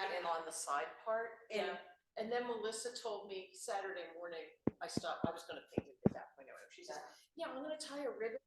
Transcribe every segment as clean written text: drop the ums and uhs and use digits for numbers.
that and on the side part. And then Melissa told me Saturday morning, I was gonna paint it at that point anyway. She said, yeah, I'm gonna tie a ribbon.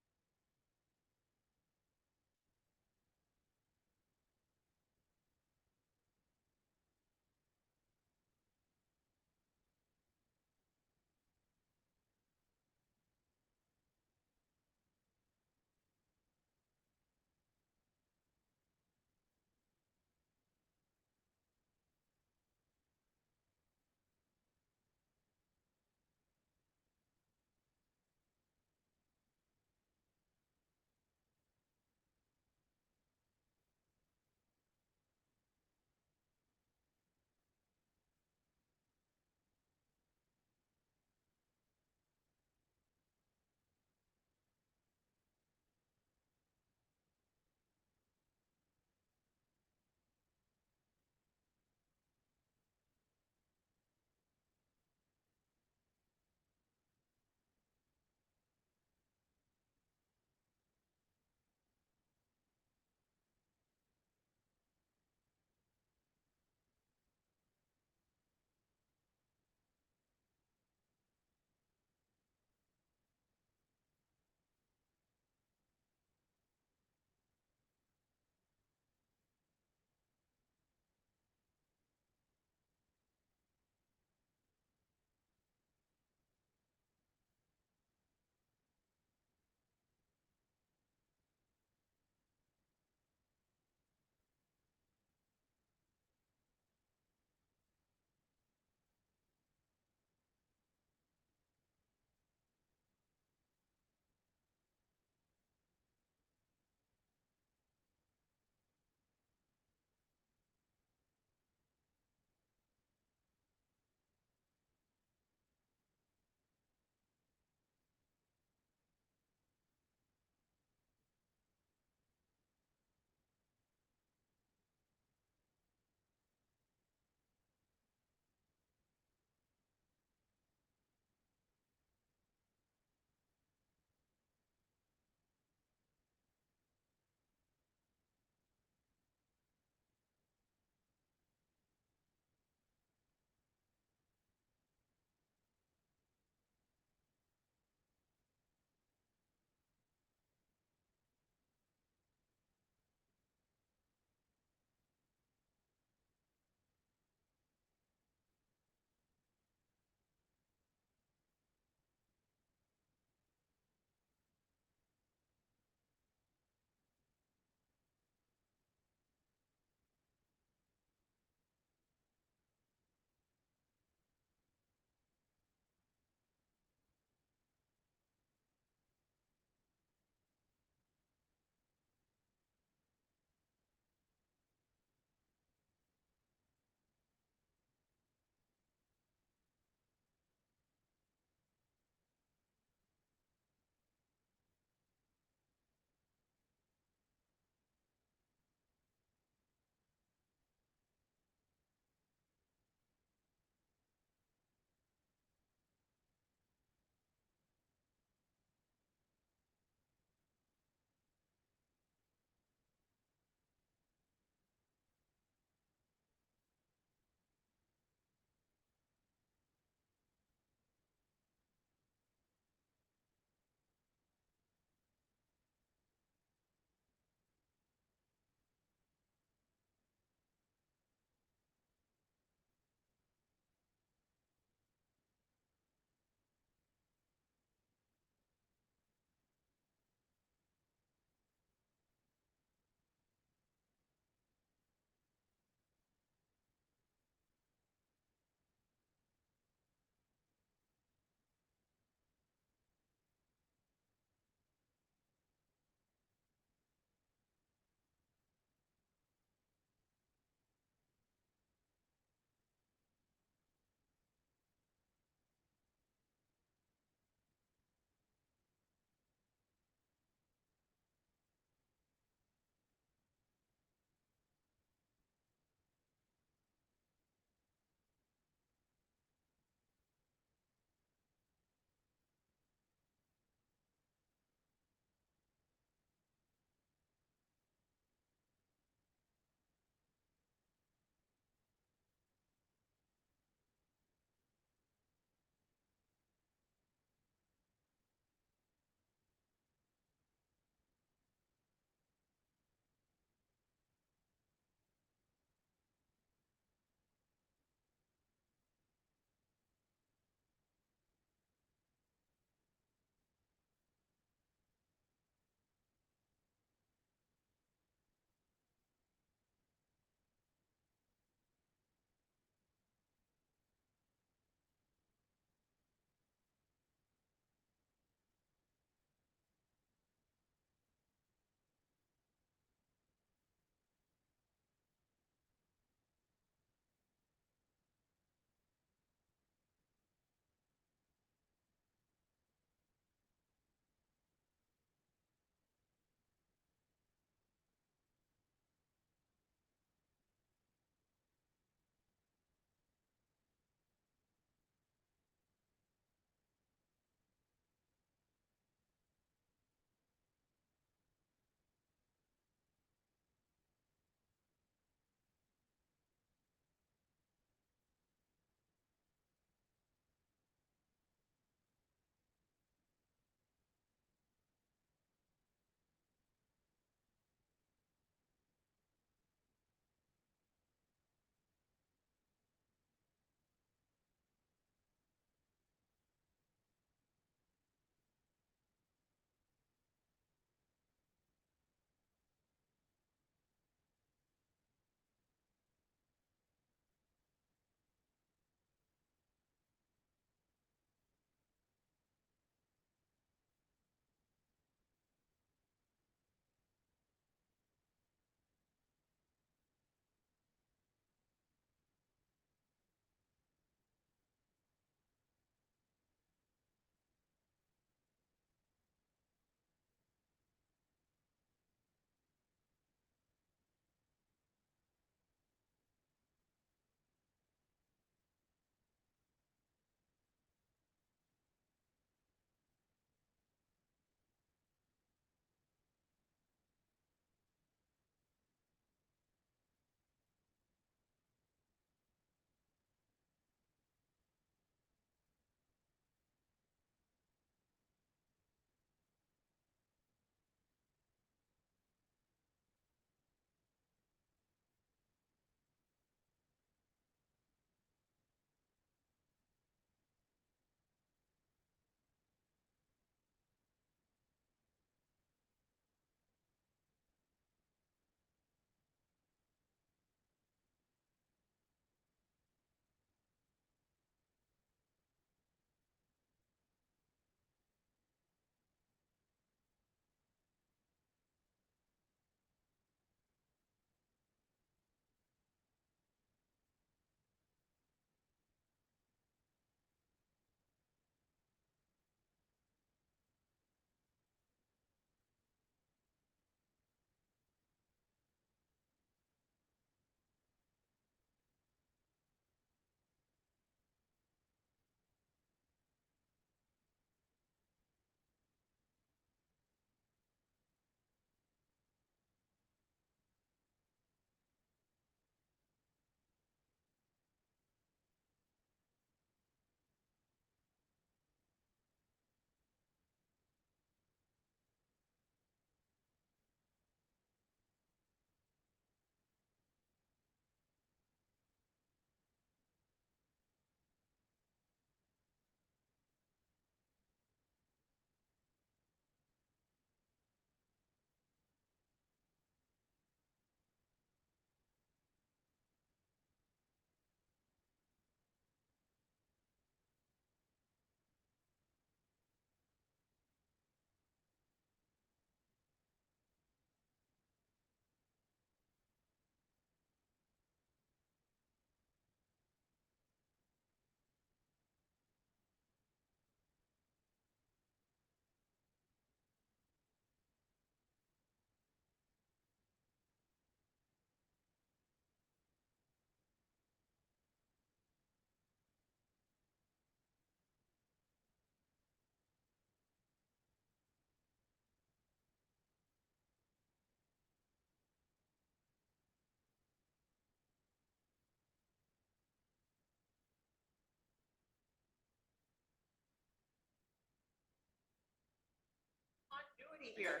be here.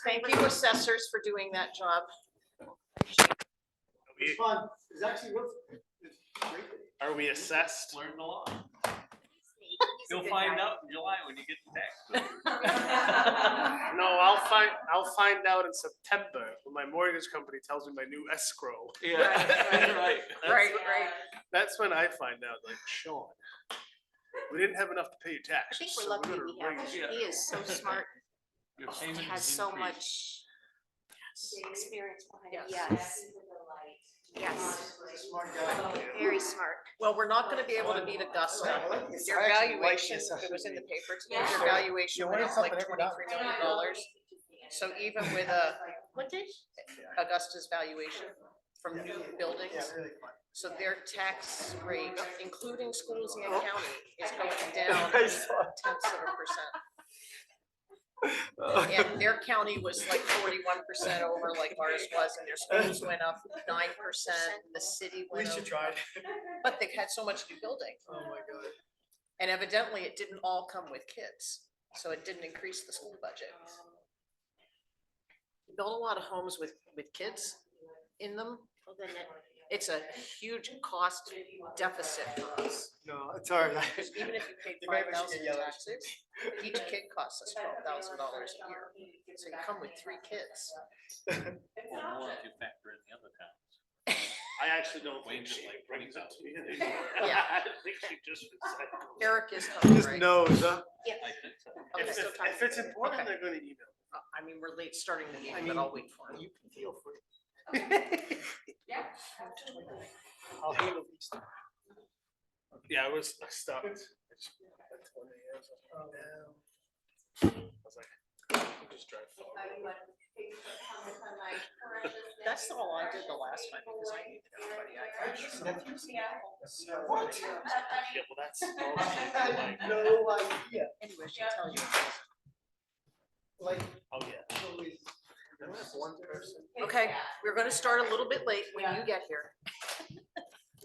Thank you, assessors, for doing that job. It's fun. It's actually it's great. Are we assessed? Learned a lot. You'll find out in July when you get the tax. No, I'll find out in September when my mortgage company tells me my new escrow. Yeah, right. Right. That's when I find out, like, Sean, we didn't have enough to pay your I taxes. think we're so lucky gonna we have raise him. it." He is so smart, Your payment has has so increased. much experience behind him. Yes. Yes, yes, He's a smart guy. very smart. Well, we're not gonna be able to beat Augusta. Their valuation, it was in the paper today, their valuation went up like $23 million. So even with Augusta's valuation from new buildings, Yeah, really fun. so their tax rate, including schools and county, is going down 0.1%. And their county was like 41% over like ours was, and their schools went up 9%, the city At went least you up, tried. but they had so much new building. Oh my god. And evidently it didn't all come with kids, so it didn't increase the school budget. We built a lot of homes with kids in them. Well, then It's a huge cost deficit for us. No, it's alright. Because even if you paid You maybe should $5,000 get in yellow. taxes, each kid costs us $12,000 a year. So you come with 3 kids. Or more if you factor in the other towns. I actually don't think Wayne she like brings it to me 20,000. anymore. Yeah. I think she just recycles. Eric is coming, Just right? knows, huh? I think so. Okay. If it's important, Okay. they're gonna email. I mean, we're late starting the I meeting, mean, but I'll wait for it. You can feel free. I'll handle these things. Yeah, I stopped. I just went 20 years. I was like, I'll just drive forward. That's all I did the last time because I needed everybody. What? Yeah, well, that's all I like, had no idea. Anyway, she'll tell you. Like, oh, yeah. always. There was one person. Okay, we're gonna start a little bit late when you get here.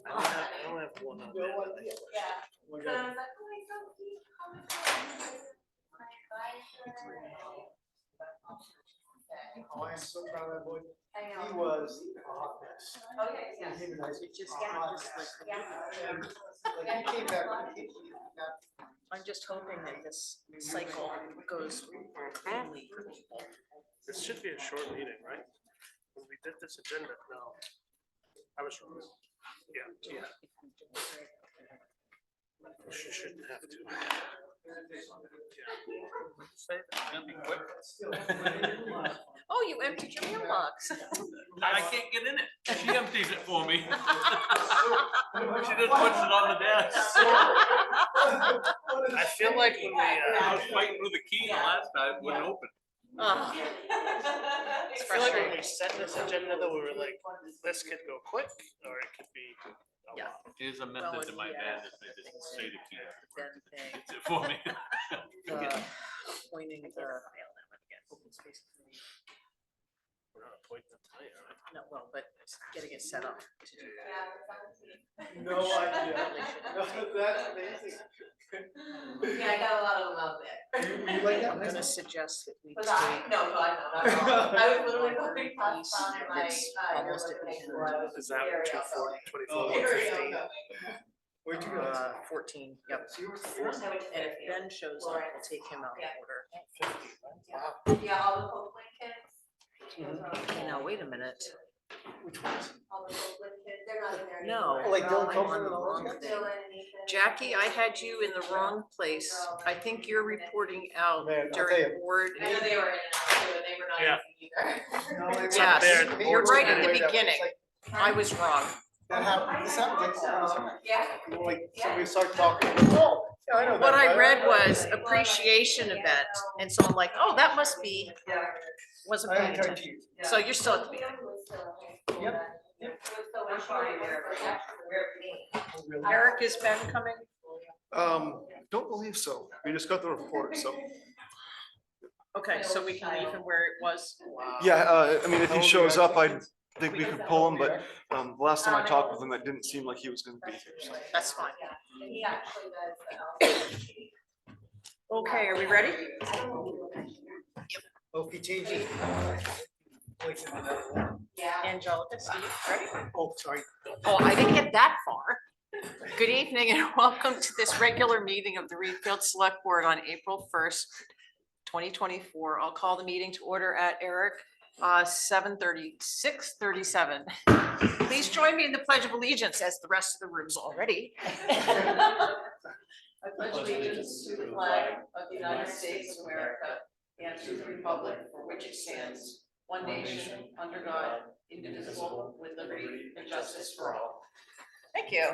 I don't have one on No there. idea. Oh my god. Oh, I am so proud of that boy. He was a hot mess. Him and I just a hot just mess. like- Like, he came back, he got I'm just hoping that this cycle goes cleanly for people. This should be a short meeting, right? When we did this agenda, no. I was wrong. Yeah. She shouldn't have to. It's gonna be quick. Oh, you emptied your mailbox. I can't get in it. She empties it for me. She just puts it on the desk. I feel like when we, I was fighting with the key the last time, it wouldn't open. Oh, I feel like when we set this agenda, though, we were like, this could go quick, or it could be a Yeah. lot. Here's a method to my madness. I just say the key. then they, It's it for me. pointing the open space. We're not appointing them tonight, are we? No, well, but getting it set up to do that. no idea. No, that's amazing. Yeah, I got a lot of them out there. Were you like that? I'm gonna suggest that we Was I? take. No, I'm not at all. I was literally looking past piece on my, that's almost at the end. Is that Very 24, Very 150? outgoing. Where'd you go? 14, yep. So you were First I went to And if Readfield. Ben shows up, we'll take him out of order. Yeah, all the Copeland kids. Those are all- Okay, now, wait a minute. Which ones? All the Copeland kids, they're not in there No. anymore. Like Dylan I'm on Copeland the and all those wrong guys? thing. Dylan and Ethan. Jackie, I had you in the wrong place. I think you're reporting out Man, I'll tell during you. board. I know they were in and out too, and they were not Yeah. easy either. No, they Yes, weren't there. you're right at the They were that way. beginning. It's like, I was wrong. that happened, this happens like all the time. Yeah. You know, like somebody starts talking, oh, yeah, I know that. What I guy. read was appreciation event, and so I'm like, oh, that must be, wasn't I paying guarantee attention. you. So you're still at the beginning. Yep. I'm probably aware of it, actually aware of me. Really? Eric, is Ben coming? Don't believe so. We just got the report, so. Okay, so we can leave him where it was. Yeah, I mean, if he shows up, I think we could pull him, but, the last time I talked with him, it didn't seem like he was gonna be here. So. That's fine. And he actually does the Okay, are we ready? OPTG. Yeah. Angelica, Steve, ready? Oh, sorry. Oh, I didn't get that far. Good evening and welcome to this regular meeting of the Readfield Select Board on April 1st, 2024. I'll call the meeting to order at 6:37. Please join me in the Pledge of Allegiance as the rest of the room's already. I pledge allegiance to the flag of the United States of America and to the republic for which it stands, one nation, under God, indivisible, with liberty and justice for all. Thank you.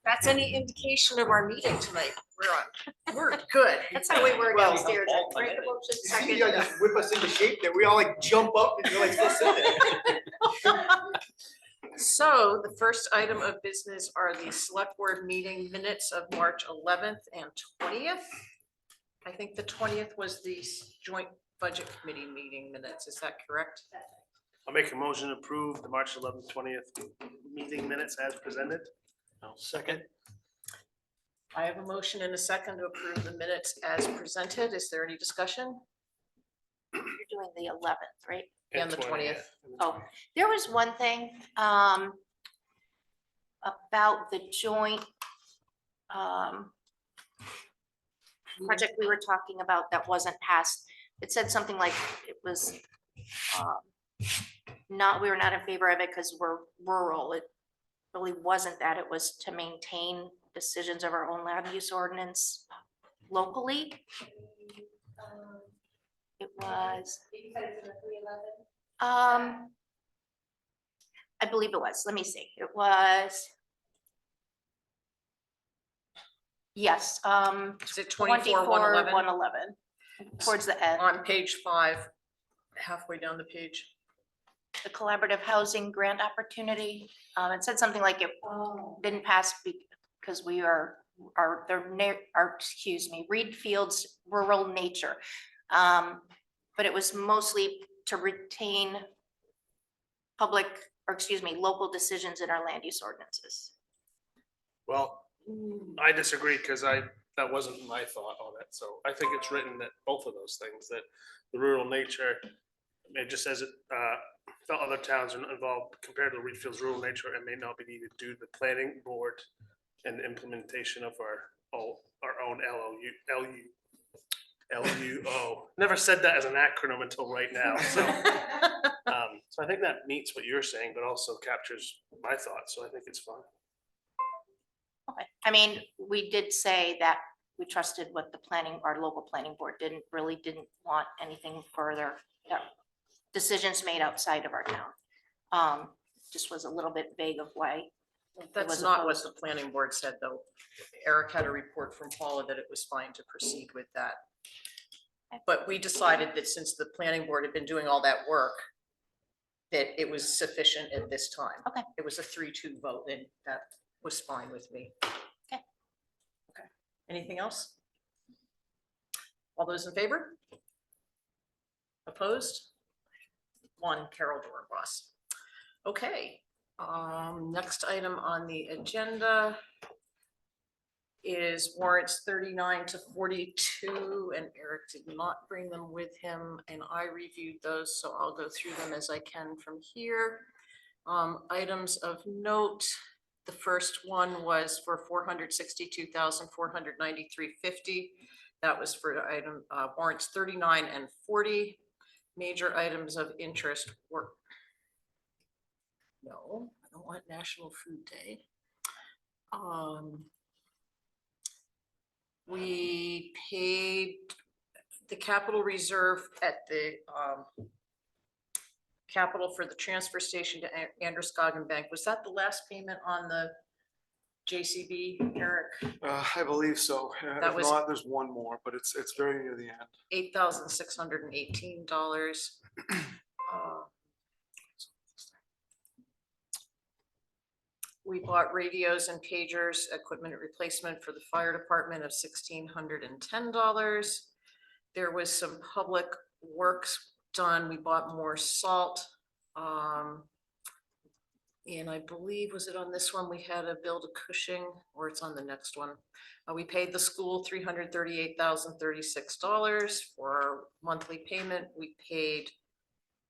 That's any indication of our meeting tonight. We're good. That's how we were Well, downstairs. oh, I break the motion You see, second. you just whip us into shape there. We all like jump up and you're like still sitting there. So the first item of business are the select board meeting minutes of March 11th and 20th. I think the 20th was the joint budget committee meeting minutes. Is that correct? I'll make a motion to approve the March 11th, 20th meeting minutes as presented. Second. I have a motion and a second to approve the minutes as presented. Is there any discussion? You're doing the 11th, right? And the 20th. Oh, there was one thing, about the joint, project we were talking about that wasn't passed. It said something like it was, we were not in favor of it because we're rural. It really wasn't that. It was to maintain decisions of our own land use ordinance locally. It was, I believe it was, let me see, it was. Yes, Is it 24, 111? 111, towards the end, On page 5, halfway down the page. the collaborative housing grant opportunity. It said something like it didn't pass because we are, Readfield's rural nature. But it was mostly to retain local decisions in our land use ordinances. Well, I disagree because that wasn't my thought on it. So I think it's written that both of those things, that the rural nature, it just says it, the other towns are involved compared to Readfield's rural nature and may not be needed due to the planning board and the implementation of our own LUO. Never said that as an acronym until right now. So, so I think that meets what you're saying, but also captures my thoughts. So I think it's fine. Okay, I mean, we did say that we trusted what our local planning board didn't want anything further, decisions made outside of our town. Just was a little bit vague of why. That's was not what opposed. the planning board said, though. Eric had a report from Paula that it was fine to proceed with that. But we decided that since the planning board had been doing all that work, that it was sufficient at this time. Okay. It was a 3-2 vote, and that was fine with me. Okay. Okay. Anything else? All those in favor? Opposed? 1, Carol Doornbos. Okay. Next item on the agenda is warrants 39 to 42, and Eric did not bring them with him, and I reviewed those, so I'll go through them as I can from here. Items of note, the first one was for $462,493.50. That was for item warrants 39 and 40. Major items of interest were, no, I don't want National Food Day. We paid the capital reserve at the capital for the transfer station to Androscoggin Bank. Was that the last payment on the JCB, Eric? I believe so. That If was- not, there's one more, but it's very near the end. $8,618. We bought radios and pagers, equipment replacement for the fire department of $1,610. There was some public works done. We bought more salt. And I believe, was it on this one, we had a bill to Cushing, or it's on the next one? We paid the school $338,036 for our monthly payment. We paid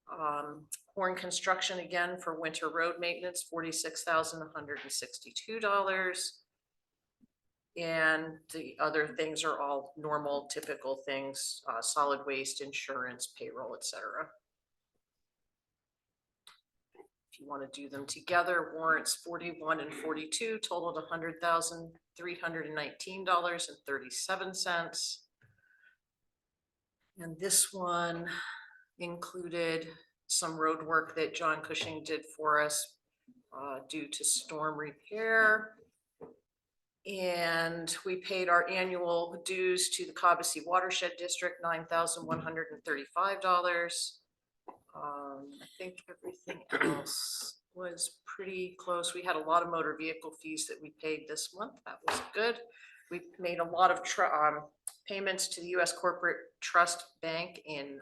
Horn Construction again for winter road maintenance, $46,162. And the other things are all normal, typical things, solid waste, insurance, payroll, etc. If you want to do them together, warrants 41 and 42 totaled $100,319.37. And this one included some road work that John Cushing did for us due to storm repair. And we paid our annual dues to the Cobussy Watershed District, $9,135. I think everything else was pretty close. We had a lot of motor vehicle fees that we paid this month. That was good. We made a lot of payments to the US Corporate Trust Bank in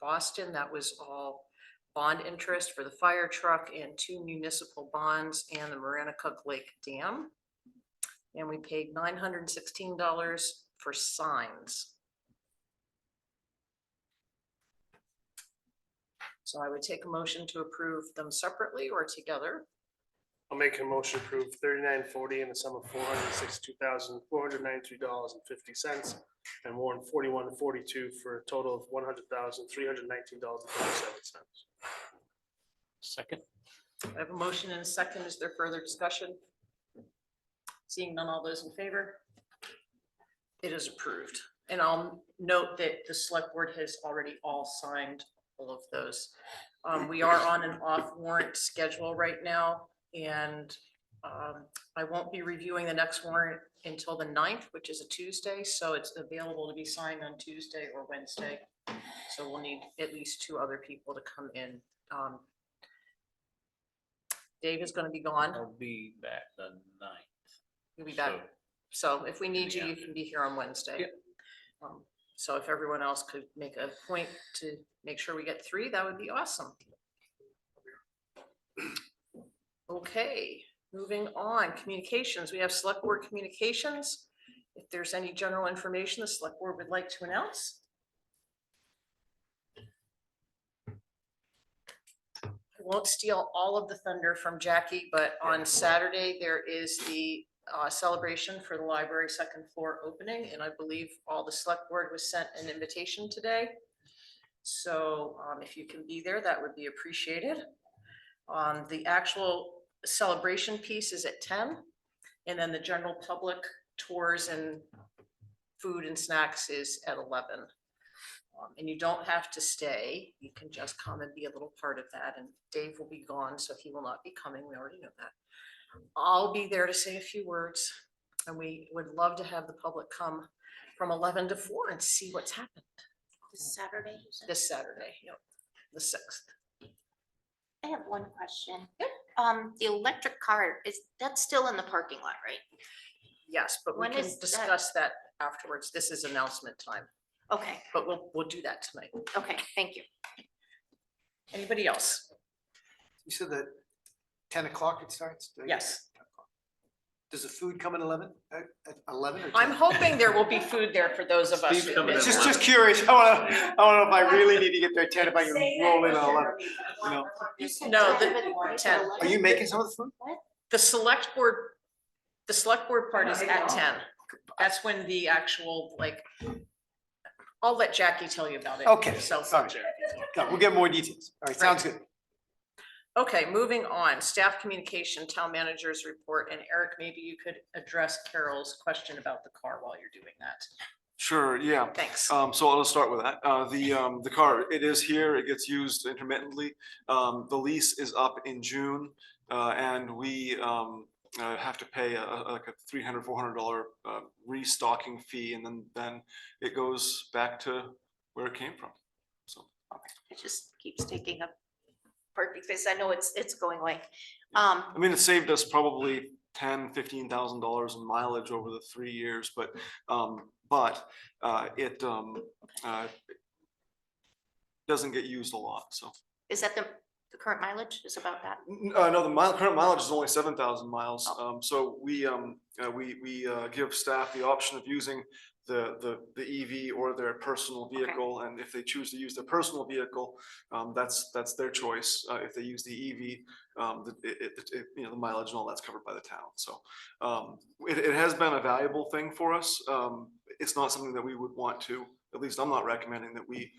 Boston. That was all bond interest for the fire truck and 2 municipal bonds and the Maranacook Lake Dam. And we paid $916 for signs. So I would take a motion to approve them separately or together. I'll make a motion to approve 3940 in the sum of $462,493.50 and warrant 4142 for a total of $100,319.37. Second. I have a motion and a second. Is there further discussion? Seeing none, all those in favor? It is approved. And I'll note that the select board has already all signed all of those. We are on an off warrant schedule right now, and I won't be reviewing the next warrant until the 9th, which is a Tuesday, so it's available to be signed on Tuesday or Wednesday. So we'll need at least 2 other people to come in. Dave is going to be gone. I'll be back the 9th. You'll be back. So if we need you, you can be here on Wednesday. Yep. So if everyone else could make a point to make sure we get 3, that would be awesome. Okay, moving on, communications. We have select board communications. If there's any general information the select board would like to announce. I won't steal all of the thunder from Jackie, but on Saturday, there is the celebration for the library 2nd floor opening, and I believe all the select board was sent an invitation today. So if you can be there, that would be appreciated. The actual celebration piece is at 10, and then the general public tours and food and snacks is at 11. And you don't have to stay. You can just come and be a little part of that. And Dave will be gone, so he will not be coming. We already know that. I'll be there to say a few words, and we would love to have the public come from 11 to 4 and see what's happened. This Saturday, you said? This Saturday, yep, the 6th. I have one question. Yep. The electric car, is that still in the parking lot, right? Yes, but we When can is that? discuss that afterwards. This is announcement time, Okay, but we'll do that tonight. okay, thank you. Anybody else? You said that 10 o'clock it starts? Yes. Does the food come at 11? At 11 or 10? I'm hoping there will be food there for those of us. Steve's who coming miss in. it. Just curious. I wanna know if I really need to get there at 10, if I can roll in at 11. You know, You said No, 10, the but 10. 11? are you making some of the food? The select board part is at 10. That's when the actual, like, I'll let Jackie tell you about it. Okay, So, sorry. No, we'll get more details. All right, sounds good. okay, moving on, staff communication, town managers report, and Eric, maybe you could address Carol's question about the car while you're doing that. Sure, yeah. Thanks. So I'll start with that. The car, it is here, it gets used intermittently. The lease is up in June, and we have to pay like a $300, $400 restocking fee, and then it goes back to where it came from. So. It just keeps taking up part because I know it's going away. I mean, it saved us probably $10,000, $15,000 in mileage over the 3 years, but it doesn't get used a lot, so. Is that the The current mileage is about that. No, the current mileage is only 7,000 miles. So we give staff the option of using the EV or their personal vehicle. And if they choose to use their personal vehicle, that's their choice. If they use the EV, the mileage and all that's covered by the town. So it has been a valuable thing for us. It's not something that we would want to, at least I'm not recommending that we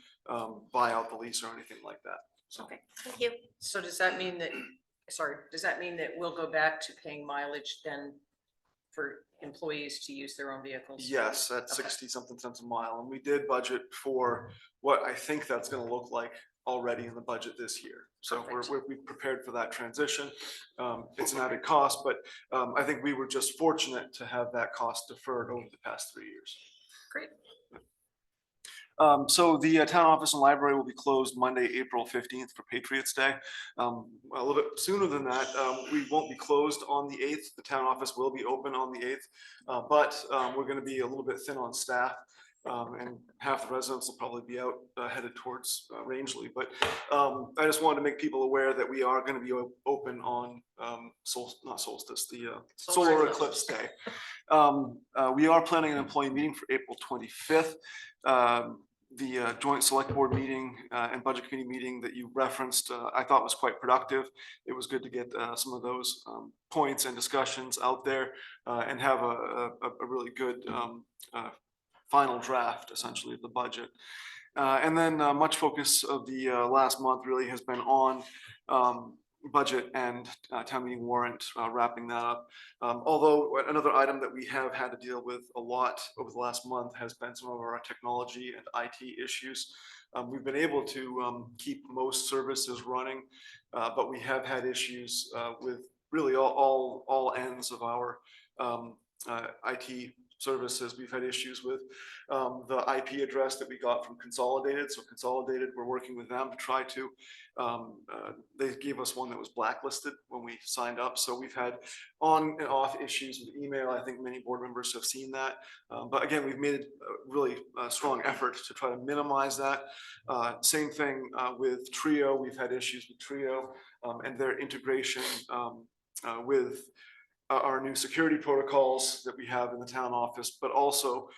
buy out the lease or anything like that. So. Okay, thank you. So does that mean that, does that mean that we'll go back to paying mileage then for employees to use their own vehicles? Yes, at 60 something cents a mile. And we did budget for what I think that's going to look like already in the budget this year. So we've prepared for that transition. It's an added cost, but I think we were just fortunate to have that cost deferred over the past 3 years. Great. So the town office and library will be closed Monday, April 15th for Patriots Day. A little bit sooner than that, we won't be closed on the 8th. The town office will be open on the 8th, but we're going to be a little bit thin on staff. And half the residents will probably be out headed towards Rangeley. But I just wanted to make people aware that we are going to be open on solar eclipse day. We are planning an employee meeting for April 25th. The joint select board meeting and budget committee meeting that you referenced, I thought was quite productive. It was good to get some of those points and discussions out there and have a really good final draft, essentially, of the budget. And then much focus of the last month really has been on budget and town meeting warrant, wrapping that up. Although another item that we have had to deal with a lot over the last month has been some of our technology and IT issues. We've been able to keep most services running, but we have had issues with really all ends of our IT services. We've had issues with the IP address that we got from Consolidated. So Consolidated, we're working with them to try to, they gave us one that was blacklisted when we signed up. So we've had on and off issues with email. I think many board members have seen that. But again, we've made a really strong effort to try to minimize that. Same thing with Trio. We've had issues with Trio and their integration with our new security protocols that we have in the town office, but also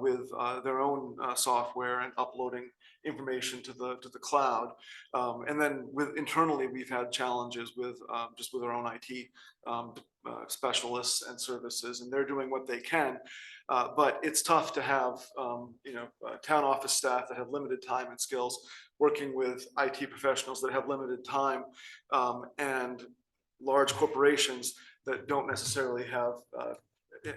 with their own software and uploading information to the cloud. And then internally, we've had challenges with just with our own IT specialists and services, and they're doing what they can. But it's tough to have town office staff that have limited time and skills working with IT professionals that have limited time and large corporations that don't necessarily have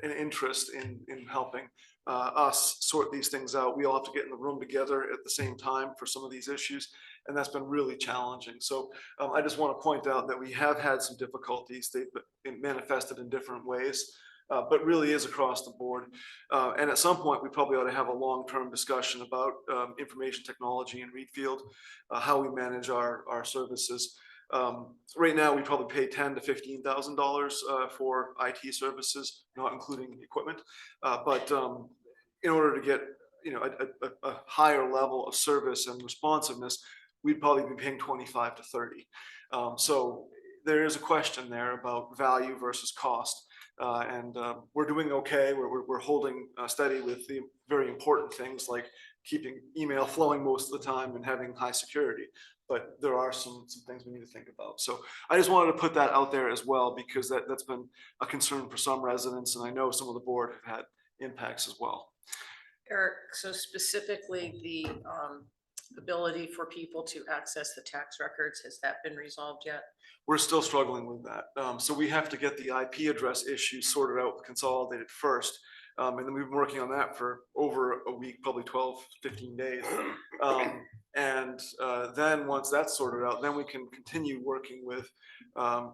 an interest in helping us sort these things out. We all have to get in the room together at the same time for some of these issues, and that's been really challenging. So I just want to point out that we have had some difficulties. They've been manifested in different ways, but really is across the board. And at some point, we probably ought to have a long-term discussion about information technology in Readfield, how we manage our services. Right now, we probably pay $10,000 to $15,000 for IT services, not including equipment. But in order to get a higher level of service and responsiveness, we'd probably be paying 25 to 30. So there is a question there about value versus cost. And we're doing okay. We're holding steady with the very important things like keeping email flowing most of the time and having high security. But there are some things we need to think about. So I just wanted to put that out there as well, because that's been a concern for some residents, and I know some of the board have had impacts as well. Eric, so specifically the ability for people to access the tax records, has that been resolved yet? We're still struggling with that. So we have to get the IP address issue sorted out with Consolidated first. And then we've been working on that for over a week, probably 12, 15 days. And then once that's sorted out, then we can continue working with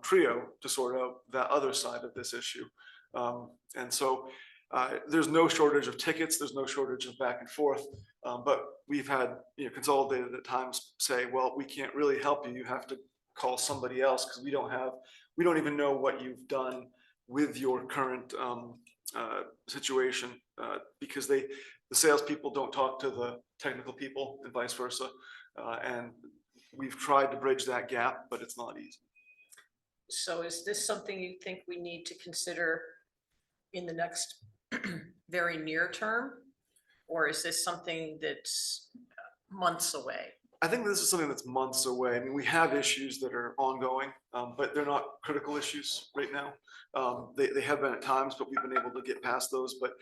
Trio to sort out that other side of this issue. And so there's no shortage of tickets. There's no shortage of back and forth. But we've had Consolidated at times say, well, we can't really help you. You have to call somebody else because we don't even know what you've done with your current situation because the salespeople don't talk to the technical people and vice versa. And we've tried to bridge that gap, but it's not easy. So is this something you think we need to consider in the next very near term? Or is this something that's months away? I think this is something that's months away. I mean, we have issues that are ongoing, but they're not critical issues right now. They have been at times, but we've been able to get past those. But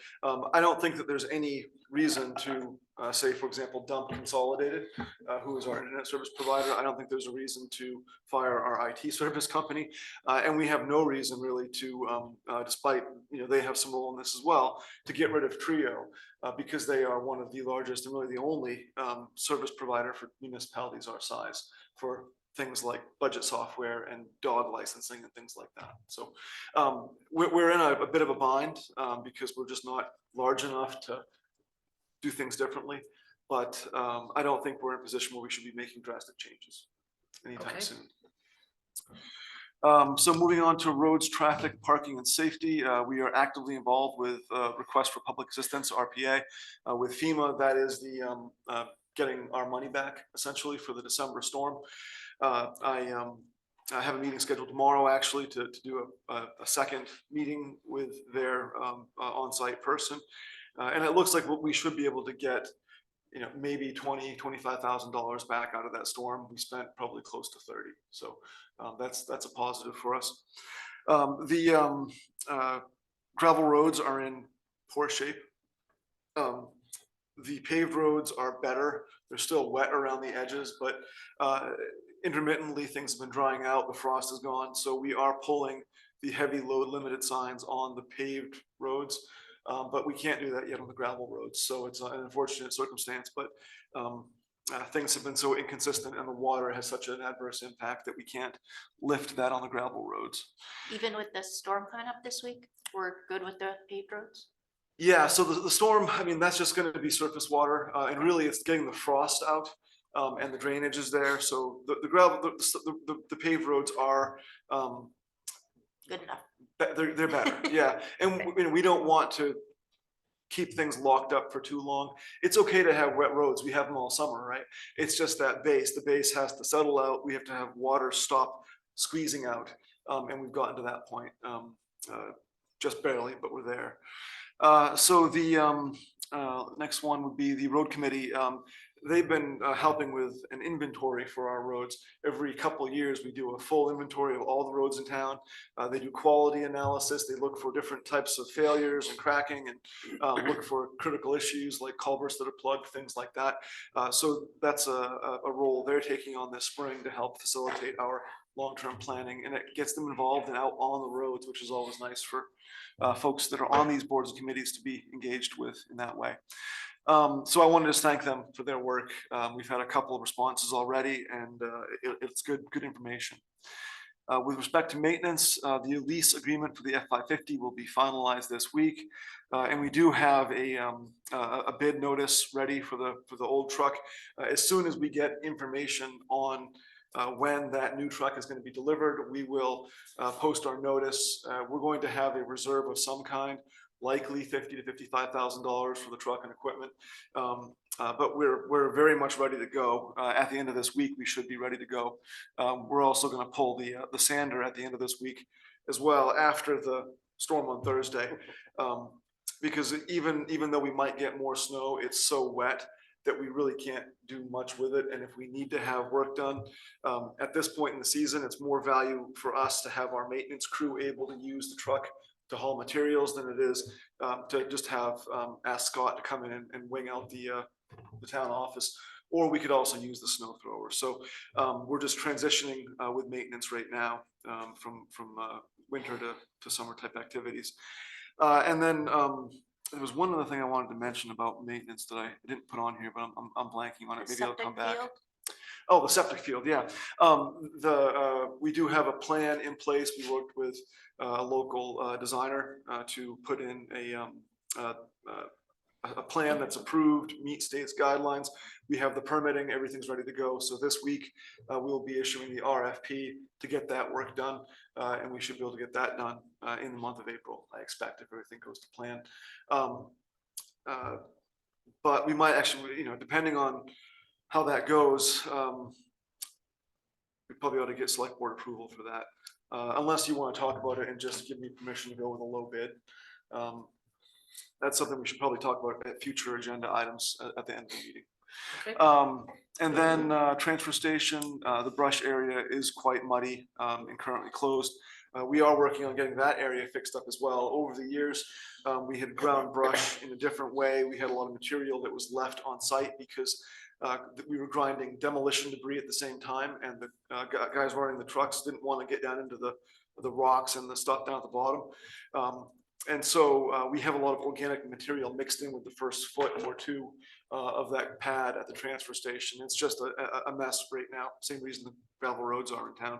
I don't think that there's any reason to say, for example, dump Consolidated, who is our internet service provider. I don't think there's a reason to fire our IT service company. And we have no reason really to, despite, they have some role in this as well, to get rid of Trio. Because they are one of the largest and really the only service provider for municipalities our size for things like budget software and dog licensing and things like that. So we're in a bit of a bind because we're just not large enough to do things differently. But I don't think we're in a position where we should be making drastic changes anytime soon. So moving on to roads, traffic, parking, and safety, we are actively involved with request for public assistance, RPA. With FEMA, that is the getting our money back essentially for the December storm. I have a meeting scheduled tomorrow actually to do a second meeting with their on-site person. And it looks like what we should be able to get, maybe $20,000-$25,000 back out of that storm. We spent probably close to 30. So that's a positive for us. The gravel roads are in poor shape. The paved roads are better. They're still wet around the edges, but intermittently things have been drying out. The frost is gone. So we are pulling the heavy load limited signs on the paved roads. But we can't do that yet on the gravel roads. So it's an unfortunate circumstance, but things have been so inconsistent and the water has such an adverse impact that we can't lift that on the gravel roads. Even with the storm coming up this week, we're good with the paved roads? Yeah, so the storm, I mean, that's just going to be surface water and really it's getting the frost out and the drainage is there. So the gravel, the paved roads are Good enough. they're better, yeah. And we don't want to keep things locked up for too long. It's okay to have wet roads. We have them all summer, right? It's just that the base has to settle out. We have to have water stop squeezing out. And we've gotten to that point just barely, but we're there. So the next one would be the road committee. They've been helping with an inventory for our roads. Every couple of years, we do a full inventory of all the roads in town. They do quality analysis. They look for different types of failures and cracking and look for critical issues like culverts that are plugged, things like that. So that's a role they're taking on this spring to help facilitate our long-term planning, and it gets them involved and out on the roads, which is always nice for folks that are on these boards and committees to be engaged with in that way. So I wanted to just thank them for their work. We've had a couple of responses already, and it's good information. With respect to maintenance, the lease agreement for the F-550 will be finalized this week, and we do have a bid notice ready for the old truck. As soon as we get information on when that new truck is going to be delivered, we will post our notice. We're going to have a reserve of some kind, likely $50,000 to $55,000 for the truck and equipment. But we're very much ready to go. At the end of this week, we should be ready to go. We're also going to pull the sander at the end of this week as well after the storm on Thursday. Because even though we might get more snow, it's so wet that we really can't do much with it. And if we need to have work done at this point in the season, it's more value for us to have our maintenance crew able to use the truck to haul materials than it is to just have ask Scott to come in and wing out the town office, or we could also use the snow thrower. So we're just transitioning with maintenance right now from winter to summer type activities. And then there was one other thing I wanted to mention about maintenance that I didn't put on here, but I'm blanking on it. Maybe I'll come back. Oh, the septic field, yeah. We do have a plan in place. We worked with a local designer to put in a plan that's approved, meet state's guidelines. We have the permitting, everything's ready to go. So this week we'll be issuing the RFP to get that work done, and we should be able to get that done in the month of April, I expect, if everything goes to plan. But we might actually, depending on how that goes, we probably ought to get select board approval for that. Unless you want to talk about it and just give me permission to go with a low bid. That's something we should probably talk about at future agenda items at the end of the meeting. Okay. And then transfer station, the brush area is quite muddy and currently closed. We are working on getting that area fixed up as well. Over the years, we had ground brush in a different way. We had a lot of material that was left on site because we were grinding demolition debris at the same time, and the guys running the trucks didn't want to get down into the rocks and the stuff down at the bottom. And so we have a lot of organic material mixed in with the first foot or two of that pad at the transfer station. It's just a mess right now. Same reason the gravel roads are in town.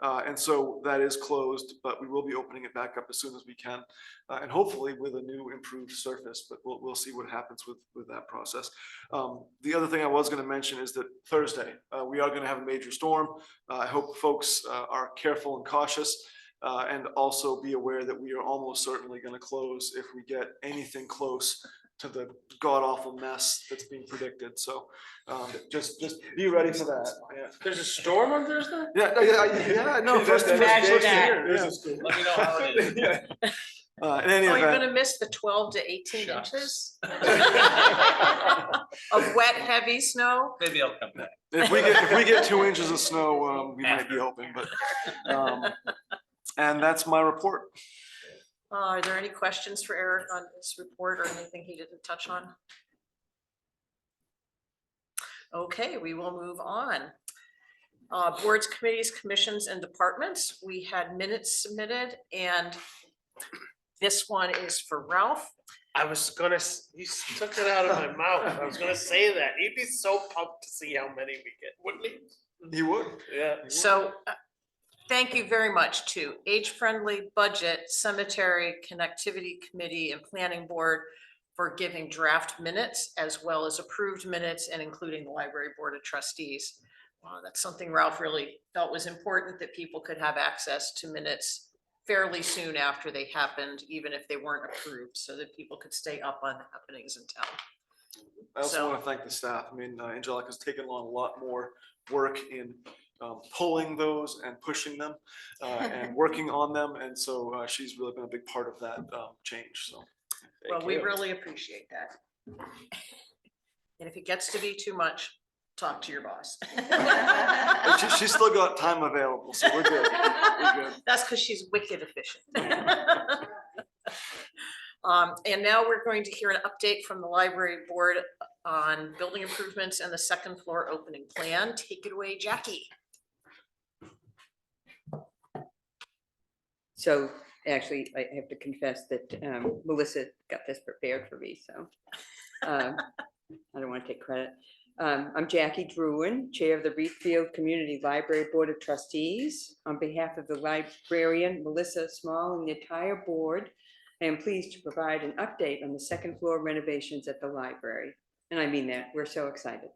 And so that is closed, but we will be opening it back up as soon as we can. And hopefully with a new improved surface, but we'll see what happens with that process. The other thing I was going to mention is that Thursday, we are going to have a major storm. I hope folks are careful and cautious. And also be aware that we are almost certainly going to close if we get anything close to the god awful mess that's being predicted. So just be ready for that. Yeah. There's a storm on Thursday? Yeah. No, first Imagine first that. here, yeah. Let me know how it is. In any Oh, you're event, gonna miss the 12 to 18 Shucks. inches of wet, heavy snow? Maybe I'll come back. if we get 2 inches of snow, we might be open. But and that's my report. Are there any questions for Eric on this report or anything he didn't touch on? Okay, we will move on. Boards, committees, commissions, and departments. We had minutes submitted, and this one is for Ralph. I was gonna, you took it out of my mouth. I was gonna say that. He'd be so pumped to see how many we get, wouldn't he? You would. Yeah. So thank you very much to Age-Friendly Budget, Cemetery Connectivity Committee, and Planning Board for giving draft minutes as well as approved minutes and including the Library Board of Trustees. That's something Ralph really felt was important, that people could have access to minutes fairly soon after they happened, even if they weren't approved, so that people could stay up on happenings in town. I also So- want to thank the staff. I mean, Angelica's taken on a lot more work in pulling those and pushing them and working on them. And so she's really been a big part of that change. So Well, we really appreciate that. And if it gets to be too much, talk to your boss. but she's still got time available, so we're good. We're good. That's because she's wicked efficient. And now we're going to hear an update from the library board on building improvements and the second floor opening plan. Take it away, Jackie. So actually, I have to confess that Melissa got this prepared for me, so I don't want to take credit. I'm Jackie Druin, Chair of the Readfield Community Library Board of Trustees. On behalf of the librarian, Melissa Small, and the entire board, I am pleased to provide an update on the second floor renovations at the library. And I mean that, we're so excited.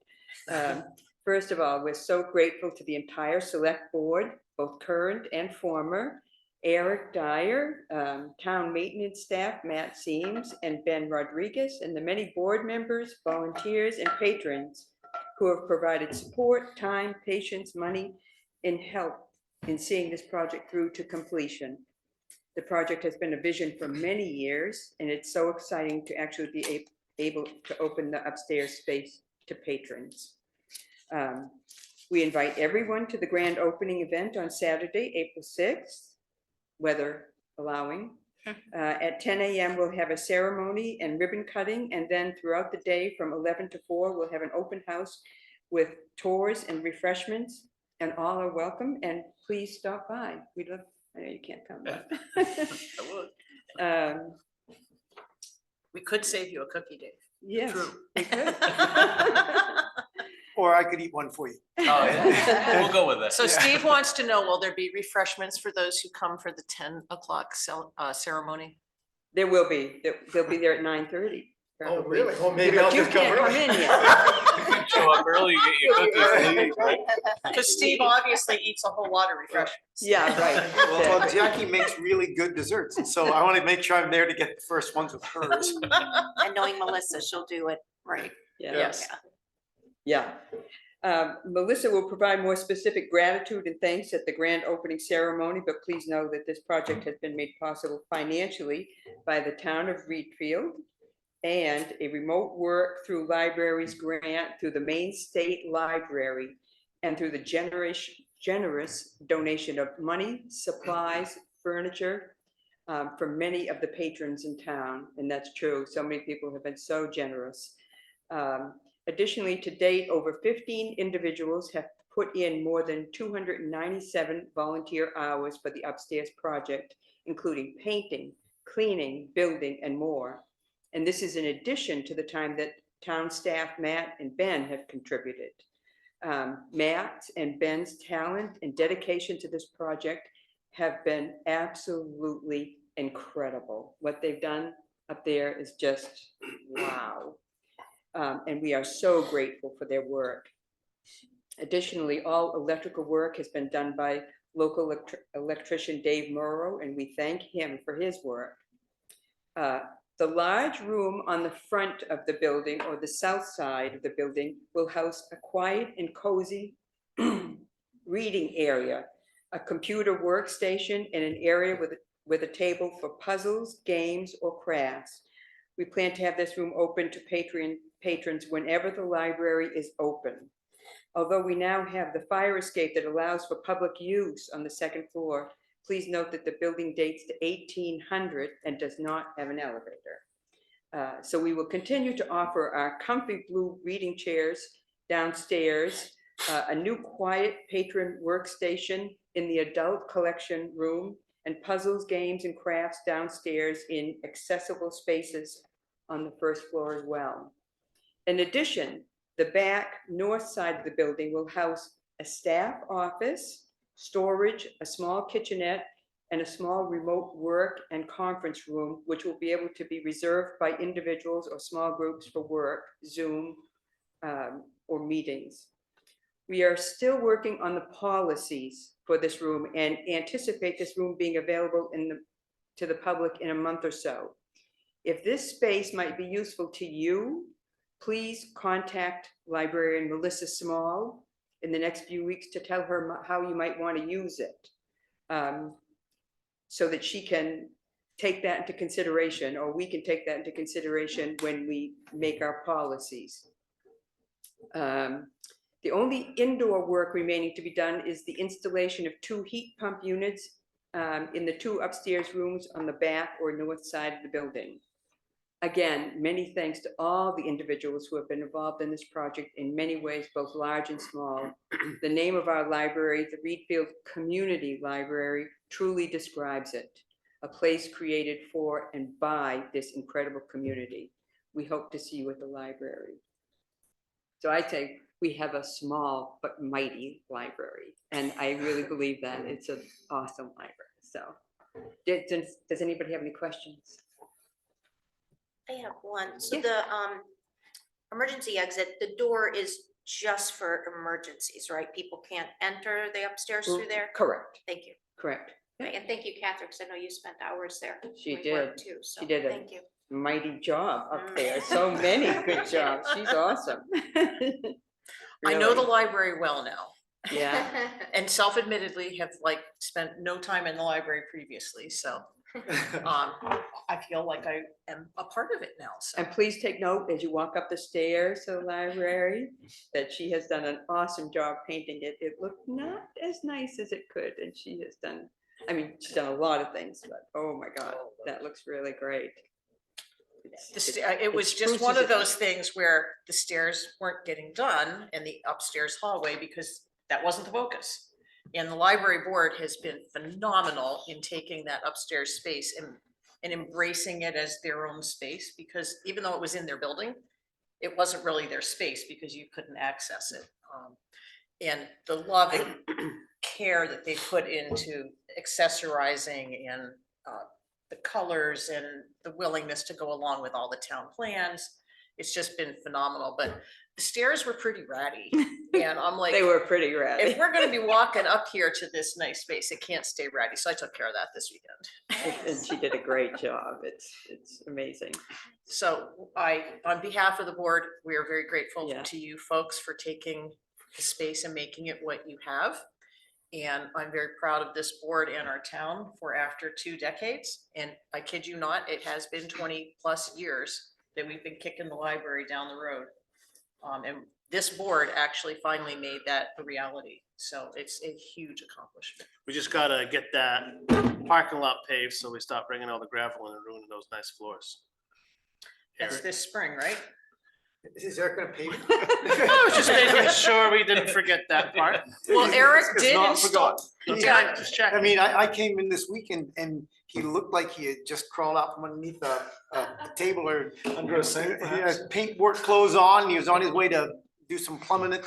First of all, we're so grateful to the entire select board, both current and former, Eric Dyer, town maintenance staff, Matt Seams, and Ben Rodriguez, and the many board members, volunteers, and patrons who have provided support, time, patience, money, and help in seeing this project through to completion. The project has been a vision for many years, and it's so exciting to actually be able to open the upstairs space to patrons. We invite everyone to the grand opening event on Saturday, April 6th, weather allowing. At 10 a.m. we'll have a ceremony and ribbon cutting, and then throughout the day from 11 to 4 we'll have an open house with tours and refreshments, and all are welcome, and please stop by. We'd love, I know you can't come, but I would. We could save you a cookie, Dave. yes, True. we could. Or I could eat one for you. Oh, yeah. We'll go with that. So Steve wants to know, will there be refreshments for those who come for the 10 o'clock ceremony? There will be, they'll be there at 9:30. Oh, probably. really? Well, maybe But I'll you just come can't come early. in yet. You can show up early, get your cookies and leave, right? Because Steve obviously eats a whole lot of refreshments. Yeah, right. Well, Jackie makes really good desserts, and so I want to make sure I'm there to get the first ones of hers. And knowing Melissa, she'll do it right. Yeah. Yes. Yeah. Melissa will provide more specific gratitude and thanks at the grand opening ceremony, but please know that this project has been made possible financially by the town of Readfield and a remote work through libraries grant through the Maine State Library and through the generous donation of money, supplies, furniture from many of the patrons in town. And that's true. So many people have been so generous. Additionally, to date, over 15 individuals have put in more than 297 volunteer hours for the upstairs project, including painting, cleaning, building, and more. And this is in addition to the time that town staff Matt and Ben have contributed. Matt and Ben's talent and dedication to this project have been absolutely incredible. What they've done up there is just wow. And we are so grateful for their work. Additionally, all electrical work has been done by local electrician Dave Morrow, and we thank him for his work. The large room on the front of the building or the south side of the building will house a quiet and cozy reading area, a computer workstation, and an area with a table for puzzles, games, or crafts. We plan to have this room open to patrons whenever the library is open. Although we now have the fire escape that allows for public use on the second floor, please note that the building dates to 1800 and does not have an elevator. So we will continue to offer our comfy blue reading chairs downstairs, a new quiet patron workstation in the adult collection room, and puzzles, games, and crafts downstairs in accessible spaces on the first floor as well. In addition, the back north side of the building will house a staff office, storage, a small kitchenette, and a small remote work and conference room, which will be able to be reserved by individuals or small groups for work, Zoom, or meetings. We are still working on the policies for this room and anticipate this room being available to the public in a month or so. If this space might be useful to you, please contact librarian Melissa Small in the next few weeks to tell her how you might want to use it, so that she can take that into consideration, or we can take that into consideration when we make our policies. The only indoor work remaining to be done is the installation of 2 heat pump units in the 2 upstairs rooms on the back or north side of the building. Again, many thanks to all the individuals who have been involved in this project in many ways, both large and small. The name of our library, the Readfield Community Library, truly describes it, a place created for and by this incredible community. We hope to see you at the library. So I say we have a small but mighty library, and I really believe that it's an awesome library. So does anybody have any questions? I have one. So Yeah. the emergency exit, the door is just for emergencies, right? People can't enter the upstairs through there? Correct, Thank you. correct. Okay, and thank you, Catherine, because I know you spent hours there. She doing work did. Too, so She did a thank you. mighty job up there. So many good jobs. She's awesome. I know the Really. library well now, Yeah. and self-admittedly have like spent no time in the library previously, so I feel like I am a part of it now, so. And please take note as you walk up the stairs to the library that she has done an awesome job painting it. It looked not as nice as it could, and she has done, I mean, she's done a lot of things, but oh my God, that looks really great. It was just one of those things where the stairs weren't getting done in the upstairs hallway because that wasn't the focus. And the library board has been phenomenal in taking that upstairs space and embracing it as their own space, because even though it was in their building, it wasn't really their space because you couldn't access it. And the loving care that they put into accessorizing and the colors and the willingness to go along with all the town plans, it's just been phenomenal. But the stairs were pretty ratty, and I'm like, They were pretty rad. if we're gonna be walking up here to this nice space, it can't stay ratty. So I took care of that this weekend. And she did a great job. It's amazing. So on behalf of the board, we are very grateful Yeah. to you folks for taking the space and making it what you have. And I'm very proud of this board and our town for after 2 decades. And I kid you not, it has been 20+ years that we've been kicking the library down the road. And this board actually finally made that a reality. So it's a huge accomplishment. We just gotta get that parking lot paved, so we stop bringing all the gravel in and ruining those nice floors. That's this spring, right? Is Eric gonna pay? I was just making sure we didn't forget that part. Well, Eric It's did not install. forgotten. Okay, just checking. I mean, I came in this weekend and he looked like he had just crawled out from underneath a table or under a sink. He had paint work clothes on. He was on his way to do some plumbing at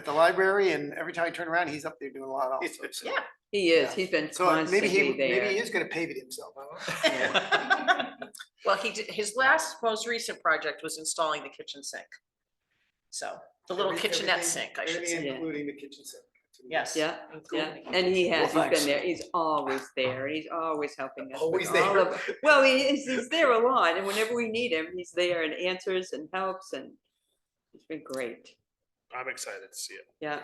the library, and every time I turn around, he's up there doing a lot of. Yeah. He is, Yeah. he's been So maybe constantly maybe he there. is gonna pave it himself. I don't know. Well, he did, his most recent project was installing the kitchen sink. So the little kitchenette Everything- sink, I should everything say. Including the kitchen sink. Yes. Yeah, yeah, including- and he has, Well, he's thanks. been there, he's always there, and he's always helping us. with Always all there. of- Well, he's there a lot, and whenever we need him, he's there and answers and helps, and it's been great, I'm excited to see it. yeah.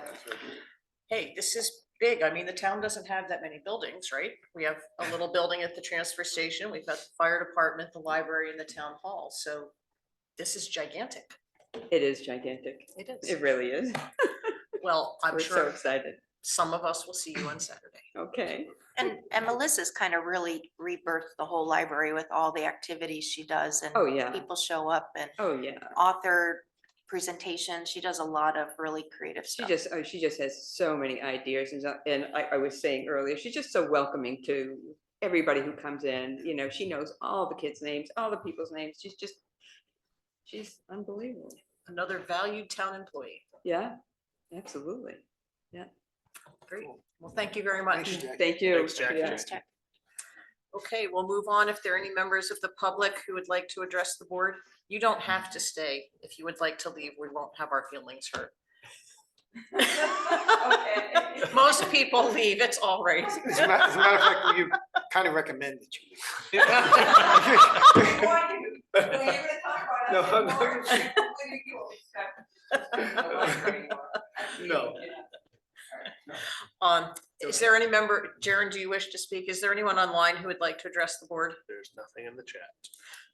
Hey, this is big. I mean, the town doesn't have that many buildings, right? We have a little building at the transfer station. We've got the fire department, the library, and the town hall. So this is gigantic. It is gigantic, It is. it really is. Well, I'm We're so sure excited, some of us will see you on Saturday. okay. And Melissa's kind of really rebirthed the whole library with all the activities she does and Oh, yeah, people show up and oh, yeah. author presentations. She does a lot of really creative She stuff. she just has so many ideas and I was saying earlier, she's just so welcoming to everybody who comes in, you know, she knows all the kids' names, all the people's names, she's unbelievable. Another valued town employee. Yeah, absolutely. Great. Well, thank you very much. Thank you, Jack. Thank you. Thanks, Jackie. Yeah. Thanks, Jack. Okay, we'll move on. If there are any members of the public who would like to address the board, you don't have to stay. If you would like to leave, we won't have our feelings hurt. Okay. Most people leave, it's all right. As a matter of fact, we kind of recommend that you. Why do you- well, you're gonna talk about us No, anymore. no. What do you expect? No. Is there any member, Jaren, do you wish to speak? Is there anyone online who would like to address the board? There's nothing in the chat.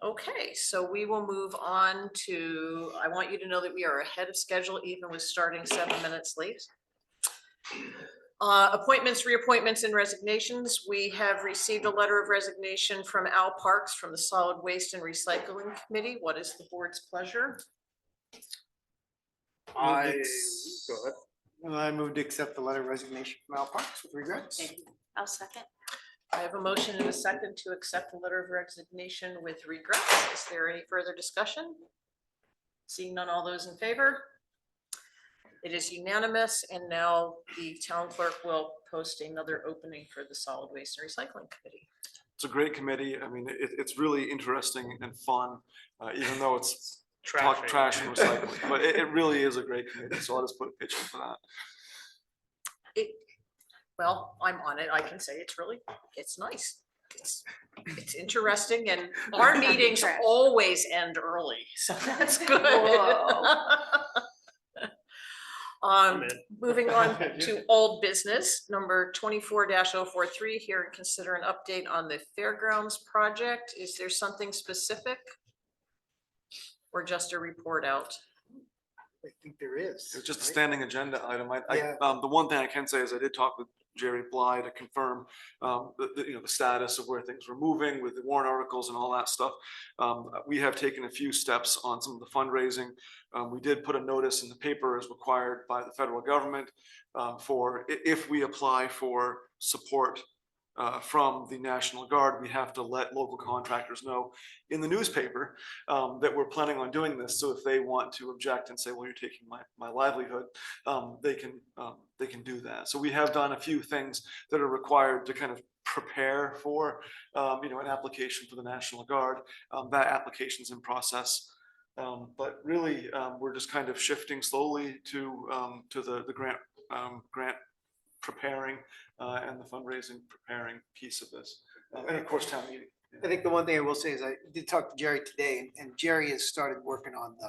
Okay, so we will move on to, I want you to know that we are ahead of schedule, even with starting 7 minutes late. Appointments, reappointments, and resignations. We have received a letter of resignation from Al Parks from the Solid Waste and Recycling Committee. What is the board's pleasure? Go ahead. I moved to accept the letter of resignation from Al Parks with regrets. I'll second. I have a motion and a second to accept the letter of resignation with regrets. Is there any further discussion? Seeing none, all those in favor? It is unanimous, and now the town clerk will post another opening for the Solid Waste and Recycling Committee. It's a great committee. I mean, it's really interesting and fun, even though it's talk trash and recycling, but it really is a great committee. So I'll just put a pitch in for that. Well, I'm on it. I can say it's nice. It's interesting, and our meetings always end early, so that's good. I'm in. Moving on to old business, number 24-043, here and consider an update on the fairgrounds project. Is there something specific? Or just a report out? I think there is. It's just a right? standing agenda item. Yeah. The one thing I can say is I did talk with Jerry Bly to confirm the status of where things were moving with the warrant articles and all that stuff. We have taken a few steps on some of the fundraising. We did put a notice in the paper as required by the federal government for if we apply for support from the National Guard, we have to let local contractors know in the newspaper that we're planning on doing this. So if they want to object and say, well, you're taking my livelihood, they can do that. So we have done a few things that are required to kind of prepare for an application for the National Guard. That application's in process. But really, we're just kind of shifting slowly to the grant preparing and the fundraising preparing piece of this, and of course town meeting. I think the one thing I will say is I did talk to Jerry today, and Jerry has started working on the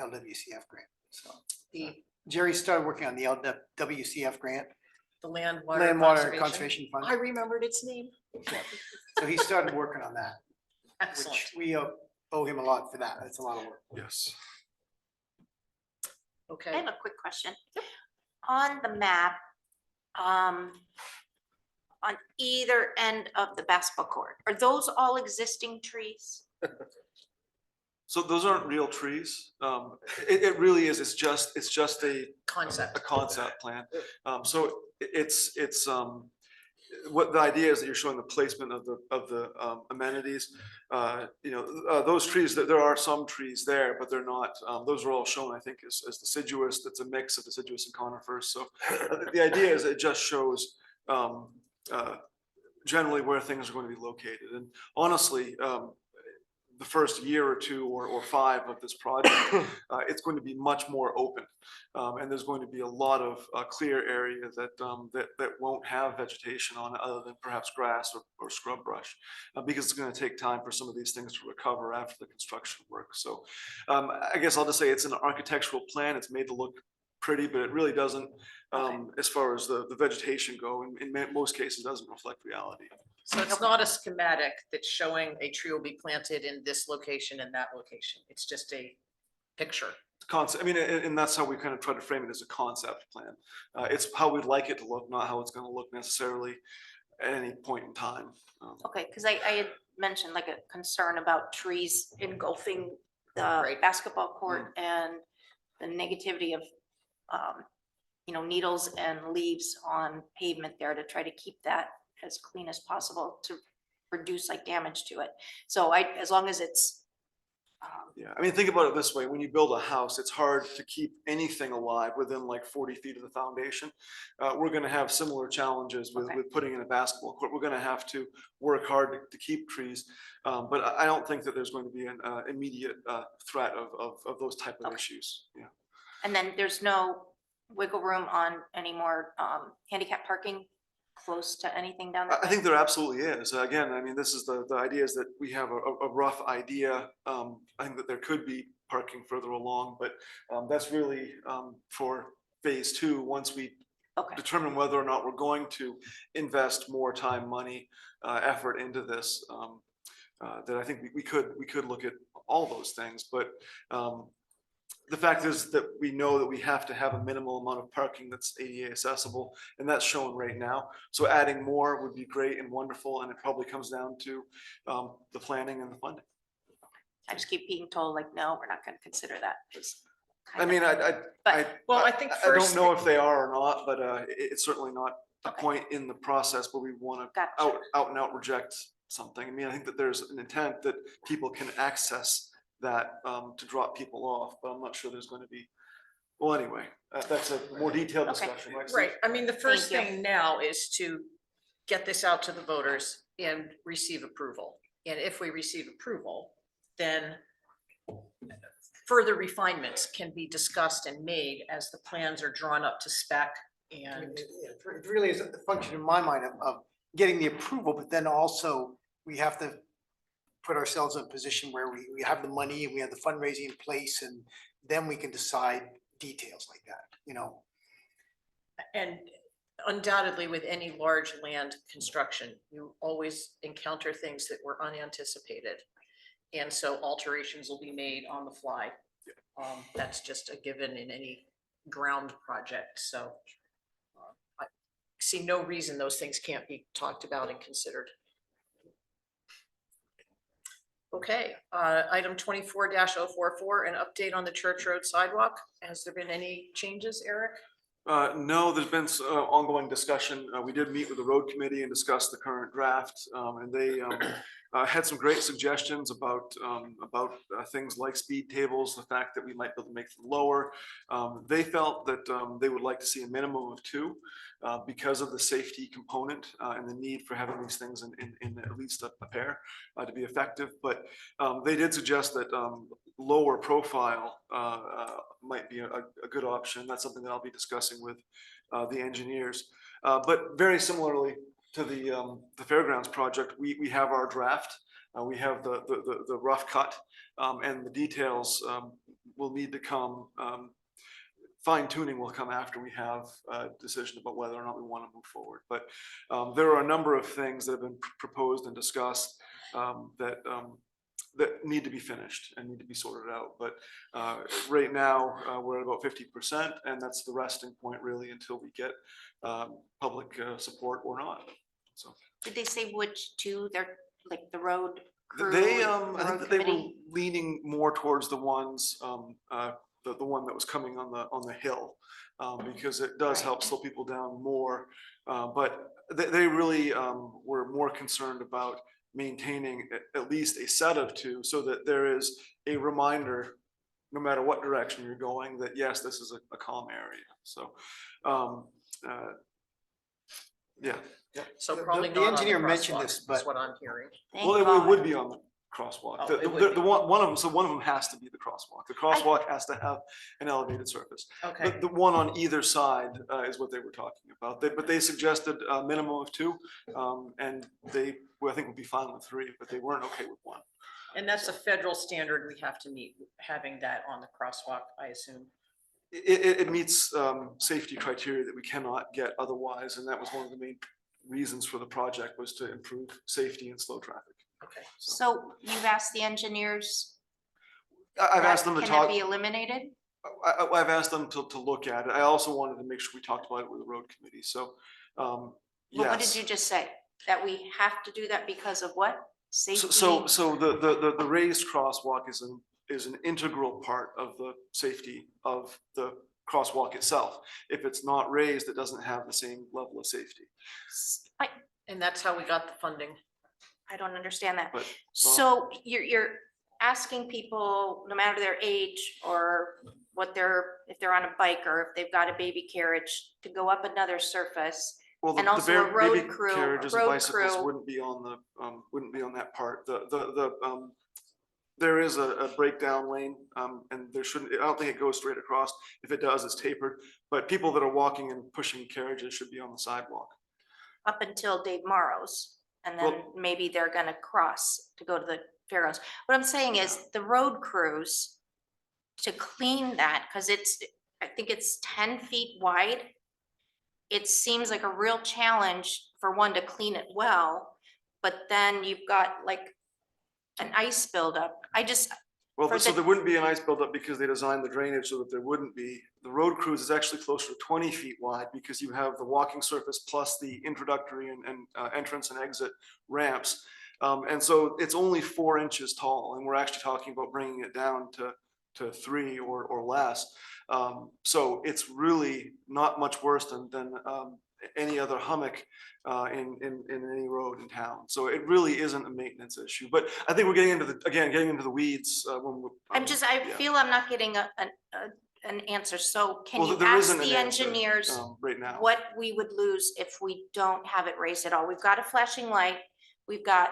LWCF grant, so. The Jerry started working on the WCF grant, The land Land Water Conservation I Fund. remembered its name. So he started working on that, Excellent. which we owe him a lot for that. That's a lot of work. Yes. I Okay. have a quick question. On the map, on either end of the basketball court, are those all existing trees? So those aren't real trees. It really is. It's just a Concept. concept plan. So it's what the idea is that you're showing the placement of the amenities. Those trees, there are some trees there, but they're not, those are all shown, I think, as deciduous. That's a mix of deciduous and conifers. So the idea is it just shows generally where things are going to be located. And honestly, the first year or two or five of this project, it's going to be much more open. And there's going to be a lot of clear area that won't have vegetation on it other than perhaps grass or scrub brush, because it's going to take time for some of these things to recover after the construction work. So I guess I'll just say it's an architectural plan. It's made to look pretty, but it really doesn't, as far as the vegetation go, in most cases, doesn't reflect reality. So it's not a schematic that's showing a tree will be planted in this location and that location. It's just a picture. Concept, I mean, and that's how we kind of try to frame it as a concept plan. It's how we'd like it to look, not how it's going to look necessarily at any point in time. Okay, because I had mentioned like a concern about trees engulfing the Right. basketball court and the negativity of, needles and leaves on pavement there to try to keep that as clean as possible to reduce like damage to it. So as long as it's, Yeah, I mean, think about it this way: when you build a house, it's hard to keep anything alive within like 40 feet of the foundation. We're going to have similar challenges Okay. with putting in a basketball court. We're going to have to work hard to keep trees, but I don't think that there's going to be an immediate threat of those type of Okay. issues. Yeah. and then there's no wiggle room on any more handicap parking close to anything down there? I think there absolutely is. Again, I mean, this is the idea is that we have a rough idea. I think that there could be parking further along, but that's really for phase two, once we Okay, determine whether or not we're going to invest more time, money, effort into this. That I think we could look at all those things, but the fact is that we know that we have to have a minimal amount of parking that's ADA accessible, and that's shown right now. So adding more would be great and wonderful, and it probably comes down to the planning and the funding. I just keep being told like, no, we're not gonna consider that. It's I kind mean, But- Well, I think I don't first, know if they are or not, but it's certainly not a Okay. point in the process where we want to Gotcha. out and out reject something. I mean, I think that there's an intent that people can access that to drop people off, but I'm not sure there's going to be. Well, anyway, that's a more detailed Okay. discussion. Right, Steve? right, I mean, the first Thank you. thing now is to get this out to the voters and receive approval. And if we receive approval, then further refinements can be discussed and made as the plans are drawn up to spec and. It really is a function in my mind of getting the approval, but then also we have to put ourselves in a position where we have the money and we have the fundraising in place, and then we can decide details like that. And undoubtedly, with any large land construction, you always encounter things that were unanticipated. And so alterations will be made on the fly. That's just a given in any ground project, so. I see no reason those things can't be talked about and considered. Okay, item 24-044, an update on the Church Road sidewalk. Has there been any changes, Eric? No, there's been ongoing discussion. We did meet with the road committee and discuss the current draft, and they had some great suggestions about things like speed tables, the fact that we might be able to make them lower. They felt that they would like to see a minimum of 2 because of the safety component and the need for having these things in at least a pair to be effective. But they did suggest that lower profile might be a good option. That's something that I'll be discussing with the engineers. But very similarly to the Fairgrounds project, we have our draft. We have the rough cut, and the details will need to come fine tuning will come after we have a decision about whether or not we want to move forward. But there are a number of things that have been proposed and discussed that need to be finished and need to be sorted out. But right now, we're at about 50%, and that's the resting point really until we get public support or not. So Did they say which two? They're like the road crew? they, and the I think road that they were committee? leaning more towards the ones, the one that was coming on the hill, because it does help slow people down more. But they really were more concerned about maintaining at least a set of two, so that there is a reminder, no matter what direction you're going, that yes, this is a calm area. So, yeah. So The- probably the not on the engineer mentioned crosswalk, this, is but- what I'm hearing. Thank Well, it God. would be on the crosswalk. Oh, The, it would the be. one of them, so one of them has to be the crosswalk. The crosswalk has to have an elevated surface. Okay, The one on either side is what they were talking about. But they suggested a minimum of two, and they, well, I think would be fine with three, but they weren't okay with one. and that's a federal standard we have to meet, having that on the crosswalk, I assume. It meets safety criteria that we cannot get otherwise, and that was one of the main reasons for the project, was to improve safety and slow traffic. Okay. So you've asked the engineers? I've that- asked them to Can talk. it be eliminated? I've asked them to look at it. I also wanted to make sure we talked about it with the road committee, so, Well, what did yes. you just say? That we have to do that because of what? Safety? So the raised crosswalk is an integral part of the safety of the crosswalk itself. If it's not raised, it doesn't have the same level of safety. And that's how we got the funding. I don't understand that. But, So you're asking people, no matter their age or what if they're on a bike or if they've got a baby carriage, to go up another surface. Well, And the also a road baby crew- carriages and road bicycles crew. wouldn't be on that part. There is a breakdown lane, and there shouldn't, I don't think it goes straight across. If it does, it's tapered. But people that are walking and pushing carriages should be on the sidewalk. Up until Dave Morrow's, and then Well- maybe they're gonna cross to go to the fairgrounds. What I'm saying is the road crews to clean that, because I think it's 10 feet wide. It seems like a real challenge for one to clean it well, but then you've got like an ice buildup. Well, For so the- there wouldn't be an ice buildup because they designed the drainage so that there wouldn't be. The road cruise is actually closer to 20 feet wide because you have the walking surface plus the introductory and entrance and exit ramps. And so it's only 4 inches tall, and we're actually talking about bringing it down to 3 or less. So it's really not much worse than any other hummock in any road in town. So it really isn't a maintenance issue. But I think we're getting into the weeds. I yeah. feel I'm not getting an answer. So can Well, you there ask isn't an the answer, engineers right now. what we would lose if we don't have it raised at all? We've got a flashing light. We've got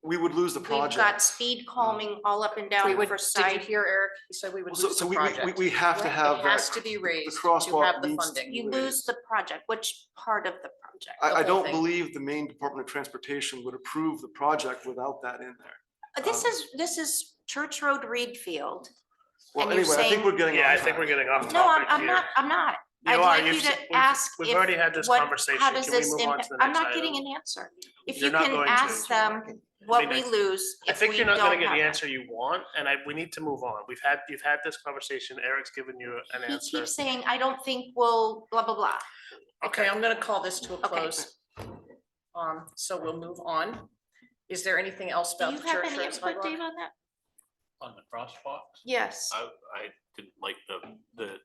We would lose the We've project. got speed calming all up and down We would, for did you side. hear Eric? He said we would So lose so the we project. have to have It that. has to be raised to crosswalk have the needs to funding. be You lose the project. Which part of the project? the I whole don't thing. believe the Maine Department of Transportation would approve the project without that in there. This is Church Road Readfield. Well, And you're anyway, I think saying- we're getting. Yeah, I off think we're track. getting off topic No, I'm here. not, I'm not. You I'd are, like you you've to s- we've- ask We've if already had this what- conversation. how does Can we this move on to impact? the I'm next not getting item? an answer. If You're you not can going to. ask them what mean, we lose I if think we you're don't not gonna get have the it. answer you want, and we need to move on. You've had this conversation. Eric's given you an He answer. keeps saying, I don't think we'll blah, blah, blah. Okay, I'm gonna call this to a Okay. close. So we'll move on. Is there anything else Do about you the have church any road input, Dave, sidewalk? on that? On the crosswalks, Yes. I didn't like the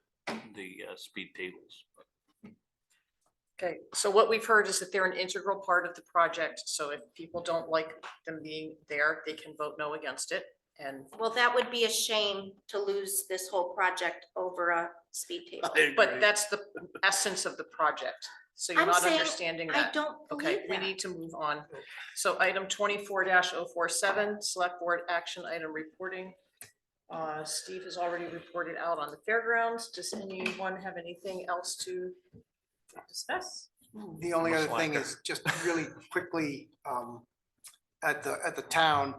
speed tables. Okay, so what we've heard is that they're an integral part of the project, so if people don't like them being there, they can vote no against it. And, Well, that would be a shame to lose this whole project over a speed table. I agree. but that's the essence of the project, so you're I'm not saying understanding I that. don't Okay, believe we that. need to move on. So item 24-047, select board action item reporting. Steve has already reported out on the fairgrounds. Does anyone have anything else to discuss? The only other thing is just really quickly, at the town,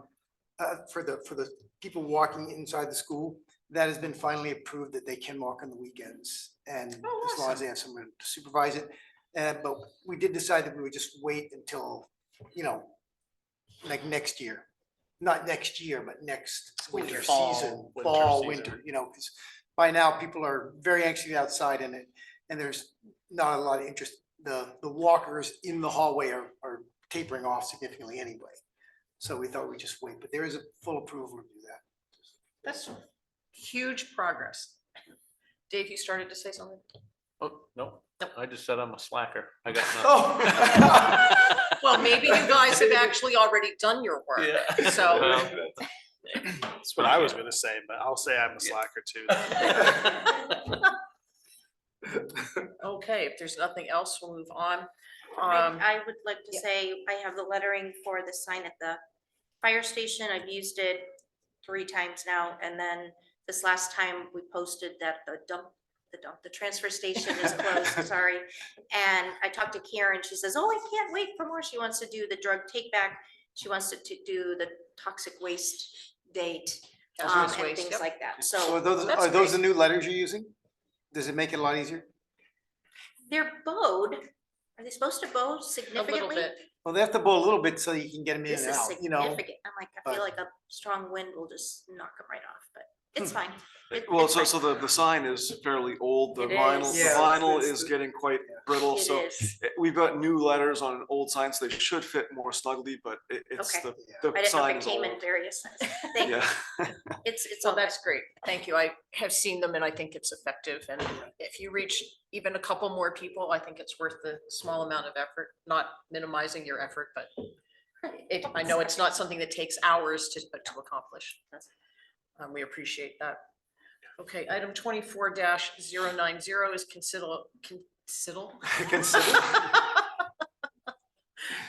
for the people walking inside the school, that has been finally approved that they can walk on the weekends. And as long as they have someone to supervise it. But we did decide that we would just wait until, you know, like next year. Not next year, but next winter Fall, season, winter fall, season. winter, you know, because by now people are very anxious to be outside in it. And there's not a lot of interest. The walkers in the hallway are tapering off significantly anyway. So we thought we'd just wait, but there is a full approval to do that. That's huge progress. Dave, you started to say something? Oh, no, I just said I'm a slacker. I got nothing. Oh. Well, maybe you guys have actually already done your work. Yeah. So, Well, That's what I was gonna say, but I'll say I'm a slacker too. okay, if there's nothing else, we'll move on. I would like to yeah. say, I have the lettering for the sign at the fire station. I've used it 3 times now. And then this last time we posted that the transfer station is closed, sorry. And I talked to Karen, she says, oh, I can't wait for more. She wants to do the drug take back. She wants to do the toxic waste date, Hazardous and waste, things yep. like that. So So That's are those great. the new letters you're using? Does it make it a lot easier? they're bowed. Are they supposed to bow A little significantly? bit. Well, they have to bow a little bit so you can get them in This and is out, you know? significant. I'm like, I feel but- like a strong wind will just knock them right off, but it's fine. Well, It's so fine. the sign is fairly old. The It vinyl, is. the Yeah, vinyl it's- is getting quite brittle, It so is. we've got new letters on an old sign, so they should fit more snugly, but it's Okay. the I didn't know sign if is it came old. in various sizes. Thank you. Yeah. It's So all good. that's great. Thank you. I have seen them and I think it's effective. And if you reach even a couple more people, I think it's worth the small amount of effort, not minimizing your effort, but I know it's not something that takes hours to accomplish. We appreciate that. Okay, item 24-090 is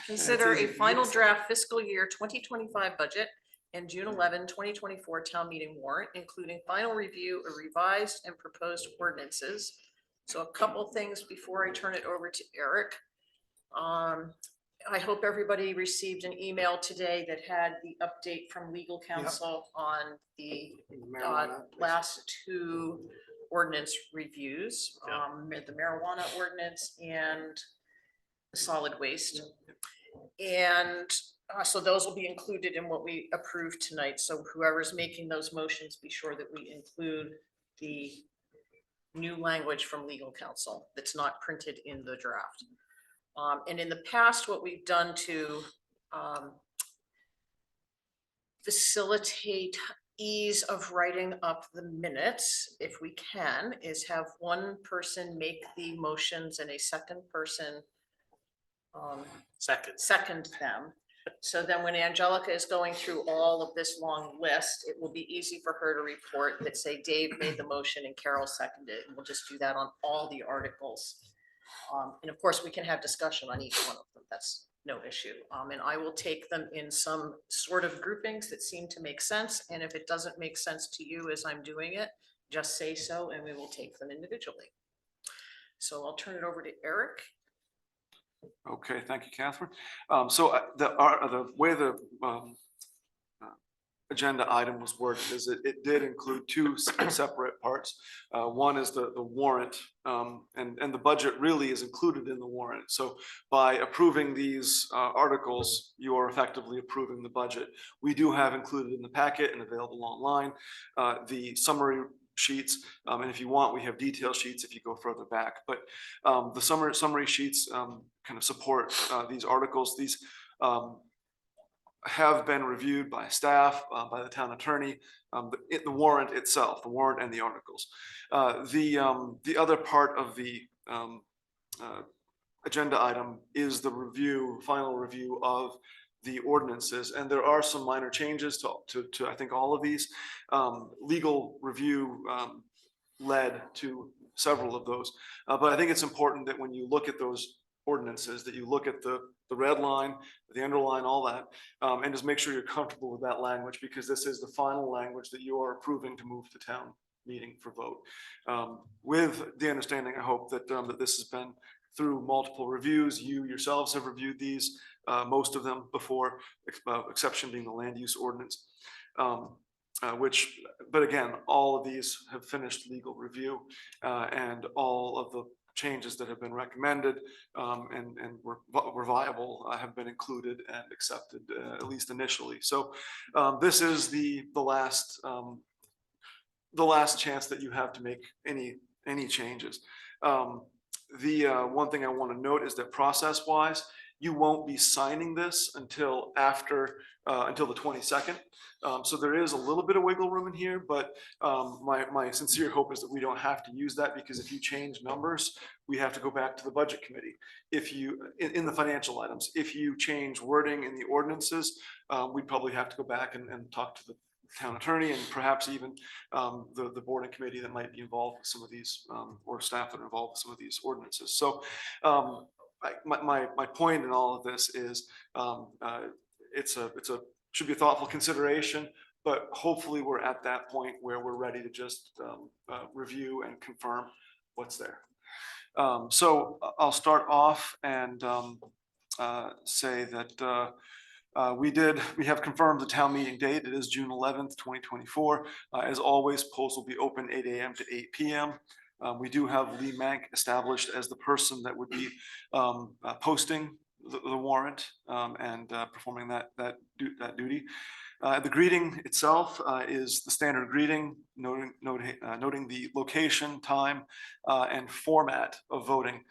Consider a final draft fiscal year 2025 budget and June 11, 2024 town meeting warrant, including final review of revised and proposed ordinances. So a couple things before I turn it over to Eric. I hope everybody received an email today that had the update from legal counsel on the Marijuana. last 2 ordinance reviews, the marijuana ordinance and the solid waste. And so those will be included in what we approve tonight. So whoever's making those motions, be sure that we include the new language from legal counsel that's not printed in the draft. And in the past, what we've done to facilitate ease of writing up the minutes, if we can, is have one person make the motions and a second person second them. So then when Angelica is going through all of this long list, it will be easy for her to report that, say, Dave made the motion and Carol seconded it, and we'll just do that on all the articles. And of course, we can have discussion on each one of them. That's no issue. And I will take them in some sort of groupings that seem to make sense. And if it doesn't make sense to you as I'm doing it, just say so, and we will take them individually. So I'll turn it over to Eric. Okay, thank you, Catherine. So the way the agenda item was worked is it did include 2 separate parts. One is the warrant, and the budget really is included in the warrant. So by approving these articles, you are effectively approving the budget. We do have included in the packet and available online the summary sheets, and if you want, we have detail sheets if you go further back. But the summary sheets kind of support these articles. These have been reviewed by staff, by the town attorney, the warrant itself, the warrant and the articles. The other part of the agenda item is the final review of the ordinances, and there are some minor changes to I think all of these. Legal review led to several of those, but I think it's important that when you look at those ordinances, that you look at the red line, the underline, all that, and just make sure you're comfortable with that language, because this is the final language that you are approving to move to town meeting for vote. With the understanding, I hope that that this has been through multiple reviews. You yourselves have reviewed these. most of them before, exception being the land use ordinance. But again, all of these have finished legal review, and all of the changes that have been recommended and were viable have been included and accepted, at least initially. So this is the last chance that you have to make any changes. The one thing I want to note is that process-wise, you won't be signing this until after until the 22nd. So there is a little bit of wiggle room in here, but my sincere hope is that we don't have to use that, because if you change numbers, we have to go back to the budget committee. If you, in the financial items, if you change wording in the ordinances, we'd probably have to go back and talk to the town attorney and perhaps even the board and committee that might be involved with some of these, or staff that are involved with some of these ordinances. So my point in all of this is should be a thoughtful consideration, but hopefully we're at that point where we're ready to just review and confirm what's there. So I'll start off and say that we have confirmed the town meeting date. It is June 11th, 2024. As always, polls will be open 8 a.m. to 8 p.m. We do have Lee Mank established as the person that would be posting the warrant and performing that duty. The greeting itself is the standard greeting, noting the location, time, and format of voting.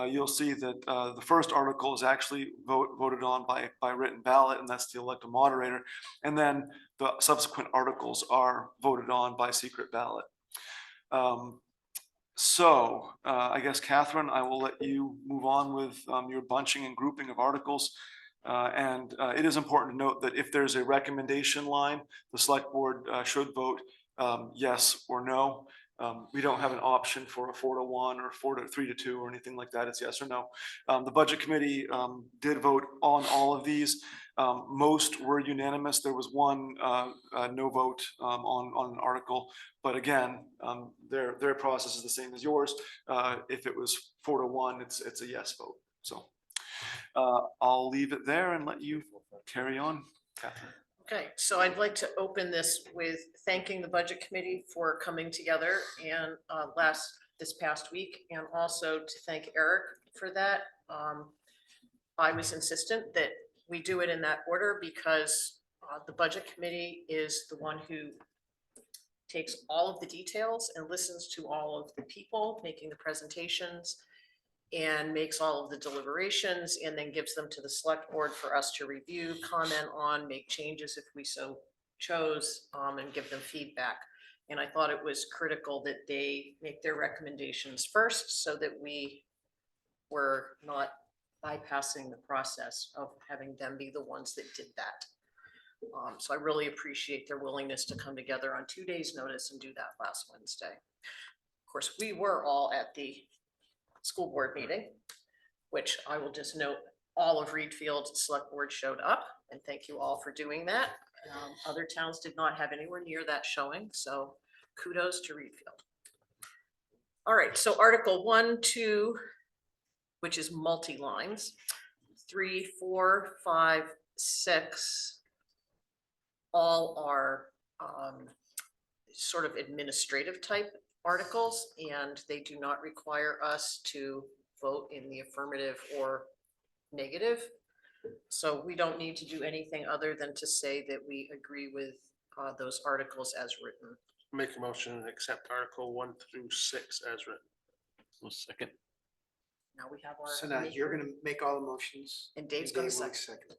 You'll see that the first article is actually voted on by written ballot, and that's to elect a moderator. And then the subsequent articles are voted on by secret ballot. So I guess, Catherine, I will let you move on with your bunching and grouping of articles. And it is important to note that if there's a recommendation line, the select board should vote yes or no. We don't have an option for a 4-1 or 3-2 or anything like that. It's yes or no. The budget committee did vote on all of these. Most were unanimous. There was one no vote on an article, but again, their process is the same as yours. If it was 4-1, it's a yes vote. So I'll leave it there and let you carry on, Catherine. Okay, so I'd like to open this with thanking the budget committee for coming together and this past week, and also to thank Eric for that. I was insistent that we do it in that order because the budget committee is the one who takes all of the details and listens to all of the people making the presentations and makes all of the deliberations and then gives them to the select board for us to review, comment on, make changes if we so chose, and give them feedback. And I thought it was critical that they make their recommendations first so that we were not bypassing the process of having them be the ones that did that. So I really appreciate their willingness to come together on 2 days' notice and do that last Wednesday. Of course, we were all at the school board meeting, which I will just note, all of Readfield select board showed up, and thank you all for doing that. Other towns did not have anywhere near that showing, so kudos to Readfield. All right, so Article 1, 2, which is multi-lines, 3, 4, 5, 6, all are sort of administrative type articles, and they do not require us to vote in the affirmative or negative. So we don't need to do anything other than to say that we agree with those articles as written. Make a motion and accept Article 1 through 6 as written. Well, second. Now we have our. So now you're gonna make all the motions. And Dave's gonna Dave will second.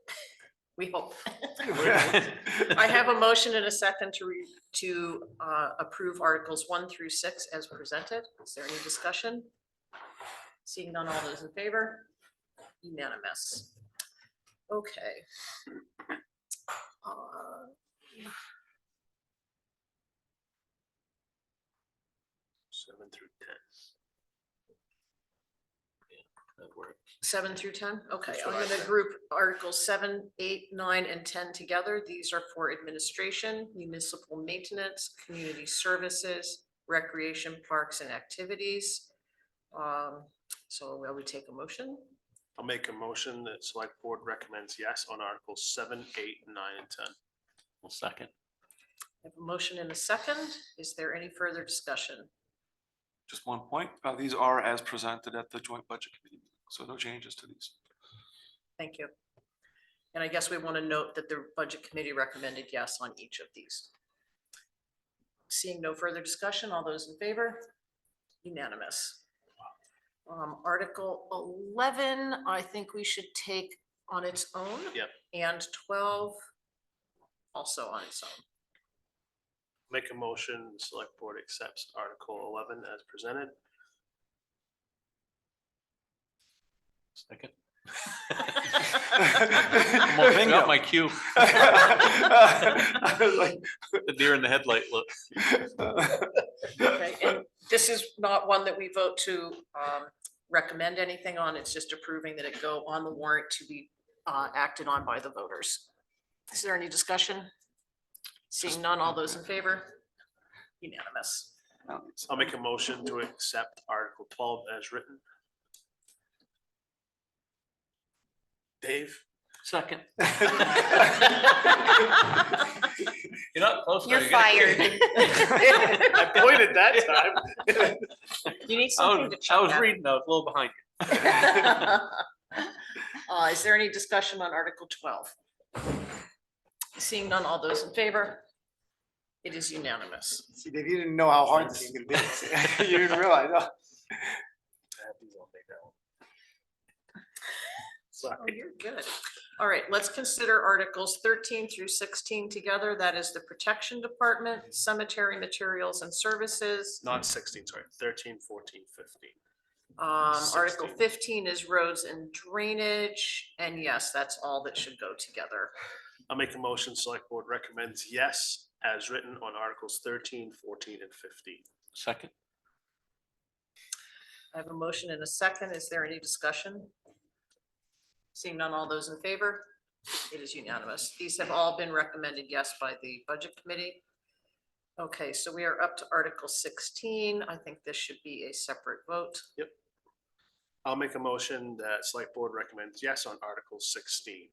We hope. second. I have a motion and a second to approve Articles 1 through 6 as presented. Is there any discussion? Seeing none, all those in favor? Unanimous. Okay. 7 through 10. That works. 7 through 10? Okay, That's I'm what I gonna said. group Articles 7, 8, 9, and 10 together. These are for administration, municipal maintenance, community services, recreation, parks and activities. So I would take a motion. I'll make a motion that select board recommends yes on Articles 7, 8, 9, and 10. Well, second. I have a motion and a second. Is there any further discussion? Just one point, these are as presented at the joint budget committee, so no changes to these. Thank you. And I guess we want to note that the budget committee recommended yes on each of these. Seeing no further discussion, all those in favor? Unanimous. Article 11, I think we should take on its own. Yep. And 12 also on its own. Make a motion, the select board accepts Article 11 as presented. Second. Almost Bingo. got my cue. I was like, The deer in the headlight look. Okay, and this is not one that we vote to recommend anything on. It's just approving that it go on the warrant to be acted on by the voters. Is there any discussion? Seeing none, all those in favor? Unanimous. I'll make a motion to accept Article 12 as written. Dave? Second. You're not close. You're enough. You're gonna- fired. I pointed that time. You need I something to was, check I was out. reading, I was a little behind. Is there any discussion on Article 12? Seeing none, all those in favor? It is unanimous. See, Dave, you didn't know how hard this is gonna be. You didn't realize. Oh. Oh, you're good. All right, let's consider Articles 13 through 16 together. That is the Protection Department, Cemetery Materials and Services. Not 16, sorry, 13, 14, 15. Article 16. 15 is roads and drainage, and yes, that's all that should go together. I'll make a motion, select board recommends yes as written on Articles 13, 14, and 15. Second. I have a motion and a second. Is there any discussion? Seeing none, all those in favor? It is unanimous. These have all been recommended yes by the Budget Committee. Okay, so we are up to Article 16. I think this should be a separate vote. I'll make a motion that select board recommends yes on Article 16.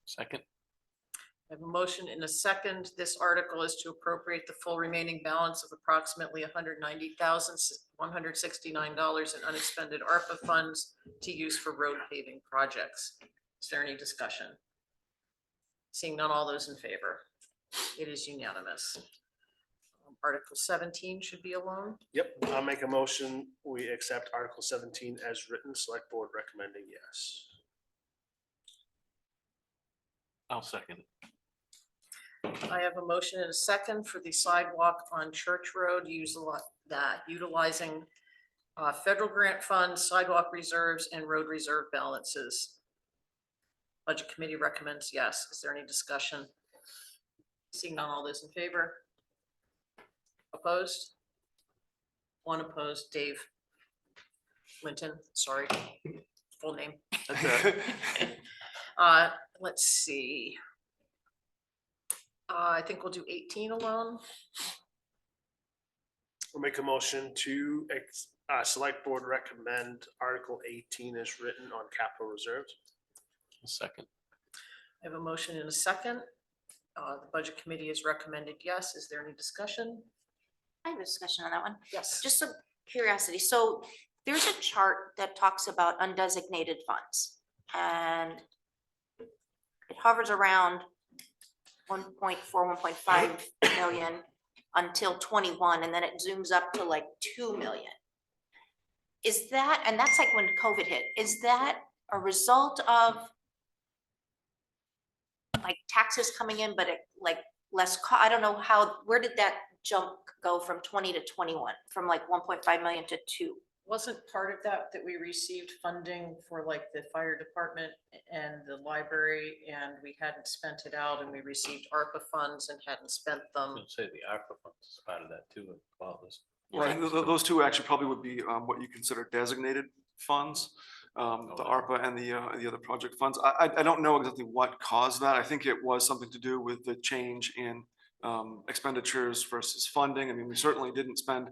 Second. I have a motion in a second. This article is to appropriate the full remaining balance of approximately $190,169 in unexpended ARPA funds to use for road paving projects. Is there any discussion? Seeing none, all those in favor? It is unanimous. Article 17 should be alone. Yep, I'll make a motion, we accept Article 17 as written, select board recommending yes. I'll second it. I have a motion and a second for the sidewalk on Church Road, utilizing federal grant funds, sidewalk reserves, and road reserve balances. Budget Committee recommends yes. Is there any discussion? Seeing none, all those in favor? Opposed? One opposed, Dave Linton, sorry, full name. That's it. Let's see. I think we'll do 18 alone. We'll make a motion to select board recommend Article 18 as written on capital reserves. Second. I have a motion and a second. The Budget Committee has recommended yes. Is there any discussion? I have a discussion on that one. Yes. Just some curiosity. So there's a chart that talks about undesignated funds and it hovers around 1.4, 1.5 million until 21, and then it zooms up to like 2 million. Is that, and that's like when COVID hit, is that a result of like taxes coming in, but it like less, I don't know how, where did that jump go from 20 to 21, from like 1.5 million to 2? Wasn't part of that we received funding for like the fire department and the library, and we hadn't spent it out, and we received ARPA funds and hadn't spent them. I'd say the ARPA funds is part of that too. Well, this. Right, those two actually probably would be what you consider designated funds, the ARPA and the other project funds. I don't know exactly what caused that. I think it was something to do with the change in expenditures versus funding. I mean, we certainly didn't spend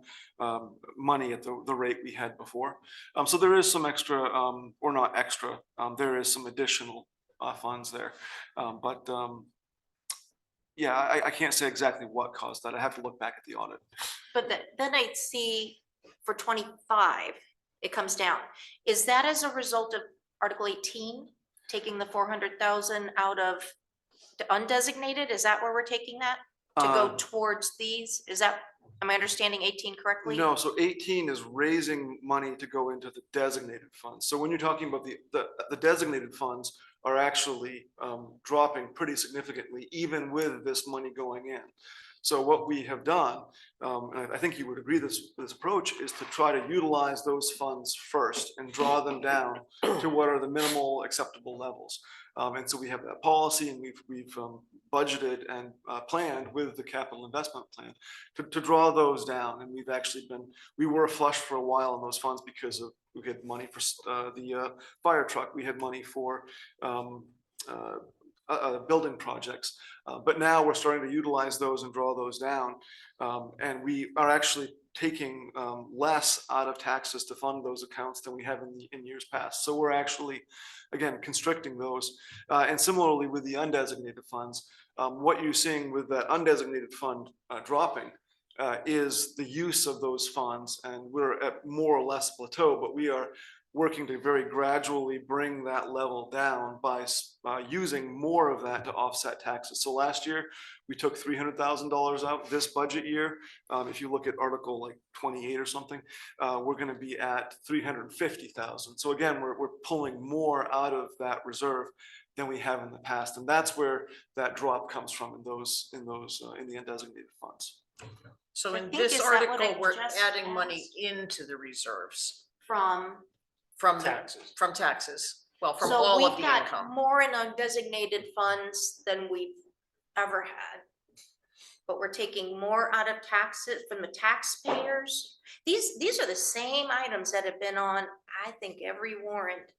money at the rate we had before. So there is some extra, or not extra, there is some additional funds there. But yeah, I can't say exactly what caused that. I have to look back at the audit. But then I see for 25, it comes down. Is that as a result of Article 18, taking the 400,000 out of the undesignated? Is that where we're taking that? To go towards these? Is that, am I understanding 18 correctly? No, so 18 is raising money to go into the designated funds. So when you're talking about the designated funds are actually dropping pretty significantly, even with this money going in. So what we have done, and I think you would agree this approach, is to try to utilize those funds first and draw them down to what are the minimal acceptable levels. And so we have that policy, and we've budgeted and planned with the capital investment plan to draw those down. And we've actually we were flush for a while in those funds because we had money for the fire truck. We had money for building projects. But now we're starting to utilize those and draw those down. And we are actually taking less out of taxes to fund those accounts than we have in years past. So we're actually, again, constricting those. And similarly with the undesignated funds, what you're seeing with that undesignated fund dropping is the use of those funds. And we're at more or less plateau, but we are working to very gradually bring that level down by using more of that to offset taxes. So last year, we took $300,000 out. This budget year, if you look at Article like 28 or something, we're gonna be at 350,000. So again, we're pulling more out of that reserve than we have in the past. And that's where that drop comes from in the undesignated funds. So I in think, this is that what article, I we're just adding money asked? into the reserves From, from Taxes. From taxes, well, from so all of we've the got income. more in undesignated funds than we've ever had. But we're taking more out of taxes from the taxpayers. These are the same items that have been on, I think, every warrant.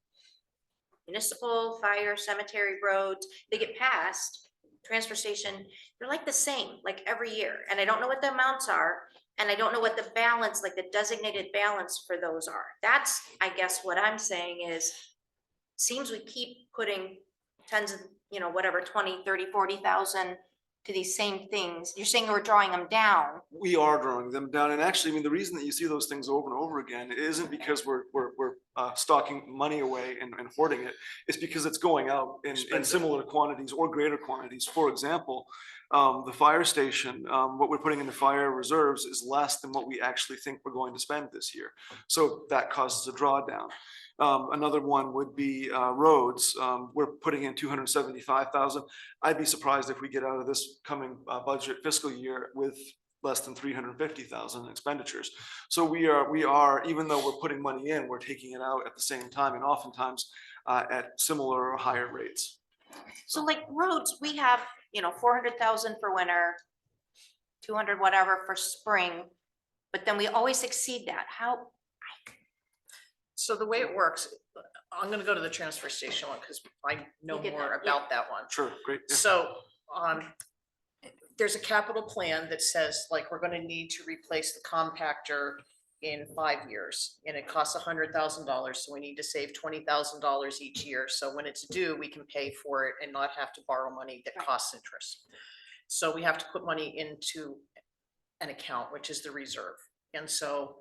Municipal, fire, cemetery, roads, they get passed, transfer station, they're like the same, like every year. And I don't know what the amounts are, and I don't know what the balance, like the designated balance for those are. That's, I guess, what I'm saying is, seems we keep putting tens of, whatever, 20, 30, 40,000 to these same things. You're saying we're drawing them down. We are drawing them down, and actually, I mean, the reason that you see those things over and over again isn't because we're stocking money away and hoarding it. It's because it's going out in similar quantities or greater quantities. For example, the fire station, what we're putting into fire reserves is less than what we actually think we're going to spend this year. So that causes a drawdown. Another one would be roads. We're putting in 275,000. I'd be surprised if we get out of this coming budget fiscal year with less than 350,000 expenditures. So we are, even though we're putting money in, we're taking it out at the same time, and oftentimes at similar or higher rates. So like roads, we have, 400,000 for winter, 200 whatever for spring, but then we always exceed that. How? So the way it works, I'm gonna go to the transfer station one because I know You get more that, yeah. about that one. Sure, great. Yeah. So, there's a capital plan that says like, we're gonna need to replace the compactor in 5 years, and it costs $100,000. So we need to save $20,000 each year. So when it's due, we can pay for it and not have to borrow money that Right. costs interest. So we have to put money into an account, which is the reserve. And so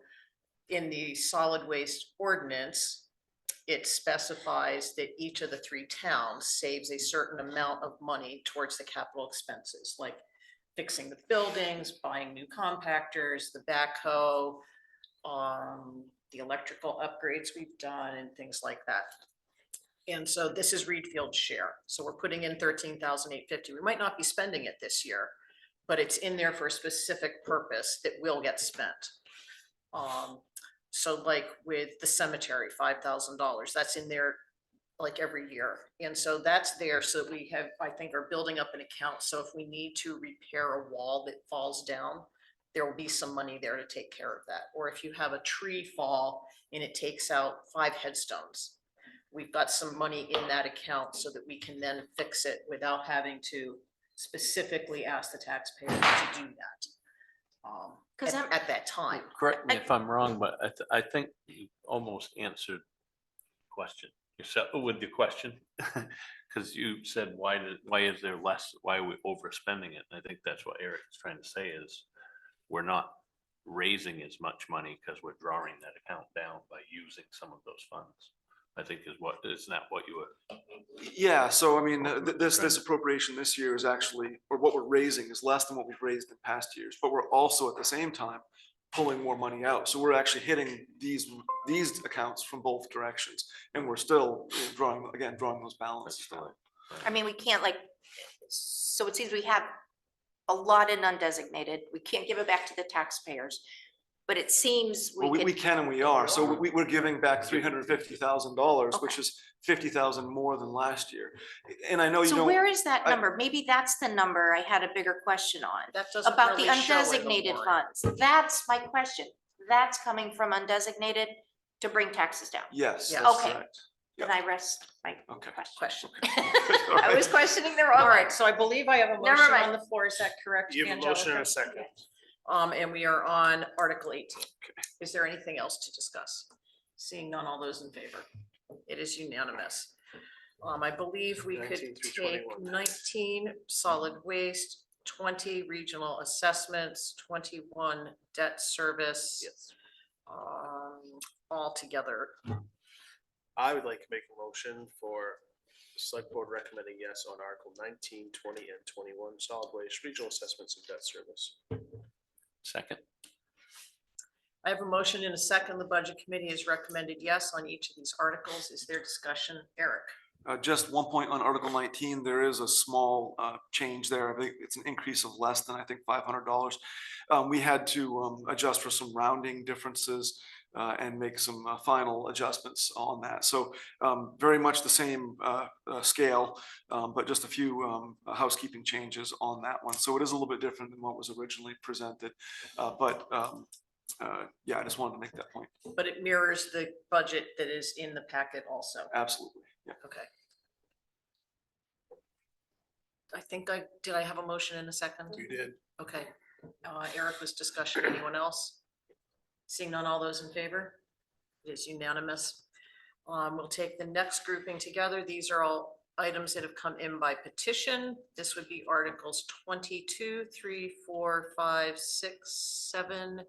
in the solid waste ordinance, it specifies that each of the 3 towns saves a certain amount of money towards the capital expenses, like fixing the buildings, buying new compactors, the backhoe, the electrical upgrades we've done and things like that. And so this is Readfield's share. So we're putting in 13,850. We might not be spending it this year, but it's in there for a specific purpose that will get spent. So like with the cemetery, $5,000, that's in there like every year. And so that's there so that we have, I think, are building up an account. So if we need to repair a wall that falls down, there will be some money there to take care of that. Or if you have a tree fall and it takes out 5 headstones, we've got some money in that account so that we can then fix it without having to specifically asked the taxpayer to do that. 'Cause I'm- At that time. Correct me if I'm wrong, but I think you almost answered the question yourself with the question. Because you said, why is there less, why are we overspending it? And I think that's what Eric is trying to say is, we're not raising as much money because we're drawing that account down by using some of those funds. I think isn't that what you were? Yeah, so I mean, this Right. appropriation this year is actually, or what we're raising is less than what we've raised in past years, but we're also at the same time pulling more money out. So we're actually hitting these accounts from both directions, and we're still drawing those balances down. I mean, we can't so it seems we have a lot in undesignated. We can't give it back to the taxpayers. But it seems Well, we can and we are. So we're giving back $350,000, which Okay. is 50,000 more than last year. And I know you So don't. where is that I- number? Maybe that's the number I had a bigger question on. That doesn't About the really show in the undesignated warrant. funds. That's my question. That's coming from undesignated to bring taxes down. Yes, Yes. that's Okay. correct. Then I rest my Okay. question. All I was right. questioning the All wrong right, one. so I believe I have a Never motion mind. on the floor. Is that correct? You have a motion and a Angelica? second. And we are on Article 18. Is there anything else to discuss? Seeing none, all those in favor? It is unanimous. I believe we could 19 through take 21. 19 solid waste, 20 regional assessments, 21 debt service. Yes. All together. I would like to make a motion for select board recommending yes on Article 19, 20, and 21 solid waste regional assessments and debt service. Second. I have a motion and a second. The budget committee has recommended yes on each of these articles. Is there discussion? Eric? Just one point on Article 19, there is a small change there. I think it's an increase of less than, I think, $500. We had to adjust for some rounding differences and make some final adjustments on that. So very much the same scale, but just a few housekeeping changes on that one. So it is a little bit different than what was originally presented. Yeah, I just wanted to make that point. But it mirrors the budget that is in the packet also. Absolutely. Yeah. Okay. Did I have a motion in a second? You did. Okay. Eric was discussion. Anyone else? Seeing none, all those in favor? It is unanimous. We'll take the next grouping together. These are all items that have come in by petition. This would be Articles 22, 3, 4, 5, 6, 7,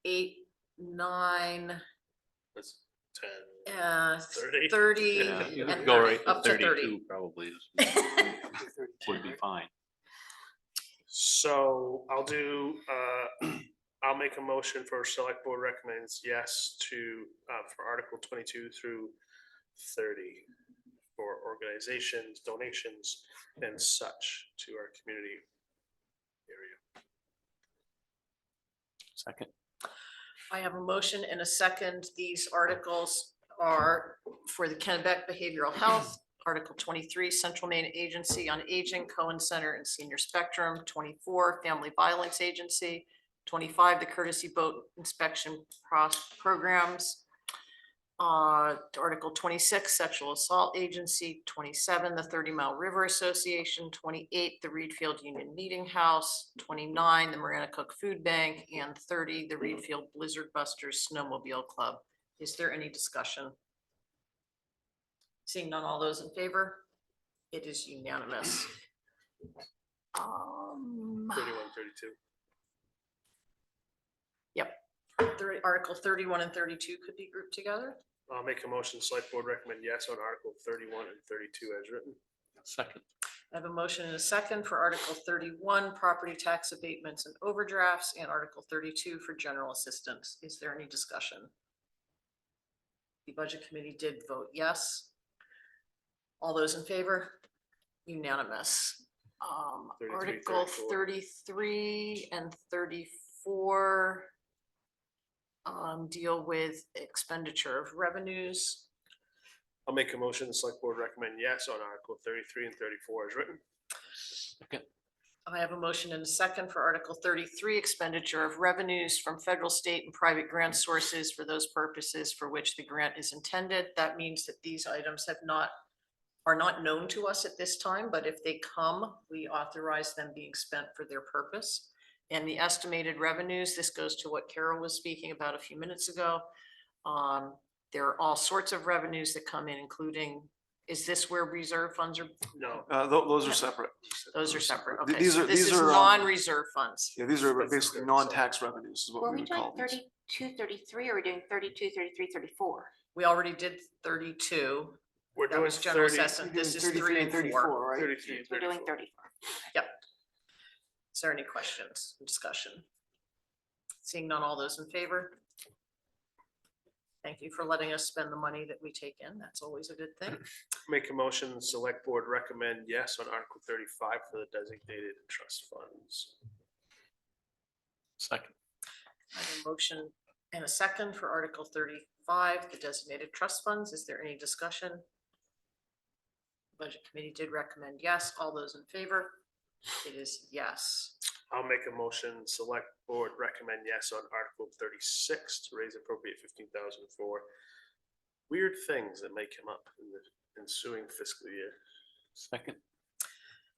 8, 9, That's 10. 30. 30. Yeah, you and could go right to up to 30. 32 probably would be fine. So I'll make a motion for select board recommends yes to, for Article 22 through 30 for organizations, donations, and such to our community area. Second. I have a motion and a second. These articles are for the Kennebec Behavioral Health, Article 23, Central Maine Agency on Aging, Cohen Center and Senior Spectrum, 24, Family Violence Agency, 25, the Courtesy Boat Inspection Programs, Article 26, Sexual Assault Agency, 27, the 30 Mile River Association, 28, the Readfield Union Meeting House, 29, the Marana Cook Food Bank, and 30, the Readfield Blizzard Busters Snowmobile Club. Is there any discussion? Seeing none, all those in favor? It is unanimous. 31, 32. Article 31 and 32 could be grouped together. I'll make a motion, select board recommend yes on Article 31 and 32 as written. Second. I have a motion and a second for Article 31, property tax abatements and overdrafts, and Article 32 for general assistance. Is there any discussion? The budget committee did vote yes. All those in favor? Unanimous. 33, Article 34. 33 and 34 deal with expenditure of revenues. I'll make a motion, the select board recommend yes on Article 33 and 34 as written. Second. I have a motion and a second for Article 33, expenditure of revenues from federal, state, and private grant sources for those purposes for which the grant is intended. That means that these items have not are not known to us at this time, but if they come, we authorize them being spent for their purpose. And the estimated revenues, this goes to what Carol was speaking about a few minutes ago. There are all sorts of revenues that come in, including, is this where reserve funds are? No, Those are separate. Those are separate. Okay, These so are- this these is are, non-reserve funds. Yeah, these are That's basically good, non-tax revenues is what Were we we would doing call these. 32, 33, or are we doing 32, 33, 34? We already did 32. we're That doing was general 30, assessment. This is 3 and 4. 34, right? 33, We're doing 34. 34. Is there any questions, discussion? Seeing none, all those in favor? Thank you for letting us spend the money that we take in. That's always a good thing. Make a motion, the select board recommend yes on Article 35 for the designated trust funds. Second. I have a motion and a second for Article 35, the designated trust funds. Is there any discussion? Budget committee did recommend yes. All those in favor? It is yes. I'll make a motion, select board recommend yes on Article 36 to raise appropriate 15,000 for weird things that may come up in the ensuing fiscal year. Second.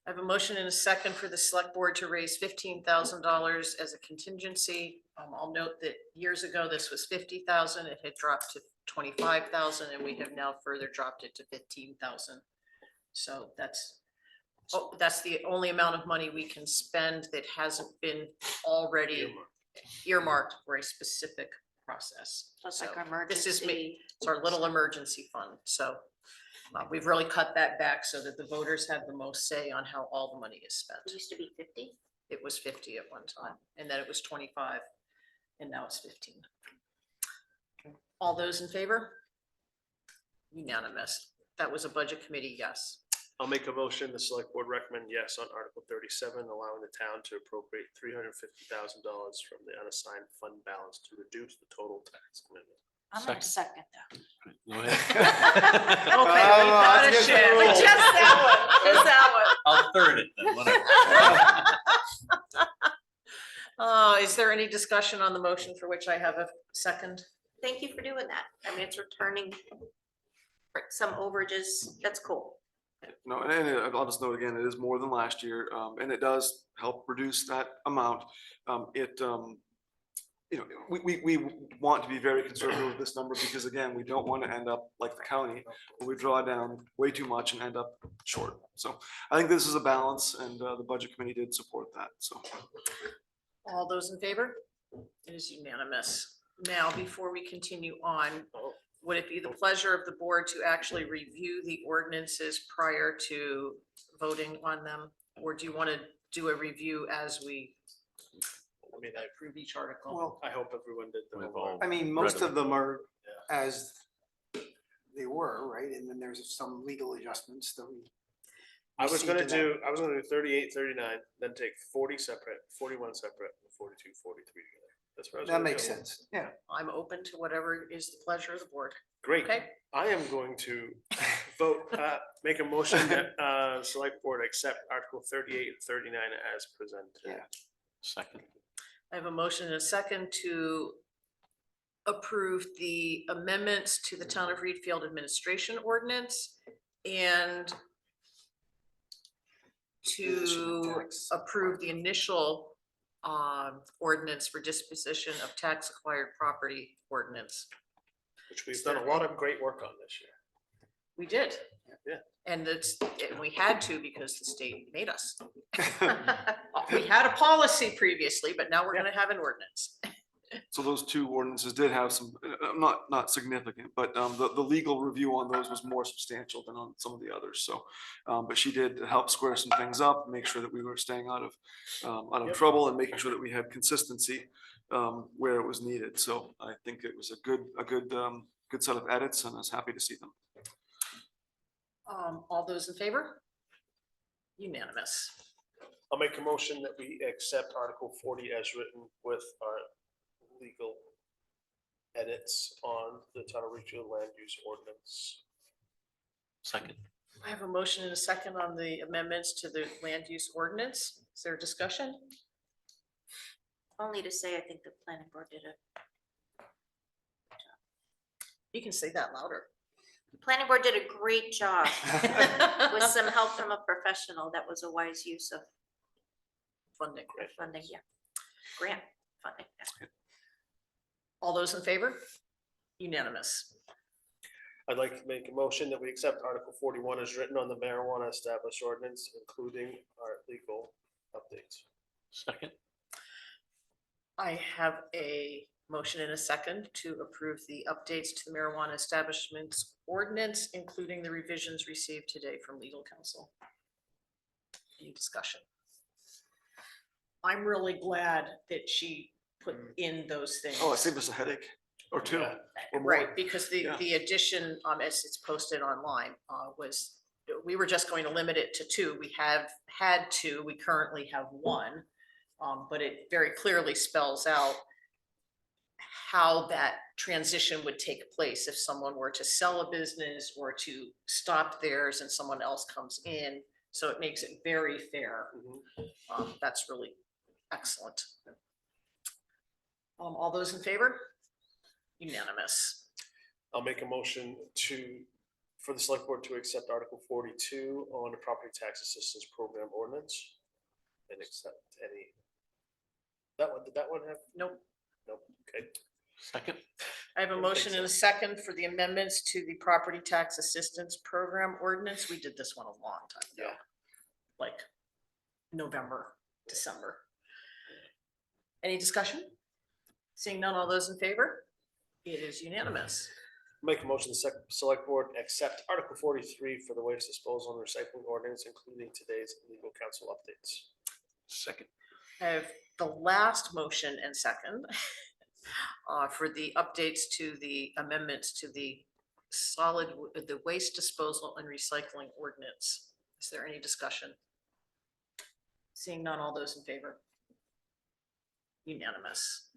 I have a motion and a second for the select board to raise $15,000 as a contingency. I'll note that years ago, this was 50,000. It had dropped to 25,000 and we have now further dropped it to 15,000. So that's the only amount of money we can spend that hasn't been already earmarked for a specific process. So it's like So our this is me. emergency. It's our little emergency fund. So we've really cut that back so that the voters have the most say on how all the money is spent. It used to be 50. It was 50 at one time, and then it was 25, and now it's 15. All those in favor? Unanimous. That was a budget committee, yes. I'll make a motion, the select board recommend yes on Article 37, allowing the town to appropriate $350,000 from the unassigned fund balance to reduce the total tax commitment. I'm gonna second that. Go ahead. Okay, we got a that's share. good. Just that one, just that I'll third it then, whatever. one. Is there any discussion on the motion for which I have a second? Thank you for doing that. I mean, it's returning for some overages. That's cool. No, and I'll just note again, it is more than last year, and it does help reduce that amount. We want to be very conservative with this number because again, we don't want to end up like the county where we draw down way too much and end up short. So I think this is a balance and the budget committee did support that, so. All those in favor? It is unanimous. Now, before we continue on, would it be the pleasure of the board to actually review the ordinances prior to voting on them? Or do you want to do a review as we I mean, approve each article? Well, I hope everyone did the We've homework. I mean, most Read 'em. of them are as they were, right? And then there's some legal adjustments that we. I was see gonna to do 38, 39, then take 40 separate, 41 separate, and 42, 43 together. That's what I was That gonna makes do. sense, yeah. I'm open to whatever is the pleasure of the board. Great. Okay, I am going to vote, make a motion that select board accept Article 38 and 39 as presented. Yeah. Second. I have a motion and a second to approve the amendments to the Town of Readfield Administration Ordinance and to approve the initial ordinance for disposition of tax acquired property ordinance. Which we've done a lot of great work on this year. We did. Yeah. And we had to because the state made us. We had a policy previously, but now we're gonna have an ordinance. So those two ordinances did have some, not significant, but the legal review on those was more substantial than on some of the others, so. But she did help square some things up, make sure that we were staying out of Yep. trouble and making sure that we had consistency where it was needed, so I think it was a good set of edits and I was happy to see them. All those in favor? Unanimous. I'll make a motion that we accept Article 40 as written with our legal edits on the Town of Readfield land use ordinance. Second. I have a motion and a second on the amendments to the land use ordinance. Is there a discussion? Only to say, I think the planning board did it. You can say that louder. Planning board did a great job with some help from a professional. That was a wise use of Funding. funding, yeah. Grant funding. Yeah. All those in favor? Unanimous. I'd like to make a motion that we accept Article 41 as written on the marijuana established ordinance, including our legal updates. Second, I have a motion and a second to approve the updates to the marijuana establishments ordinance, including the revisions received today from legal counsel. Any discussion? I'm really glad that she put in those things. Oh, it saved us a headache or two. Yeah. or more. Right, because Yeah. the addition, as it's posted online, was, we were just going to limit it to two. We have had two, we currently have one. But it very clearly spells out how that transition would take place if someone were to sell a business or to stop theirs and someone else comes in. So it makes it very fair. That's really excellent. All those in favor? Unanimous. I'll make a motion for the select board to accept Article 42 on the property tax assistance program ordinance. And accept any. Did that one have? Nope. Nope, okay. second, I have a Didn't think motion and a so. second for the amendments to the property tax assistance program ordinance. We did this one a long time ago. Yeah. Like November, December. Any discussion? Seeing none, all those in favor? It is unanimous. Make a motion, the select board accept Article 43 for the waste disposal and recycling ordinance, including today's legal counsel updates. second, I have the last motion and second for the updates to the amendments to the the waste disposal and recycling ordinance. Is there any discussion? Seeing none, all those in favor? Unanimous.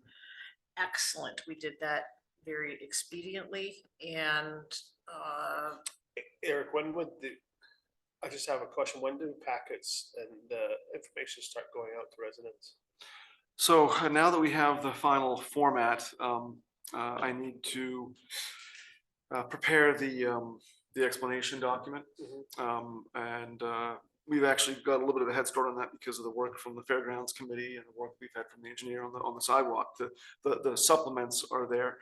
Excellent. We did that very expediently and Eric, I just have a question. When do packets and information start going out to residents? So now that we have the final format, I need to prepare the explanation document. And we've actually got a little bit of a head start on that because of the work from the Fairgrounds Committee and the work we've had from the engineer on the sidewalk. The supplements are there.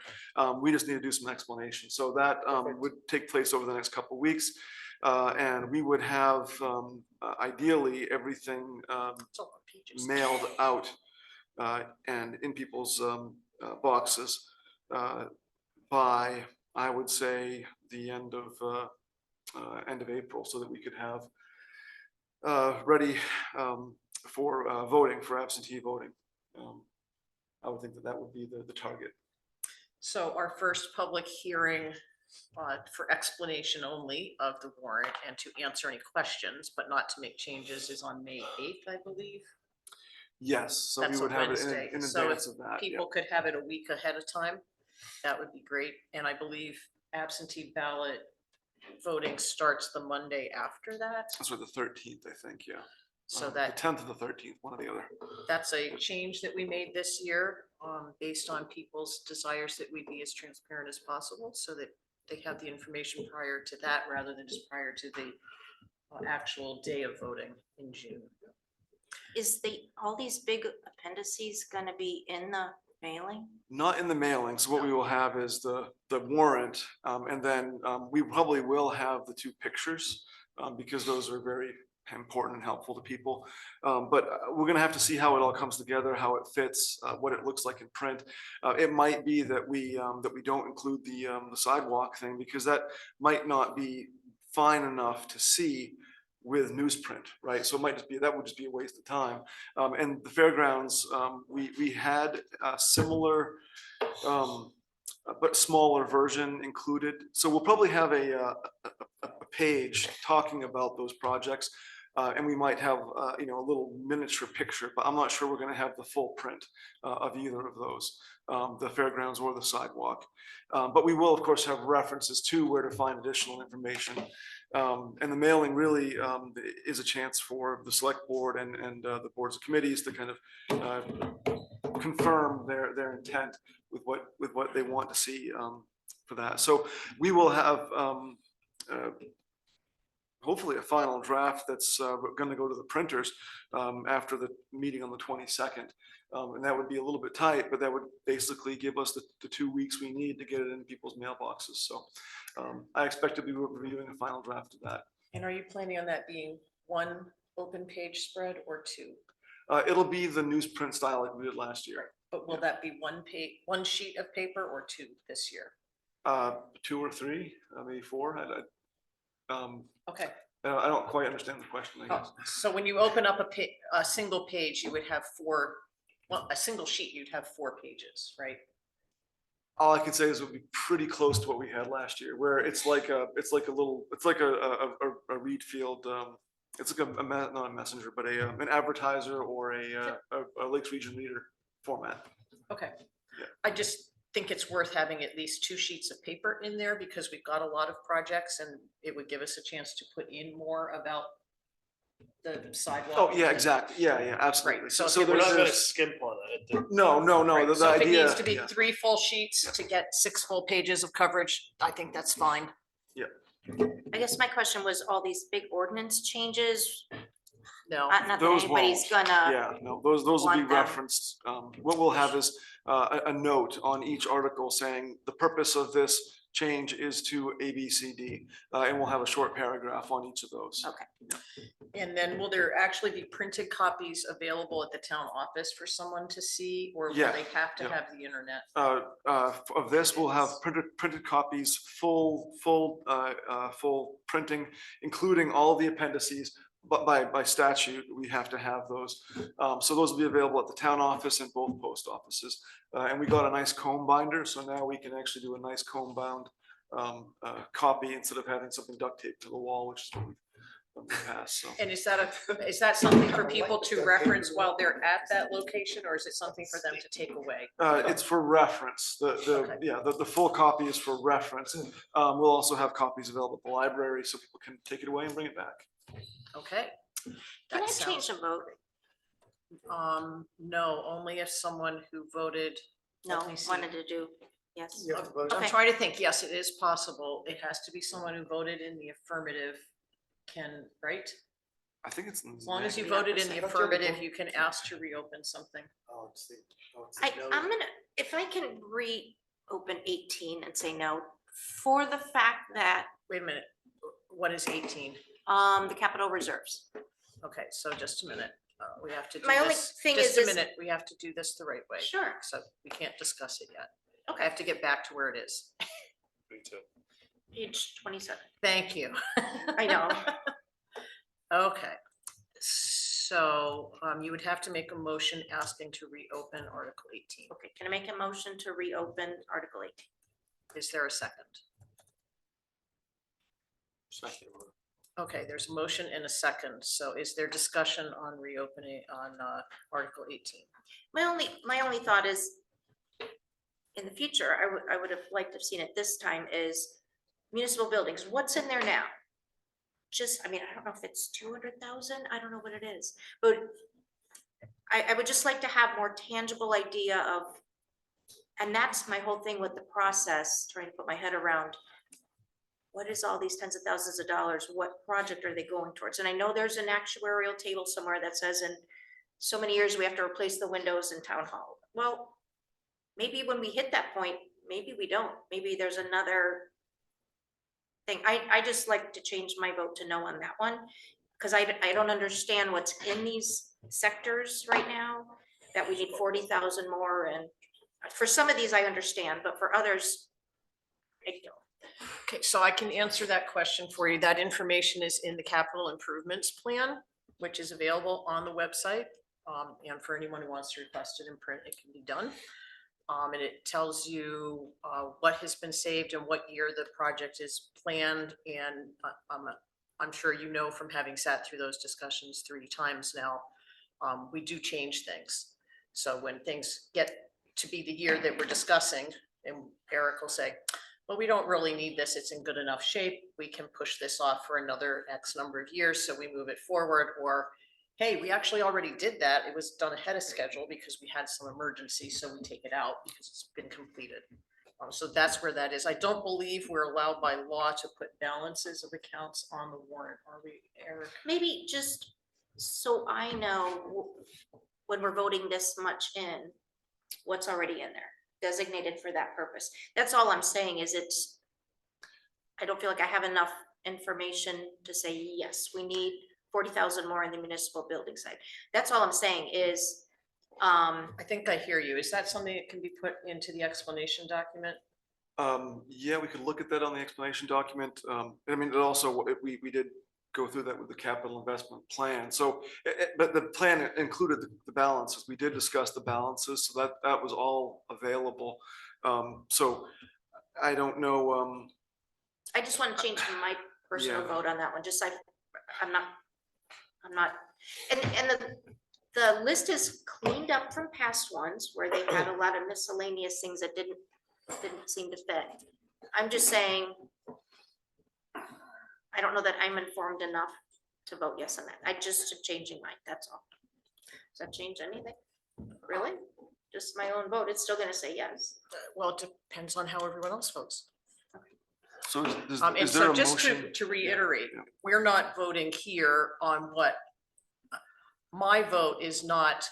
We just need to do some explanation. So that would take place over the next couple of weeks. And we would have ideally everything it's all on pages. mailed out and in people's boxes by, I would say, the end of April, so that we could have ready for voting, for absentee voting. I would think that would be the target. So our first public hearing for explanation only of the warrant and to answer any questions, but not to make changes, is on May 8th, I believe. Yes, so we That's a would have it Wednesday. in So advance of that. Yeah. People could have it a week ahead of time. That would be great. And I believe absentee ballot voting starts the Monday after that. That's the 13th, I think, yeah. So The that 10th or the 13th, one or the other. that's a change that we made this year, based on people's desires that we be as transparent as possible, so that they have the information prior to that, rather than just prior to the actual day of voting in June. Is all these big appendices gonna be in the mailing? Not in the mailing, so what we will have is the warrant, and then we probably will have the two pictures, because those are very important and helpful to people. But we're gonna have to see how it all comes together, how it fits, what it looks like in print. It might be that we don't include the sidewalk thing, because that might not be fine enough to see with newsprint, right? So it might just be, that would just be a waste of time. And the fairgrounds, we had a similar but smaller version included. So we'll probably have a page talking about those projects. And we might have a little miniature picture, but I'm not sure we're going to have the full print of either of those, the fairgrounds or the sidewalk. But we will, of course, have references to where to find additional information. And the mailing really is a chance for the select board and the boards and committees to kind of confirm their intent with what they want to see for that. So we will have hopefully a final draft that's going to go to the printers after the meeting on the 22nd. And that would be a little bit tight, but that would basically give us the 2 weeks we need to get it in people's mailboxes. So I expect to be reviewing a final draft of that. And are you planning on that being one open page spread or two? It'll be the newsprint style like we did last year. But will that be one sheet of paper or two this year? 2 or 3, maybe 4. Okay, I don't quite understand the question, I guess. so when you open up a single page, you would have a single sheet, you'd have 4 pages, right? All I can say is it would be pretty close to what we had last year, where it's like a Readfield, it's like not a messenger, but an advertiser or a Lakes Region Leader format. Okay. Yeah. I just think it's worth having at least 2 sheets of paper in there because we've got a lot of projects and it would give us a chance to put in more about the sidewalk. Oh, yeah, exactly. Yeah, absolutely. Right, so So if We're not gonna there's, skip on it. no, Right, the so if it idea. needs to be yeah. 3 full sheets to get 6 full pages of coverage, I think that's fine. I guess my question was all these big ordinance changes, No, not that Those anybody's won't. gonna, Yeah, no, those will be want them. referenced. What we'll have is a note on each article saying the purpose of this change is to A, B, C, D. And we'll have a short paragraph on each of those. Okay. and then will there actually be printed copies available at the town office for someone to see, or will Yeah, they have to yeah. have the internet? Of this, we'll have printed copies, full printing, including all the appendices. But by statute, we have to have those. So those will be available at the town office and both post offices. And we got a nice comb binder, so now we can actually do a nice comb bound copy instead of having something duct taped to the wall, which is what we've done in the past. So And is that something for people to reference while they're at that location, or is it something for them to take away? it's for reference. The full copy is for reference. We'll also have copies available at the library so people can take it away and bring it back. Okay. can That I change sounds- the vote? No, only if someone who voted. No, let me see. wanted to do, yes. You have to vote. I'm Okay. trying to think, yes, it is possible. It has to be someone who voted in the affirmative right? I think it's. As long as you Yeah. voted in the I thought you had to affirmative, vote. you can ask to reopen something. Oh, it's I'm gonna, if I can reopen 18 and say no, for the fact that, Wait a minute, what is 18? the capital reserves. Okay, so just a minute. We have to do My only this, thing just is a minute, we have to do this the right way. Sure. So we can't discuss it yet. Okay, I have to get back to where it is. Me too. Page 27. Thank you. I know. Okay, so you would have to make a motion asking to reopen Article 18. Okay, can I make a motion to reopen Article 18? Is there a second? Okay, there's a motion and a second. So is there discussion on reopening on Article 18? My only thought is, in the future, I would have liked to have seen it this time is municipal buildings. What's in there now? Just, I mean, I don't know if it's 200,000. I don't know what it is, but I would just like to have more tangible idea of, and that's my whole thing with the process, trying to put my head around. What is all these tens of thousands of dollars? What project are they going towards? And I know there's an actuarial table somewhere that says in so many years we have to replace the windows in town hall. Well, maybe when we hit that point, maybe we don't. Maybe there's another thing. I just like to change my vote to no on that one. Because I don't understand what's in these sectors right now, that we need 40,000 more. And for some of these I understand, but for others, I don't. Okay, so I can answer that question for you. That information is in the capital improvements plan, which is available on the website. And for anyone who wants to request it in print, it can be done. And it tells you what has been saved and what year the project is planned. And I'm sure you know from having sat through those discussions 3 times now, we do change things. So when things get to be the year that we're discussing, and Eric will say, well, we don't really need this, it's in good enough shape, we can push this off for another X number of years, so we move it forward. Or, hey, we actually already did that, it was done ahead of schedule because we had some emergency, so we take it out because it's been completed. So that's where that is. I don't believe we're allowed by law to put balances of accounts on the warrant, are we, Eric? Maybe just so I know when we're voting this much in, what's already in there, designated for that purpose. That's all I'm saying is I don't feel like I have enough information to say, yes, we need 40,000 more in the municipal building side. That's all I'm saying is, I think I hear you. Is that something that can be put into the explanation document? Yeah, we could look at that on the explanation document. I mean, it also, we did go through that with the capital investment plan. So, but the plan included the balances. We did discuss the balances, so that was all available. So I don't know, I just want to change my personal Yeah. vote on that one, just I'm not, and the list is cleaned up from past ones where they had a lot of miscellaneous things that didn't seem to fit. I'm just saying, I don't know that I'm informed enough to vote yes on that. I just changing mine, that's all. Does that change anything? Really? Just my own vote, it's still gonna say yes. Well, it depends on how everyone else votes. so And is there so a just motion? to reiterate, Yeah. we're not voting here on what, my vote is not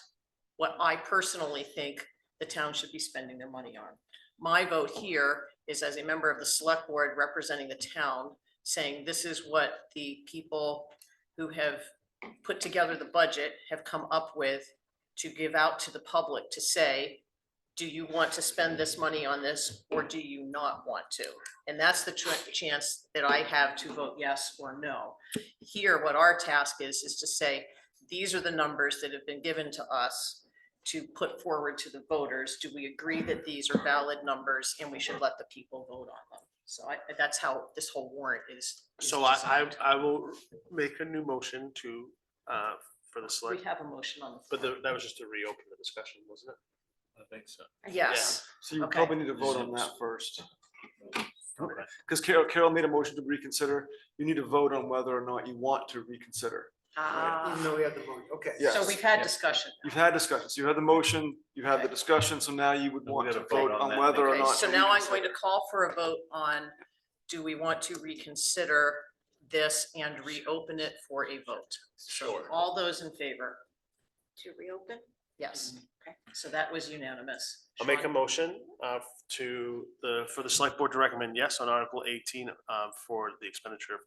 what I personally think the town should be spending their money on. My vote here is as a member of the select board representing the town, saying this is what the people who have put together the budget have come up with to give out to the public to say, do you want to spend this money on this or do you not want to? And that's the chance that I have to vote yes or no. Here, what our task is to say, these are the numbers that have been given to us to put forward to the voters. Do we agree that these are valid numbers and we should let the people vote on them? So that's how this whole warrant is. So designed. I will make a new motion to, for the We select, have a motion on the but floor. that was just to reopen the discussion, wasn't it? I think so. Yes, So you Okay. probably need to vote on that first. Okay. Because Carol made a motion to reconsider. You need to vote on whether or not you want to reconsider. Even though we have the vote, okay. Yes. so we've had discussion. You've had discussions. You had the motion, you've had the Okay. discussion, so now you would Then we want to gotta vote vote on on that whether or Okay, not. so to now I'm going to reconsider. call for a vote on, do we want to reconsider this and reopen it for a vote? So Sure. all those in favor? To reopen? Yes. Okay. So that was unanimous. I'll make a Sean? motion for the select board to recommend yes on Article 18 for the expenditure of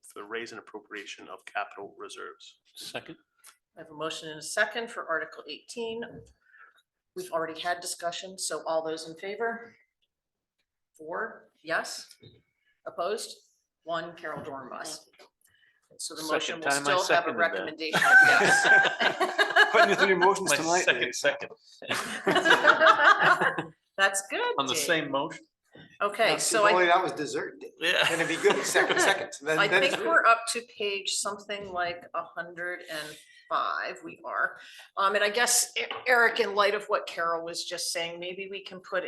for the raise and appropriation of capital reserves. Second, I have a motion and a second for Article 18. We've already had discussion, so all those in favor? 4, yes. Opposed? 1, Carol Dornbus. So the motion Second will time I still have a seconded that. recommendation of yes. Putting you through your motions my tonight. second, Dave. second, That's good. on the Dave. same motion. Okay, Now, so if only I that was dessert. Yeah. Gonna be good, second. Then think it's good. we're up to page something like 105, we are. And I guess, Eric, in light of what Carol was just saying, maybe we can put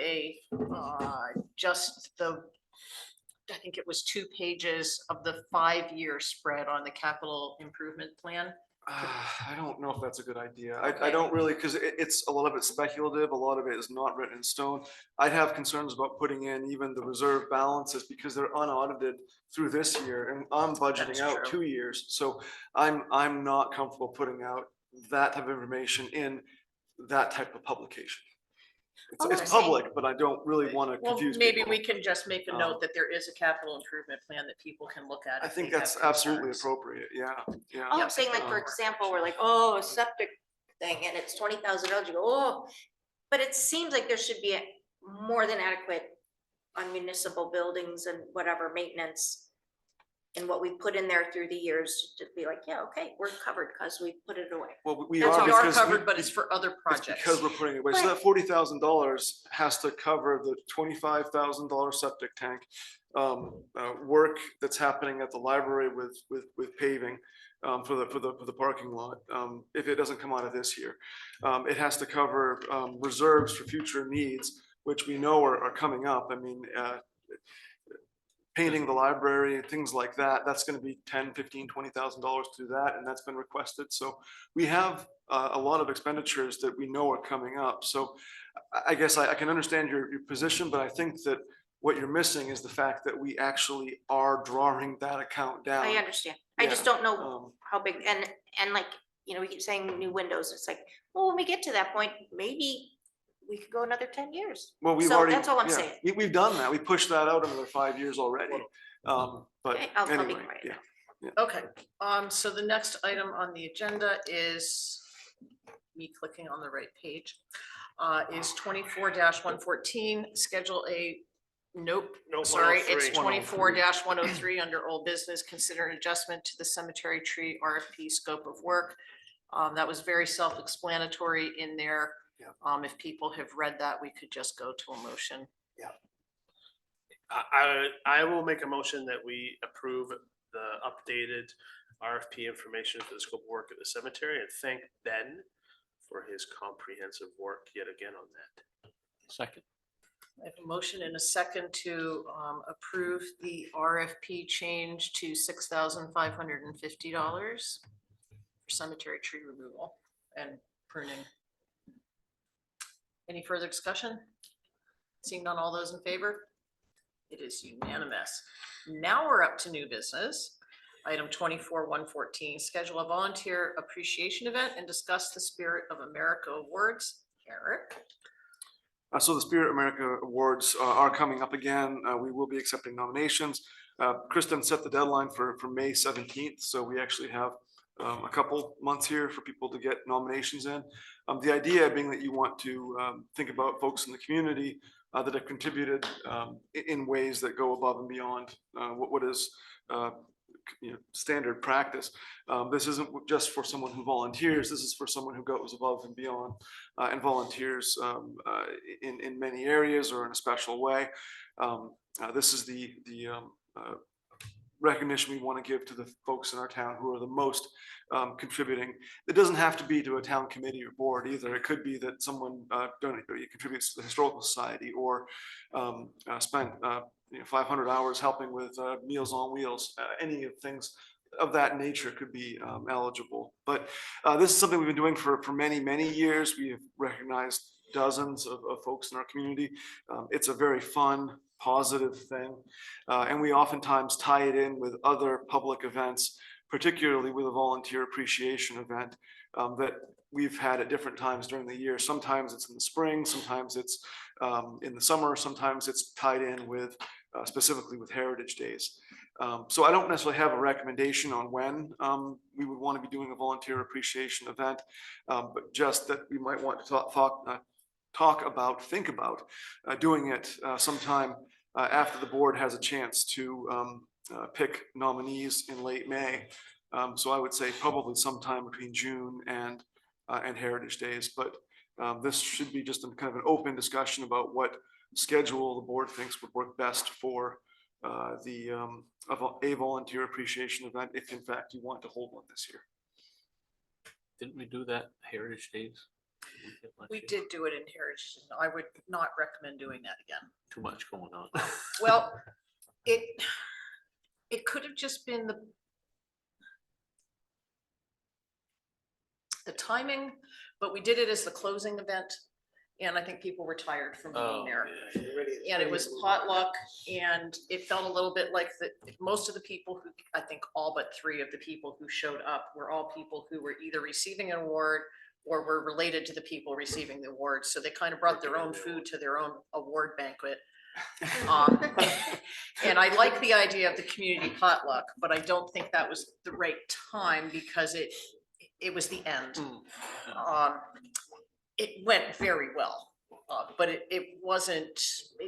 I think it was 2 pages of the 5-year spread on the capital improvement plan. I don't know if that's a good idea. Okay. I don't really, because it's a lot of it's speculative, a lot of it is not written in stone. I'd have concerns about putting in even the reserve balances because they're unaudited through this year and I'm budgeting That's out true. 2 years. So I'm not comfortable putting out that type of information in that type of publication. It's Okay. public, but I don't really want to Well, confuse maybe people. we can just make a Um, note that there is a capital improvement plan that people can look at. I if think they that's have absolutely concerns. appropriate. Yeah, yeah. All Yeah, I'm saying, like, for um, example, we're like, oh, a septic thing, and it's $20,000, you go, oh, but it seems like there should be more than adequate on municipal buildings and whatever maintenance. And what we put in there through the years to be like, yeah, okay, we're covered because we put it away. Well, we That's are we are because covered, but it's for other It's projects. because we're putting it away. So But- that $40,000 has to cover the $25,000 septic tank work that's happening at the library with paving for the parking lot. If it doesn't come out of this year, it has to cover reserves for future needs, which we know are coming up. I mean, painting the library, things like that, that's gonna be $10,000, $15,000, $20,000 to do that, and that's been requested. So we have a lot of expenditures that we know are coming up. So I guess I can understand your position, but I think that what you're missing is the fact that we actually are drawing that account down. I understand. I just Yeah, don't know um, how big, and like, we keep saying new windows. It's like, well, when we get to that point, maybe we could go another 10 years. Well, we've So already. that's all I'm yeah, saying. We've done that. We pushed that out another 5 years already. But Okay, I'll be anyway, quiet yeah. now. Okay, so the next item on the agenda is me clicking on the right page. Is 24-114, schedule a, nope, Nope, sorry, it's 103. 24-103 under old business, consider an adjustment to the cemetery tree RFP scope of work. That was very self-explanatory in there. Yeah. If people have read that, we could just go to a motion. I will make a motion that we approve the updated RFP information for the scope of work at the cemetery and thank Ben for his comprehensive work yet again on that. Second. I have a motion and a second to approve the RFP change to $6,550 for cemetery tree removal and pruning. Any further discussion? Seeing none, all those in favor? It is unanimous. Now we're up to new business. Item 24-114, schedule a volunteer appreciation event and discuss the Spirit of America awards. Eric? So the Spirit America Awards are coming up again. We will be accepting nominations. Kristen set the deadline for May 17th, so we actually have a couple months here for people to get nominations in. The idea being that you want to think about folks in the community that have contributed in ways that go above and beyond what is standard practice. This isn't just for someone who volunteers. This is for someone who goes above and beyond and volunteers in many areas or in a special way. This is the recognition we want to give to the folks in our town who are the most contributing. It doesn't have to be to a town committee or board either. It could be that someone contributes to the Historical Society or spent 500 hours helping with Meals on Wheels. Any of things of that nature could be eligible. But this is something we've been doing for many, many years. We have recognized dozens of folks in our community. It's a very fun, positive thing. And we oftentimes tie it in with other public events, particularly with a volunteer appreciation event that we've had at different times during the year. Sometimes it's in the spring, sometimes it's in the summer, sometimes it's tied in with specifically with Heritage Days. So I don't necessarily have a recommendation on when we would want to be doing a volunteer appreciation event, but just that we might want to think about doing it sometime after the board has a chance to pick nominees in late May. So I would say probably sometime between June and Heritage Days, but this should be just a kind of an open discussion about what schedule the board thinks would work best for a volunteer appreciation event, if in fact you want to hold one this year. Didn't we do that Heritage Days? We did do it in Heritage, and I would not recommend doing that again. Too much going on. Well, it could have just been the timing, but we did it as the closing event. And I think people were tired from being there. And it was potluck, and it felt a little bit like most of the people who, I think all but 3 of the people who showed up were all people who were either receiving an award or were related to the people receiving the awards. So they kind of brought their own food to their own award banquet. And I like the idea of the community potluck, but I don't think that was the right time because it was the end. It went very well, but it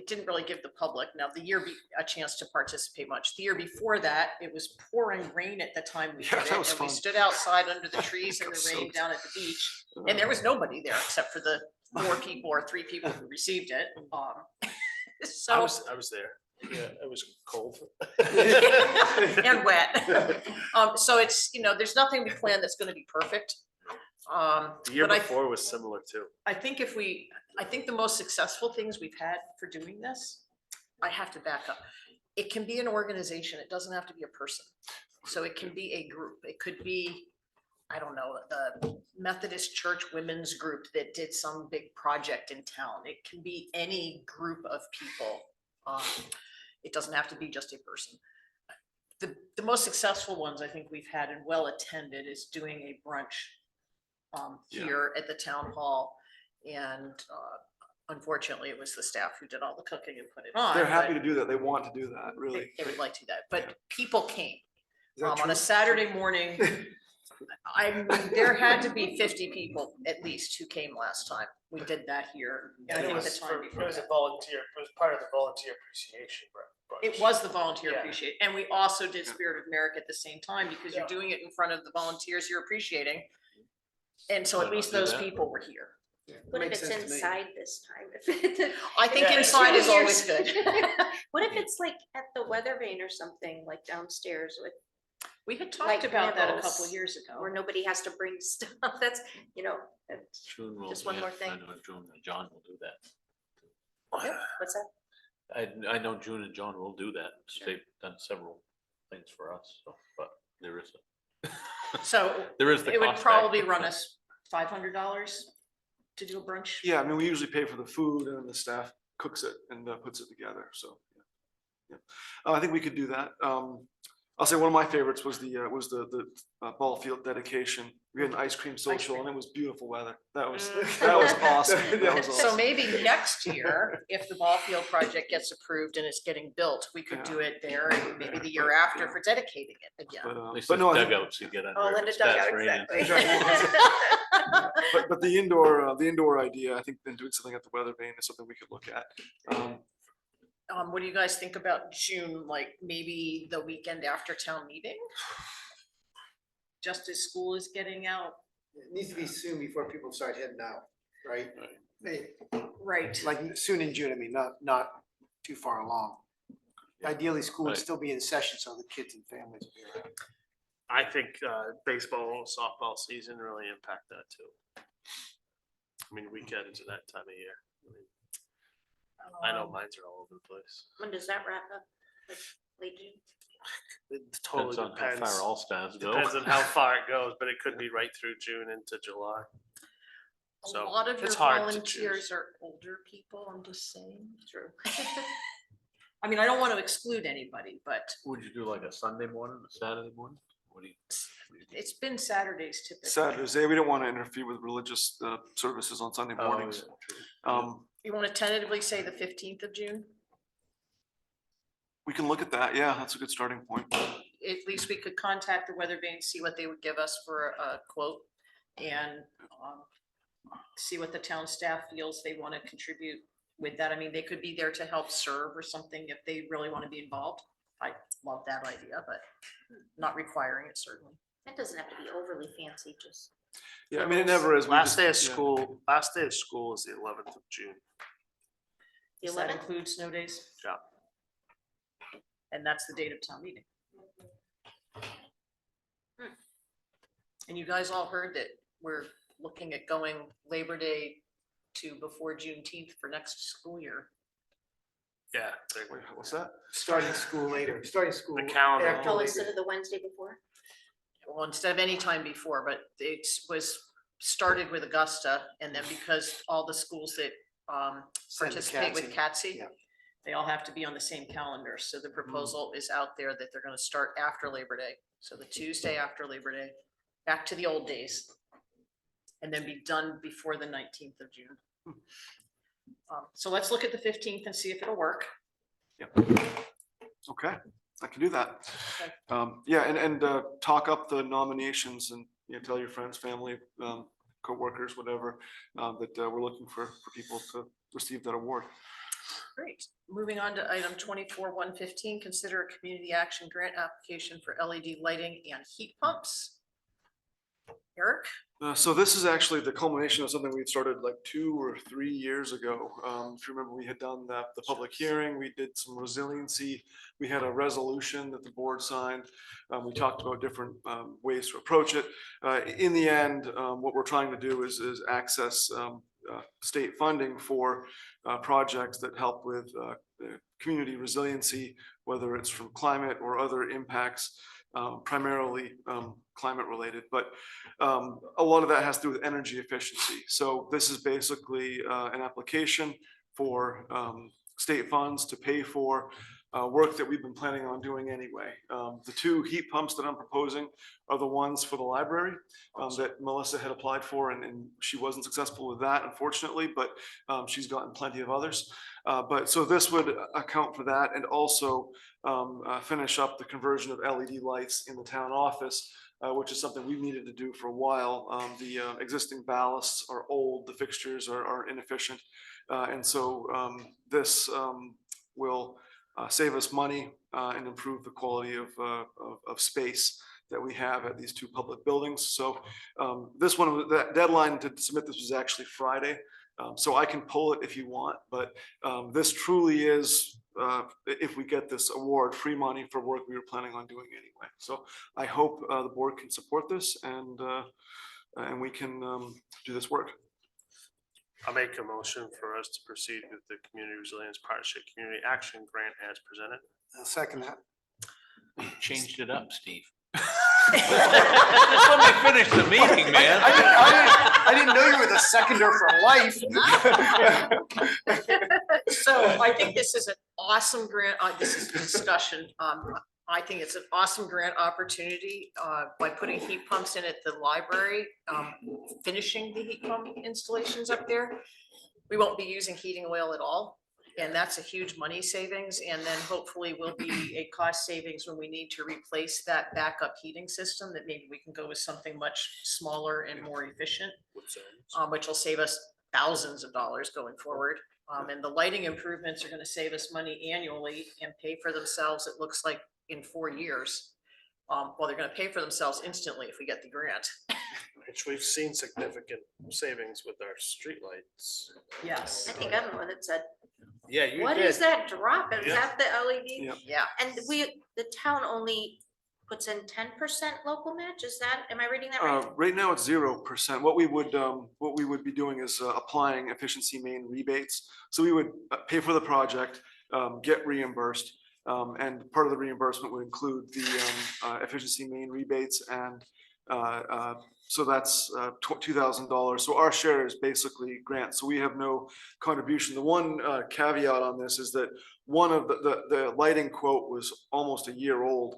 didn't really give the public a chance to participate much. The year before that, it was pouring rain at the time we did it. And we stood outside under the trees in the rain down at the beach, and there was nobody there except for the 4 people or 3 people who received it. So I was there. Yeah, it was cold. and wet. So it's, there's nothing we plan that's going to be perfect. The year but before was similar too. I think I think the most successful things we've had for doing this, I have to back up. it can be an organization. It doesn't have to be a person. So it can be a group. It could be, I don't know, the Methodist Church Women's Group that did some big project in town. It can be any group of people. It doesn't have to be just a person. The most successful ones I think we've had and well attended is doing a brunch here at the town hall. And unfortunately, it was the staff who did all the cooking and put it on. They're happy but to do that. They want to do that, really. They would like to do that, but people came. Is that On true? a Saturday morning, there had to be 50 people at least who came last time. We did that here. And I it think was the time before that. volunteer, it was part of the volunteer appreciation. It was the volunteer Yeah. appreciate, and we also did Spirit of America at the same time, because you're doing it in front of the volunteers you're appreciating. And so Why at not least do those that? people were here. What if Makes it's sense to me. inside this time? I think Yeah, inside is Two always years. good. What if it's like at the weather vane or something, like downstairs with, We had Like talked about that a nibbles, couple years ago. where nobody has to bring stuff? That's, that's, June will, Just one yeah, more thing. I know June and John will do that. what's that? I know June and John will do that. They've done several things for us, so, but there is So there is the it would cost probably factor. run us $500 to do a brunch. Yeah, I mean, we usually pay for the food and then the staff cooks it and puts it together, so. Yeah. I think we could do that. I'll say one of my favorites was the ball field dedication. We had an ice cream social and it was beautiful weather. That was awesome. That was So awesome. maybe next year, if the ball field project gets approved and it's getting built, we could do it there, and maybe the year after for dedicating it again. At least But there's no, I think- dugouts you get under. Oh, if in a it starts dugout, raining. exactly. But the indoor idea, I think then doing something at the weather vane is something we could look at. What do you guys think about June, like maybe the weekend after town meeting? Just as school is getting out, It needs to be soon before people start heading out, right? right? Like soon in June, I mean, not too far along. Ideally, school would Right. still be in session, so the kids and families would be around. I think baseball, softball season really impact that too. I mean, weekends at that time of year. I know mines are all over the place. When does that wrap up? Like late June? It totally Depends on how depends. far all stars go. Depends on how far it goes, but it could be right through June into July. A So, lot of your it's hard to volunteers choose. are older people, I'm just saying. True. I mean, I don't want to exclude anybody, but Would you do like a Sunday morning, a Saturday morning? What do you? it's been Saturdays typically. Saturday, we don't want to interfere with religious services on Sunday Oh, mornings. yeah, true. You want to tentatively say the 15th of June? We can look at that. Yeah, that's a good starting point. At least we could contact the weather vane, see what they would give us for a quote, and see what the town staff feels they want to contribute with that. I mean, they could be there to help serve or something if they really want to be involved. I love that idea, but not requiring it certainly. That doesn't have to be overly fancy, just. Yeah, I mean, it never is. We Last just- day of yeah. school, last day of school is the 11th of June. The Does that 11th? include snow days? Yeah. And that's the date of town meeting. And you guys all heard that we're looking at going Labor Day to before Juneteenth for next school year. Yeah. Wait, what's that? Starting school later, starting school. The calendar. after Oh, Labor instead Day. of the Wednesday before? Well, instead of any time before, but it was started with Augusta, and then because all the schools that Send the participate with cats CATSI, yeah. they all have to be on the same calendar. So the proposal is out there that they're gonna start after Labor Day. So the Tuesday after Labor Day, back to the old days. And then be done before the 19th of June. So let's look at the 15th and see if it'll work. Okay, I can do that. Okay. Yeah, and talk up the nominations and, tell your friends, family, coworkers, whatever, that we're looking for people to receive that award. Great. Moving on to item 24-115, consider a community action grant application for LED lighting and heat pumps. Eric? So this is actually the culmination of something we'd started like 2 or 3 years ago. If you remember, we had done the public hearing, we did some resiliency, we had a resolution that the board signed. We talked about different ways to approach it. In the end, what we're trying to do is access state funding for projects that help with community resiliency, whether it's from climate or other impacts, primarily climate related. But a lot of that has to do with energy efficiency. So this is basically an application for state funds to pay for work that we've been planning on doing anyway. The two heat pumps that I'm proposing are the ones for the library that Melissa had applied for, and she wasn't successful with that, unfortunately, but she's gotten plenty of others. But so this would account for that, and also finish up the conversion of LED lights in the town office, which is something we've needed to do for a while. The existing ballasts are old, the fixtures are inefficient, and so this will save us money and improve the quality of space that we have at these two public buildings. So this one, the deadline to submit this was actually Friday. So I can pull it if you want, but this truly is, if we get this award, free money for work we were planning on doing anyway. So I hope the board can support this, and we can do this work. I'll make a motion for us to proceed with the Community Resilience Partnership Community Action Grant as presented. I'll second that. You changed it up, Steve. Just let me finish the meeting, man. I didn't know you were the seconder for life. So I think this is an awesome grant. This is discussion. I think it's an awesome grant opportunity by putting heat pumps in at the library, finishing the heat pump installations up there. We won't be using heating oil at all. And that's a huge money savings. And then hopefully will be a cost savings when we need to replace that backup heating system, that maybe we can go with something much smaller and more efficient, which will save us thousands of dollars going forward. And the lighting improvements are going to save us money annually and pay for themselves, it looks like, in 4 years. Well, they're going to pay for themselves instantly if we get the grant. Which we've seen significant savings with our streetlights. Yes. I think I'm the one that said, Yeah, you what did. is that drop? Is Yeah. that the LED? Yeah. Yeah. And the town only puts in 10% local match? Is that, am I reading that right? Right now it's 0%. What we would be doing is applying efficiency main rebates. So we would pay for the project, get reimbursed, and part of the reimbursement would include the efficiency main rebates, and so that's $2,000. So our share is basically grant. So we have no contribution. The one caveat on this is that one of the lighting quote was almost a year old.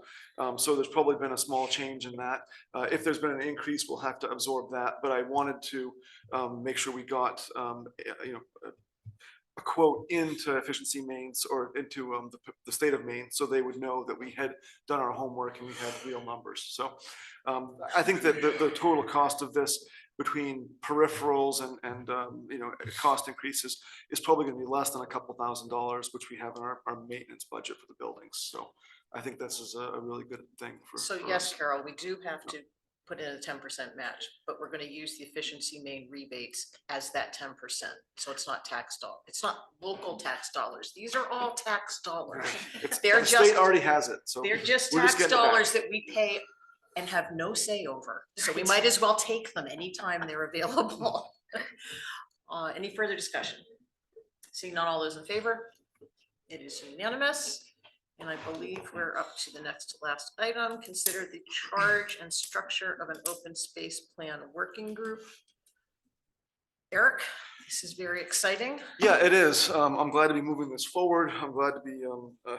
So there's probably been a small change in that. If there's been an increase, we'll have to absorb that. But I wanted to make sure we got a quote into efficiency mains, or into the state of Maine, so they would know that we had done our homework and we had real numbers. So I think that the total cost of this, between peripherals and cost increases, is probably going to be less than a couple $1,000s, which we have in our maintenance budget for the buildings. So I think this is a really good thing for. So for yes, us. Carol, we do have to put in a 10% match, but we're going to use the efficiency main rebates as that 10%. So it's not tax dollars. It's not local tax dollars. These are all tax dollars. They're The just, state already has it, so they're just we're just tax getting it back. dollars that we pay and have no say over. So we might as well take them anytime they're available. Any further discussion? Seeing none, all those in favor? It is unanimous. And I believe we're up to the next to last item. Consider the charge and structure of an open space plan working group. Eric, this is very exciting. Yeah, it is. I'm glad to be moving this forward. I'm glad to be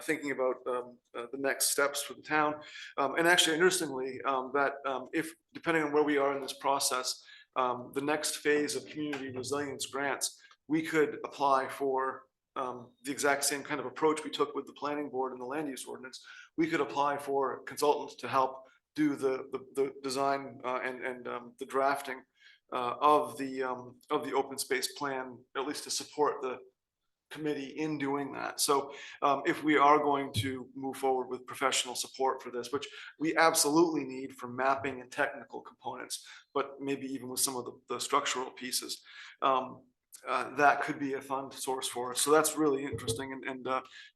thinking about the next steps for the town. And actually, interestingly, that if, depending on where we are in this process, the next phase of community resilience grants, we could apply for the exact same kind of approach we took with the planning board and the land use ordinance. We could apply for consultants to help do the design and the drafting of the open space plan, at least to support the committee in doing that. So if we are going to move forward with professional support for this, which we absolutely need for mapping and technical components, but maybe even with some of the structural pieces, that could be a fund source for us. So that's really interesting, and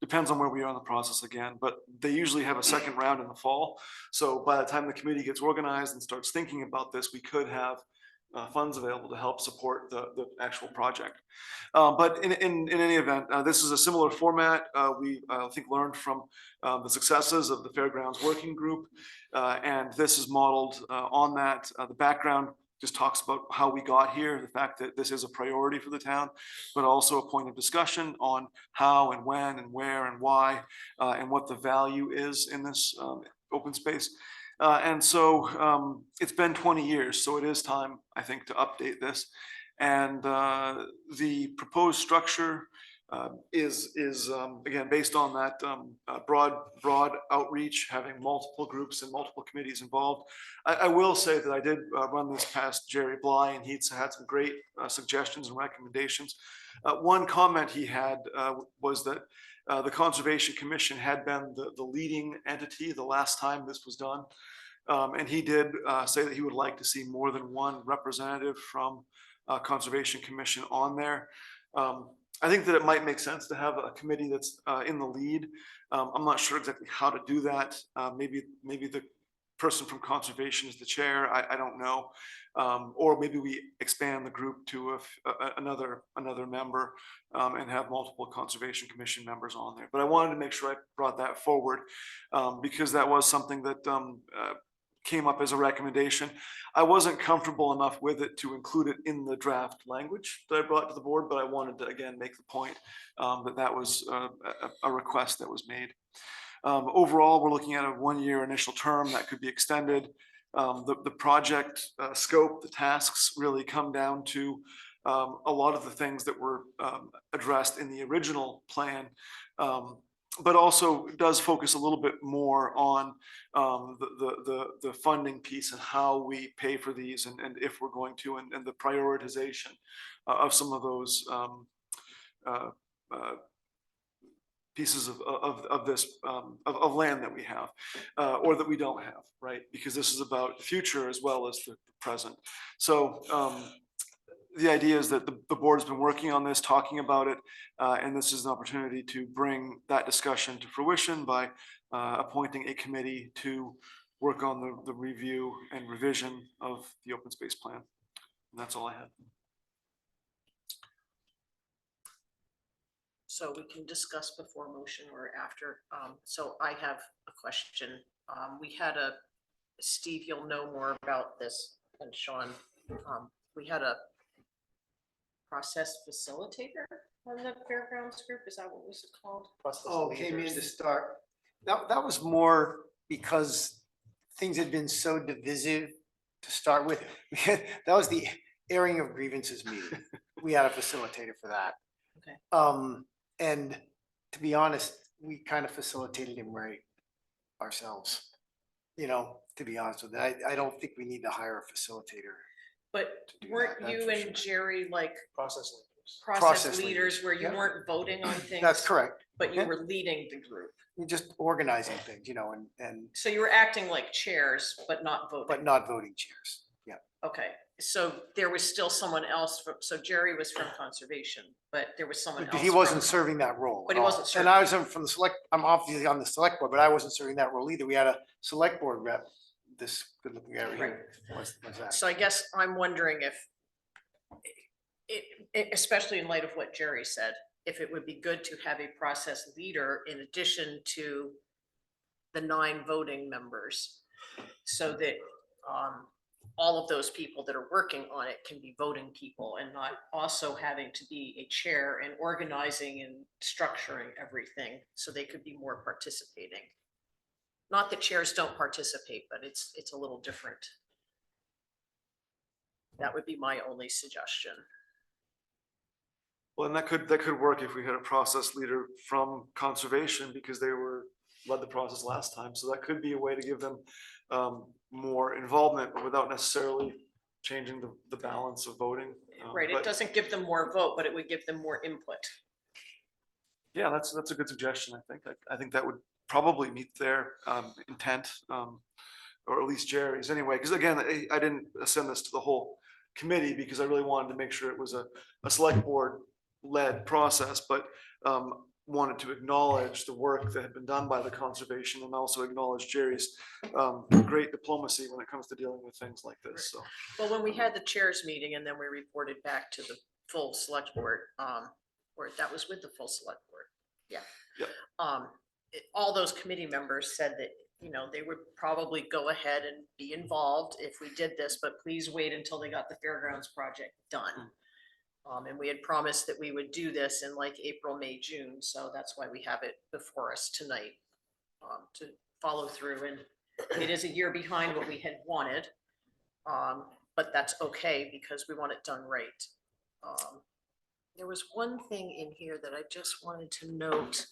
depends on where we are in the process again, but they usually have a second round in the fall. So by the time the committee gets organized and starts thinking about this, we could have funds available to help support the actual project. But in any event, this is a similar format. We, I think, learned from the successes of the Fairgrounds Working Group. And this is modeled on that. The background just talks about how we got here, the fact that this is a priority for the town, but also a point of discussion on how and when and where and why, and what the value is in this open space. And so it's been 20 years, so it is time, I think, to update this. And the proposed structure is again based on that broad outreach, having multiple groups and multiple committees involved. I will say that I did run this past Jerry Bly, and he's had some great suggestions and recommendations. One comment he had was that the Conservation Commission had been the leading entity the last time this was done. And he did say that he would like to see more than one representative from Conservation Commission on there. I think that it might make sense to have a committee that's in the lead. I'm not sure exactly how to do that. Maybe the person from Conservation is the chair. I don't know. Or maybe we expand the group to another member and have multiple Conservation Commission members on there. But I wanted to make sure I brought that forward because that was something that came up as a recommendation. I wasn't comfortable enough with it to include it in the draft language that I brought to the board, but I wanted to again make the point that was a request that was made. Overall, we're looking at a 1-year initial term that could be extended. The project scope, the tasks really come down to a lot of the things that were addressed in the original plan, but also does focus a little bit more on the funding piece and how we pay for these and if we're going to, and the prioritization of some of those pieces of this of land that we have or that we don't have, right? Because this is about the future as well as the present. So the idea is that the board has been working on this, talking about it, and this is an opportunity to bring that discussion to fruition by appointing a committee to work on the review and revision of the open space plan. And that's all I have. So we can discuss before motion or after. So I have a question. We had Steve, you'll know more about this than Sean. We had a process facilitator on the Fairgrounds group. Is that what was it called? Oh, came in to start. That was more because things had been so divisive to start with. That was the airing of grievances meeting. We had a facilitator for that. Okay. And to be honest, we kind of facilitated him right ourselves. You know, to be honest with you, I don't think we need to hire a facilitator. But do weren't that, that's you for and sure. Jerry like Process leaders. process leaders where you yeah. weren't voting on things? That's correct. But you Yeah. were leading the group. We're just organizing things, you know, and So you were acting like chairs, but not voting. but not voting chairs. Yeah. Okay, so there was still someone else from, so Jerry was from conservation, but there was someone else. But he wasn't from- serving that role. But at he all. wasn't And I serving. was from the select, I'm obviously on the select board, but I wasn't serving that role either. We had a select board rep, this good looking guy right here was that. So I guess I'm wondering if especially in light of what Jerry said, if it would be good to have a process leader in addition to the 9 voting members, so that all of those people that are working on it can be voting people and not also having to be a chair and organizing and structuring everything so they could be more participating. Not that chairs don't participate, but it's a little different. That would be my only suggestion. Well, and that could work if we had a process leader from conservation because they led the process last time. So that could be a way to give them more involvement, but without necessarily changing the balance of voting. Right, it but doesn't give them more vote, but it would give them more input. Yeah, that's a good suggestion. I think that would probably meet their intent, or at least Jerry's anyway. Because again, I didn't send this to the whole committee because I really wanted to make sure it was a select board led process. But wanted to acknowledge the work that had been done by the conservation and also acknowledge Jerry's great diplomacy when it comes to dealing with things like this, so. Well, when we had the chairs meeting and then we reported back to the full select board, or that was with the full select board, yeah. Yep. All those committee members said that, you know, they would probably go ahead and be involved if we did this, but please wait until they got the fairgrounds project done. And we had promised that we would do this in like April, May, June, so that's why we have it before us tonight, to follow through, and it is a year behind what we had wanted. But that's okay because we want it done right. There was one thing in here that I just wanted to note,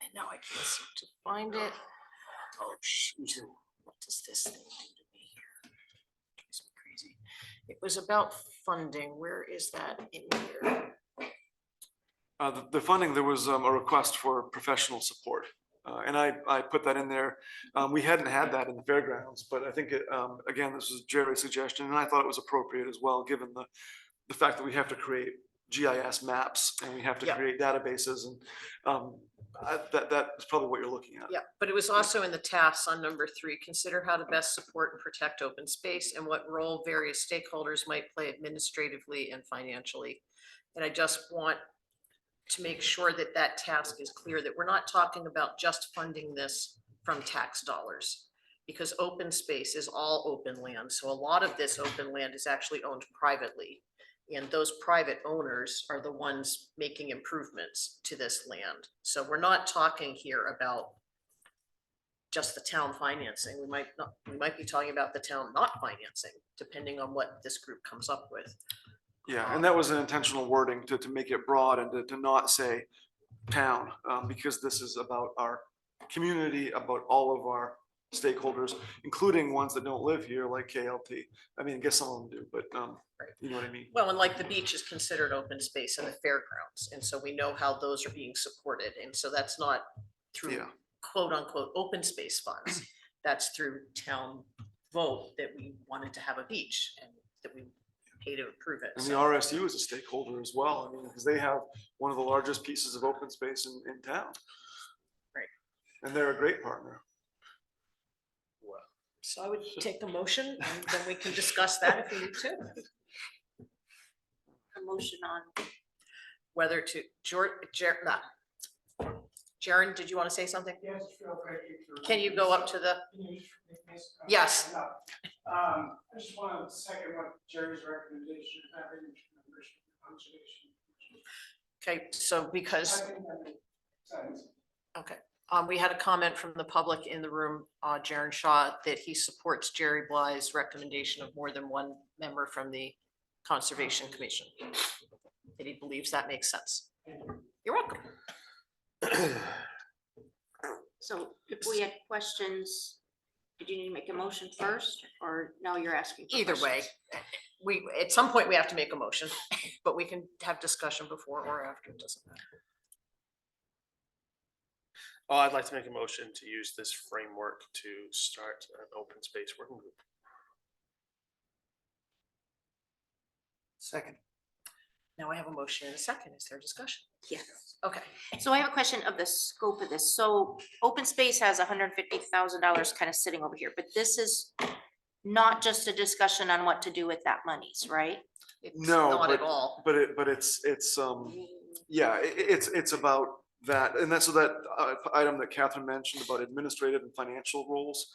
and now I can't seem to find it. Oh, shoot. What does this thing do to me here? Drives me crazy. It was about funding. Where is that in here? The funding, there was a request for professional support. And I put that in there. We hadn't had that in the fairgrounds, but I think, again, this was Jerry's suggestion, and I thought it was appropriate as well, given the fact that we have to create GIS maps and we have to Yeah. create databases, and that is probably what you're looking at. Yeah, but it was also in the tasks on number 3, consider how to best support and protect open space and what role various stakeholders might play administratively and financially. And I just want to make sure that that task is clear, that we're not talking about just funding this from tax dollars, because open space is all open land. So a lot of this open land is actually owned privately. And those private owners are the ones making improvements to this land. So we're not talking here about just the town financing. We might be talking about the town not financing, depending on what this group comes up with. Yeah, and that was an intentional wording to make it broad and to not say town, because this is about our community, about all of our stakeholders, including ones that don't live here, like KLT. I mean, I guess some of them do, but you know what I mean? Well, and like the beach is considered open space in the fairgrounds, and so we know how those are being supported, and so that's not through Yeah. quote unquote open space funds. That's through town vote that we wanted to have a beach and that we pay to improve it. And the So, RSU is a stakeholder as well. I mean, because they have one of the largest pieces of open space in town. Right. And they're a great partner. so I would take a motion and then we can discuss that if we need to, A motion on, whether to Jaren, did you want to say something? Yes, real quick. Can you go up to the, Can you make this, Yes. I just want to second what Jerry's recommendation, having members from conservation. okay, so because. I think that makes sense. Okay, we had a comment from the public in the room, Jaren Shaw, that he supports Jerry Bly's recommendation of more than one member from the Conservation Commission. That he believes that makes sense. You're welcome. so if we had questions, did you need to make a motion first, or now you're asking? for Either way, questions? at some point, we have to make a motion, but we can have discussion before or after, it doesn't matter. Oh, I'd like to make a motion to use this framework to start an open space working group. Second. Now I have a motion and a second. Is there discussion? Yes. Okay, So I have a question of the scope of this. So open space has $150,000 kind of sitting over here, but this is not just a discussion on what to do with that monies, right? it's No, not at all. But it's yeah, it's about that, and that's so that item that Catherine mentioned about administrative and financial roles.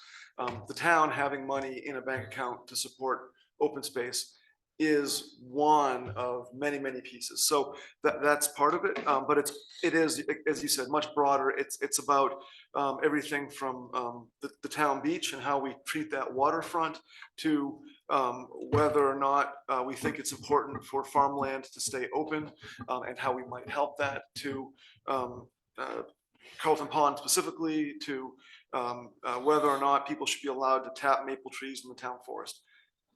The town having money in a bank account to support open space is one of many, many pieces. So that's part of it, but it is, as you said, much broader. It's about everything from the town beach and how we treat that waterfront to whether or not we think it's important for farmland to stay open and how we might help that, to Carlton Pond specifically, to whether or not people should be allowed to tap maple trees in the town forest.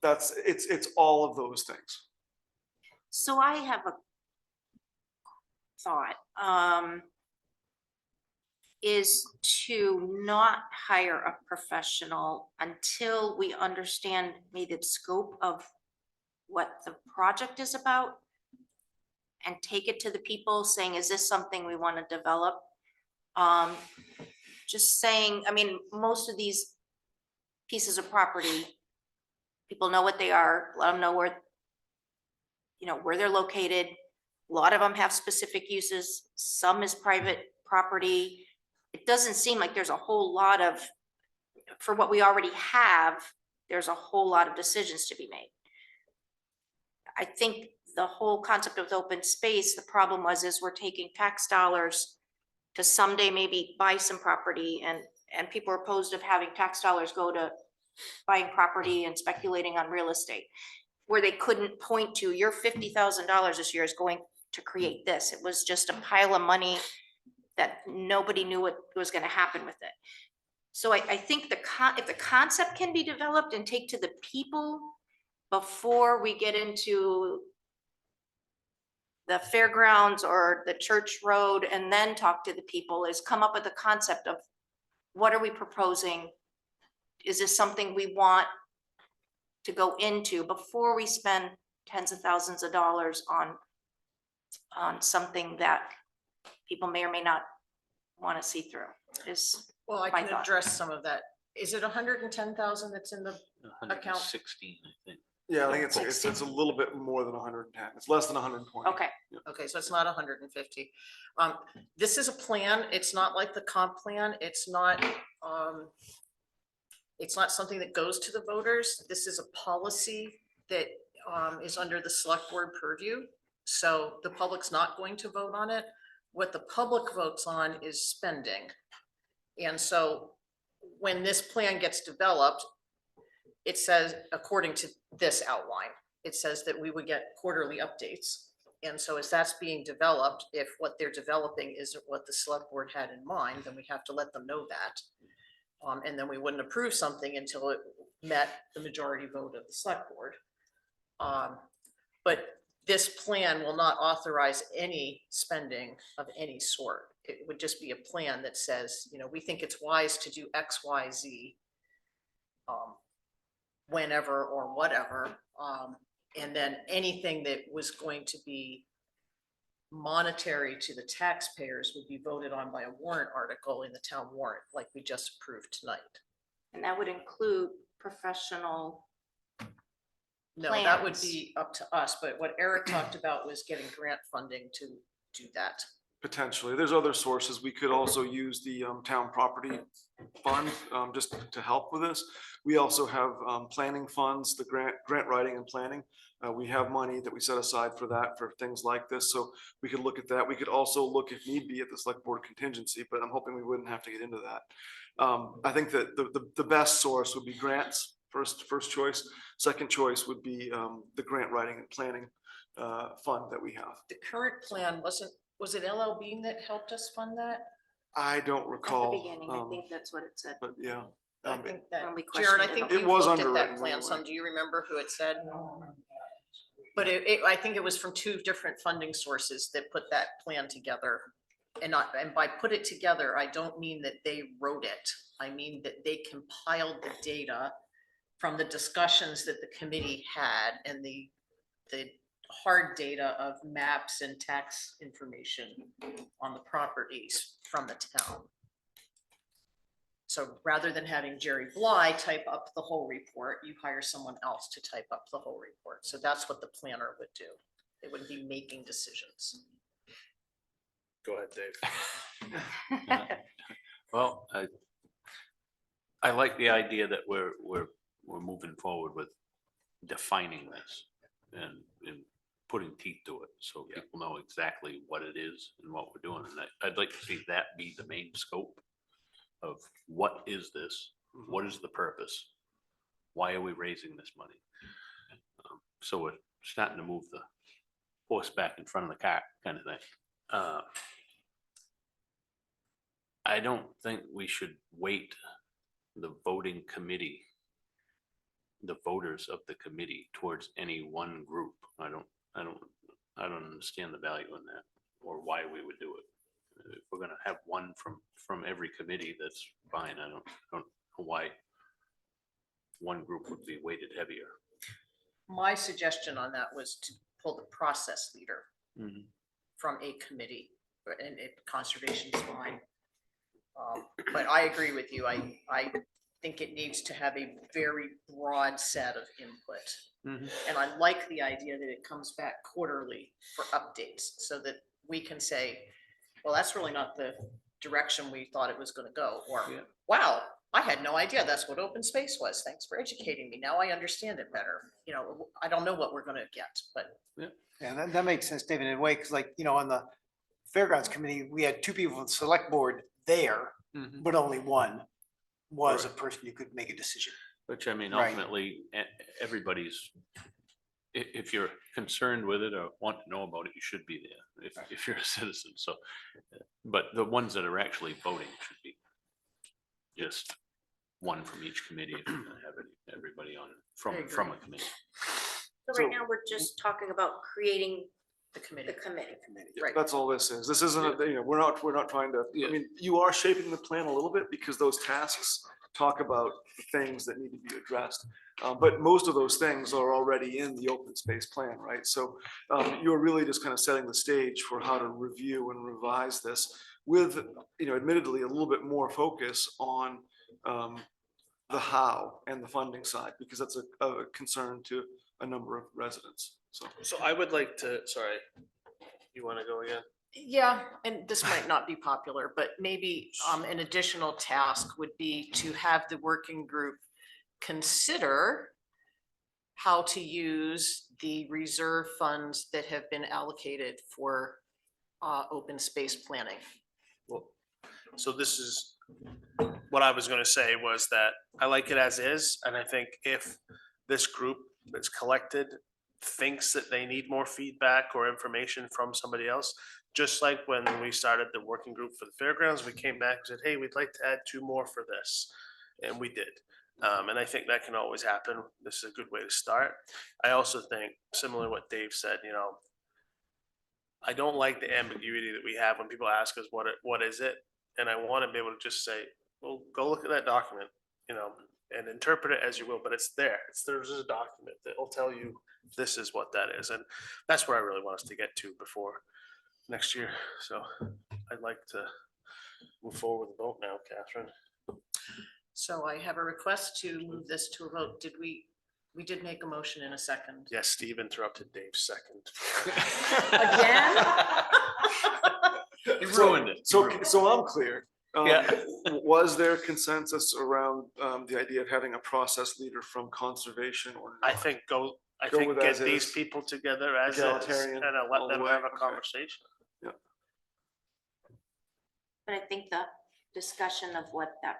It's all of those things. So I have a thought, is to not hire a professional until we understand maybe the scope of what the project is about, and take it to the people saying, is this something we want to develop Just saying, I mean, most of these pieces of property, people know what they are, let them know where, where they're located. A lot of them have specific uses, some is private property. It doesn't seem like there's a whole lot of, for what we already have, there's a whole lot of decisions to be made. I think the whole concept of the open space, the problem is we're taking tax dollars to someday maybe buy some property, and people are opposed of having tax dollars go to buying property and speculating on real estate, where they couldn't point to your $50,000 this year is going to create this. It was just a pile of money that nobody knew what was going to happen with it. So I think if the concept can be developed and take to the people before we get into the fairgrounds or the church road and then talk to the people, is come up with a concept of what are we proposing? Is this something we want to go into before we spend tens of thousands of dollars on something that people may or may not want to see through? Is Well, I my can thought. address some of that. Is it 110,000 that's in the, 116, I think. Yeah, I think it's a little bit more than 110. It's less than 120. Okay, okay, so it's not 150. This is a plan. It's not like the comp plan. It's not something that goes to the voters. This is a policy that is under the select board purview. So the public's not going to vote on it. What the public votes on is spending. And so when this plan gets developed, it says, according to this outline, it says that we would get quarterly updates. And so as that's being developed, if what they're developing isn't what the select board had in mind, then we have to let them know that. And then we wouldn't approve something until it met the majority vote of the select board. But this plan will not authorize any spending of any sort. It would just be a plan that says, we think it's wise to do X, Y, Z. Whenever or whatever. And then anything that was going to be monetary to the taxpayers would be voted on by a warrant article in the town warrant, like we just approved tonight. and that would include professional. No, that would Plans. be up to us, but what Eric talked about was getting grant funding to do that. Potentially. There's other sources. We could also use the town property fund just to help with this. We also have planning funds, the grant writing and planning. We have money that we set aside for that, for things like this. So we could look at that. We could also look, if need be, at the select board contingency, but I'm hoping we wouldn't have to get into that. I think that the best source would be grants, first choice. Second choice would be the grant writing and planning fund that we have. The current plan was it LL Bean that helped us fund that? I don't At the recall. beginning, I think that's what it said. But yeah. I think that, When we Jared, I questioned think it. you It was looked at underwritten that plan anyway. some. Do you remember who it said? But I think it was from two different funding sources that put that plan together. And by put it together, I don't mean that they wrote it. I mean that they compiled the data from the discussions that the committee had and the hard data of maps and tax information on the properties from the town. So rather than having Jerry Bly type up the whole report, you hire someone else to type up the whole report. So that's what the planner would do. They wouldn't be making decisions. Go ahead, Dave. Well, I like the idea that we're moving forward with defining this and putting teeth to it, so Yeah. people know exactly what it is and what we're doing. And I'd like to see that be the main scope of what is this? What is the purpose? Why are we raising this money? So we're starting to move the horse back in front of the cart, kind of thing. I don't think we should weight the voting committee, the voters of the committee, towards any one group. I don't understand the value in that, or why we would do it. If we're gonna have one from every committee, that's fine. I don't know why one group would be weighted heavier. My suggestion on that was to pull the process leader Mhm. from a committee, and conservation's fine. But I agree with you. I think it needs to have a very broad set of input. Mhm. And I like the idea that it comes back quarterly for updates so that we can say, well, that's really not the direction we thought it was gonna go, or, Yeah. wow, I had no idea that's what open space was. Thanks for educating me. Now I understand it better. You know, I don't know what we're gonna get, but Yeah, that makes sense, David, in a way, because like, on the Fairgrounds Committee, we had two people from the select board there, Mhm. but only one was a person who could make a decision. Which I mean, Right. ultimately, everybody's, if you're concerned with it or want to know about it, you should be there, if you're a citizen, so. But the ones that are actually voting should be just one from each committee, if you're gonna have everybody on, from a committee. So right now, we're just talking about creating the the committee, committee. right? That's all this is. This isn't, we're not trying to, Yeah. I mean, you are shaping the plan a little bit because those tasks talk about the things that need to be addressed. But most of those things are already in the open space plan, right? So you're really just kind of setting the stage for how to review and revise this with, admittedly, a little bit more focus on the how and the funding side, because that's a concern to a number of residents, so. So I would like to, sorry, you want to go again? Yeah, and this might not be popular, but maybe an additional task would be to have the working group consider how to use the reserve funds that have been allocated for open space planning. Well, so this is, what I was gonna say was that I like it as is, and I think if this group that's collected thinks that they need more feedback or information from somebody else, just like when we started the working group for the fairgrounds, we came back and said, hey, we'd like to add 2 more for this, and we did. And I think that can always happen. This is a good way to start. I also think, similar to what Dave said, I don't like the ambiguity that we have when people ask us what is it, and I want to be able to just say, well, go look at that document, and interpret it as you will, but it's there. There's a document that will tell you this is what that is, and that's where I really want us to get to before next year. So I'd like to move forward with the vote now, Catherine. So I have a request to move this to a vote. We did make a motion in a second. Yes, Steve interrupted Dave's second. Again? You ruined it. So I'm clear. Yeah. Was there consensus around the idea of having a process leader from conservation or? I not? think Go get with these as is. people together as is, Egalitarian and all let the them way, have a okay. conversation. But I think the discussion of what that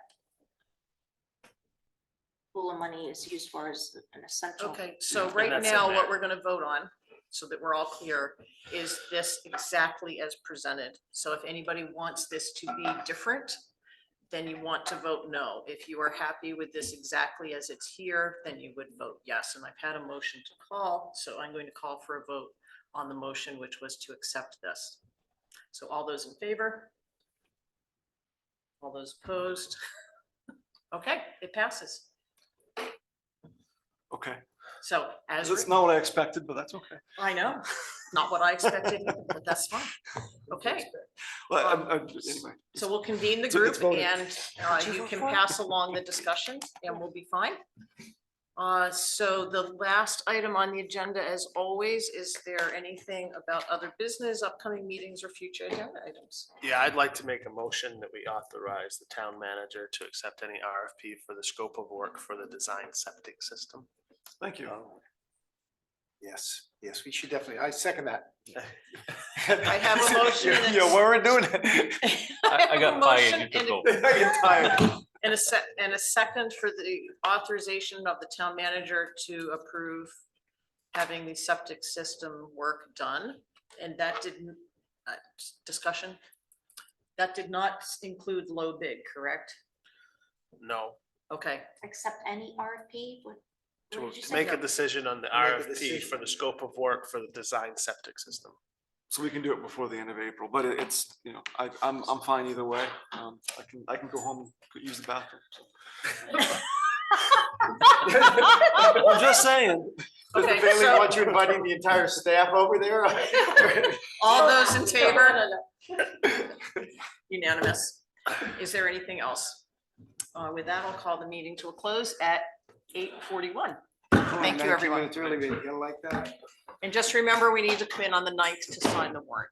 pool of money is used for is an essential. Okay, so And right that's in now, there. what we're gonna vote on, so that we're all clear, is this exactly as presented. So if anybody wants this to be different, then you want to vote no. If you are happy with this exactly as it's here, then you would vote yes. And I've had a motion to call, so I'm going to call for a vote on the motion, which was to accept this. So all those in favor? All those opposed? Okay, it passes. Okay, So as. that's not what I expected, but that's okay. I know, not what I expected, but that's fine. Okay, Well, anyway. so we'll convene the It's group voted. and you can pass along the discussion and we'll be fine. So the last item on the agenda, as always, is there anything about other business, upcoming meetings or future agenda items? Yeah, I'd like to make a motion that we authorize the town manager to accept any RFP for the scope of work for the design septic system. Thank you. Yes, we should definitely, I second that. I have a motion and Yeah, we're doing it. I got Motion tired, you and took a- over. I get tired. And a second for the authorization of the town manager to approve having the septic system work done. And that didn't, discussion, that did not include low bid, correct? No, Okay, Accept any RFP? What did you to say? make a decision on the Make a RFP for decision. the scope of work for the design septic system. So we can do it before the end of April, but it's, I'm fine either way. I can go home and use the bathroom. so. I'm just saying. okay, Bailey, so want you inviting the entire staff over there? all those in favor? Unanimous. Is there anything else? With that, I'll call the meeting to a close at 8:41. Thank you, 19 everyone. minutes early, baby. You like that? And just remember, we need to come in on the 9th to sign the warrant.